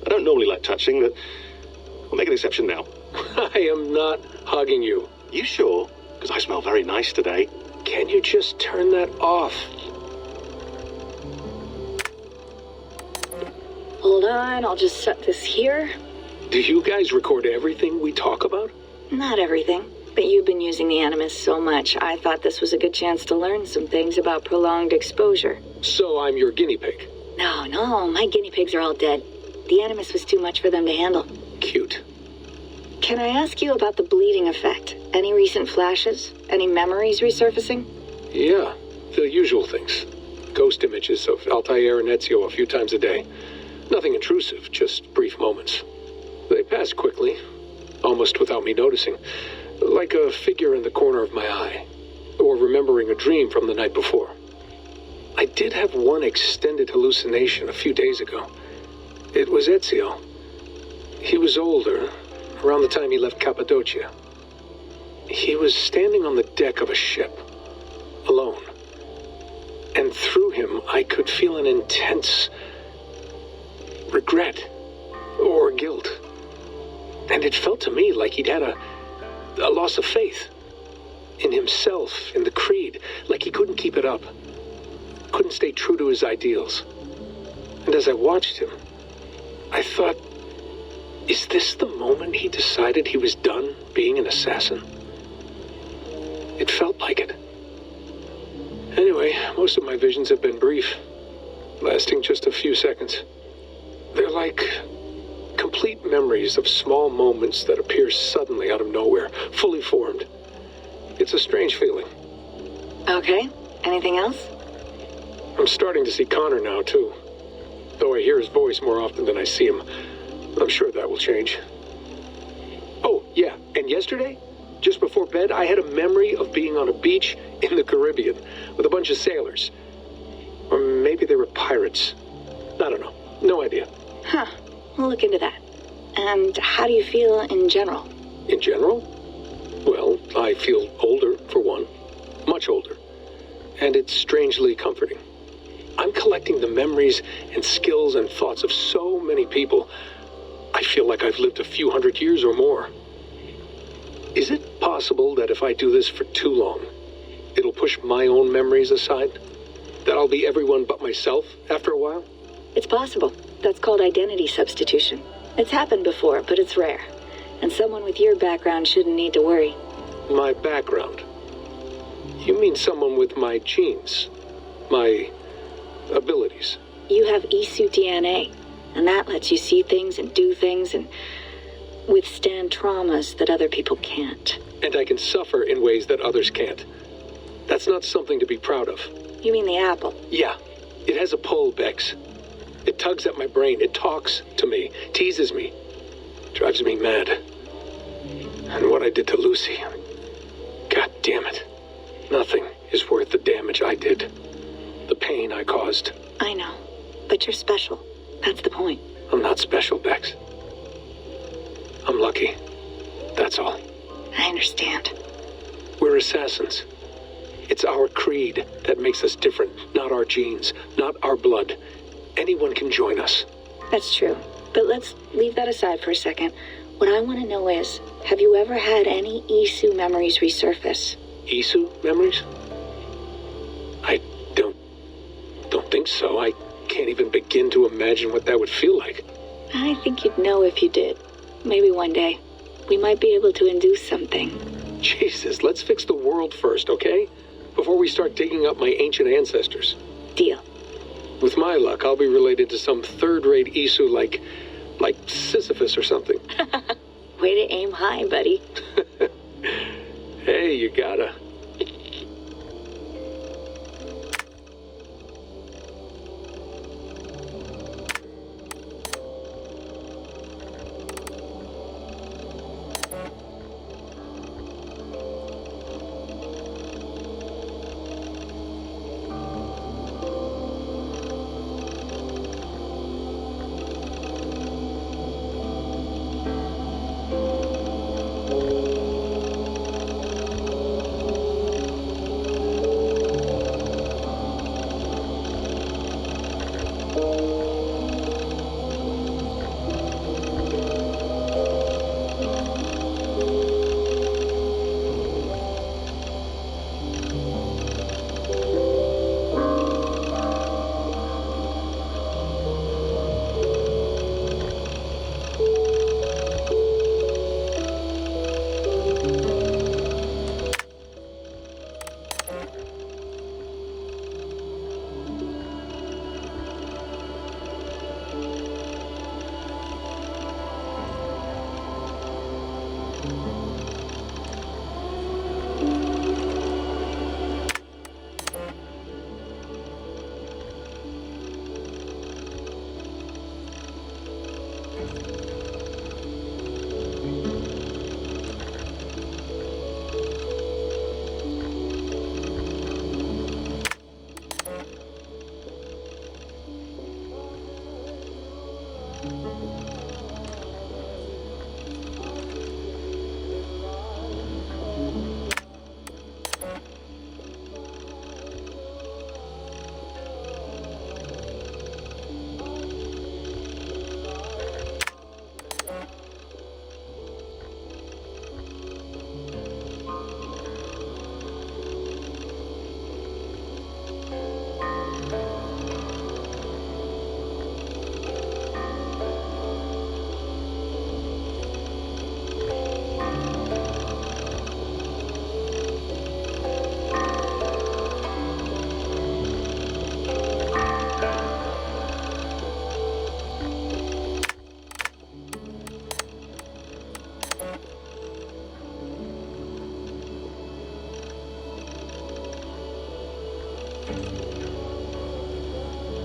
I don't normally like touching, but I'll make an exception now. I am not hugging you. You sure? Because I smell very nice today. Can you just turn that off? Hold on, I'll just set this here. Do you guys record everything we talk about? Not everything, but you've been using the Animus so much, I thought this was a good chance to learn some things about prolonged exposure. So I'm your guinea pig? No, my guinea pigs are all dead. The Animus was too much for them to handle. Cute. Can I ask you about the bleeding effect? Any recent flashes? Any memories resurfacing? Yeah, the usual things. Ghost images of Altair and Ezio a few times a day. Nothing intrusive, just brief moments. They pass quickly, almost without me noticing. Like a figure in the corner of my eye. Or remembering a dream from the night before. I did have one extended hallucination a few days ago. It was Ezio. He was older, around the time he left Cappadocia. He was standing on the deck of a ship, alone. And through him, I could feel an intense regret or guilt. And it felt to me like he'd had a loss of faith in himself, in the creed, like he couldn't keep it up, couldn't stay true to his ideals. And as I watched him, I thought, is this the moment he decided he was done being an assassin? It felt like it. Anyway, most of my visions have been brief, lasting just a few seconds. They're like complete memories of small moments that appear suddenly out of nowhere, fully formed. It's a strange feeling. Okay, anything else? I'm starting to see Connor now, too. Though I hear his voice more often than I see him. I'm sure that will change. Oh, yeah, and yesterday, just before bed, I had a memory of being on a beach in the Caribbean with a bunch of sailors. Or maybe they were pirates. I don't know. No idea. Huh, we'll look into that. And how do you feel in general? In general? Well, I feel older, for one. Much older. And it's strangely comforting. I'm collecting the memories and skills and thoughts of so many people. I feel like I've lived a few hundred years or more. Is it possible that if I do this for too long, it'll push my own memories aside? That I'll be everyone but myself after a while? It's possible. That's called identity substitution. It's happened before, but it's rare. And someone with your background shouldn't need to worry. My background? You mean someone with my genes? My abilities? You have Isu DNA, and that lets you see things and do things and withstand traumas that other people can't. And I can suffer in ways that others can't. That's not something to be proud of. You mean the apple? Yeah. It has a pull, Bex. It tugs at my brain. It talks to me. Teases me. Drives me mad. And what I did to Lucy. God damn it. Nothing is worth the damage I did. The pain I caused. I know. But you're special. That's the point. I'm not special, Bex. I'm lucky. That's all. I understand. We're assassins. It's our creed that makes us different, not our genes, not our blood. Anyone can join us. That's true. But let's leave that aside for a second. What I want to know is, have you ever had any Isu memories resurface? Isu memories? I don't think so. I can't even begin to imagine what that would feel like. I think you'd know if you did. Maybe one day. We might be able to induce something. Jesus, let's fix the world first, okay? Before we start digging up my ancient ancestors. Deal. With my luck, I'll be related to some third-rate Isu like Sisyphus or something. Way to aim high, buddy. Hey, you gotta.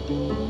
Thank you.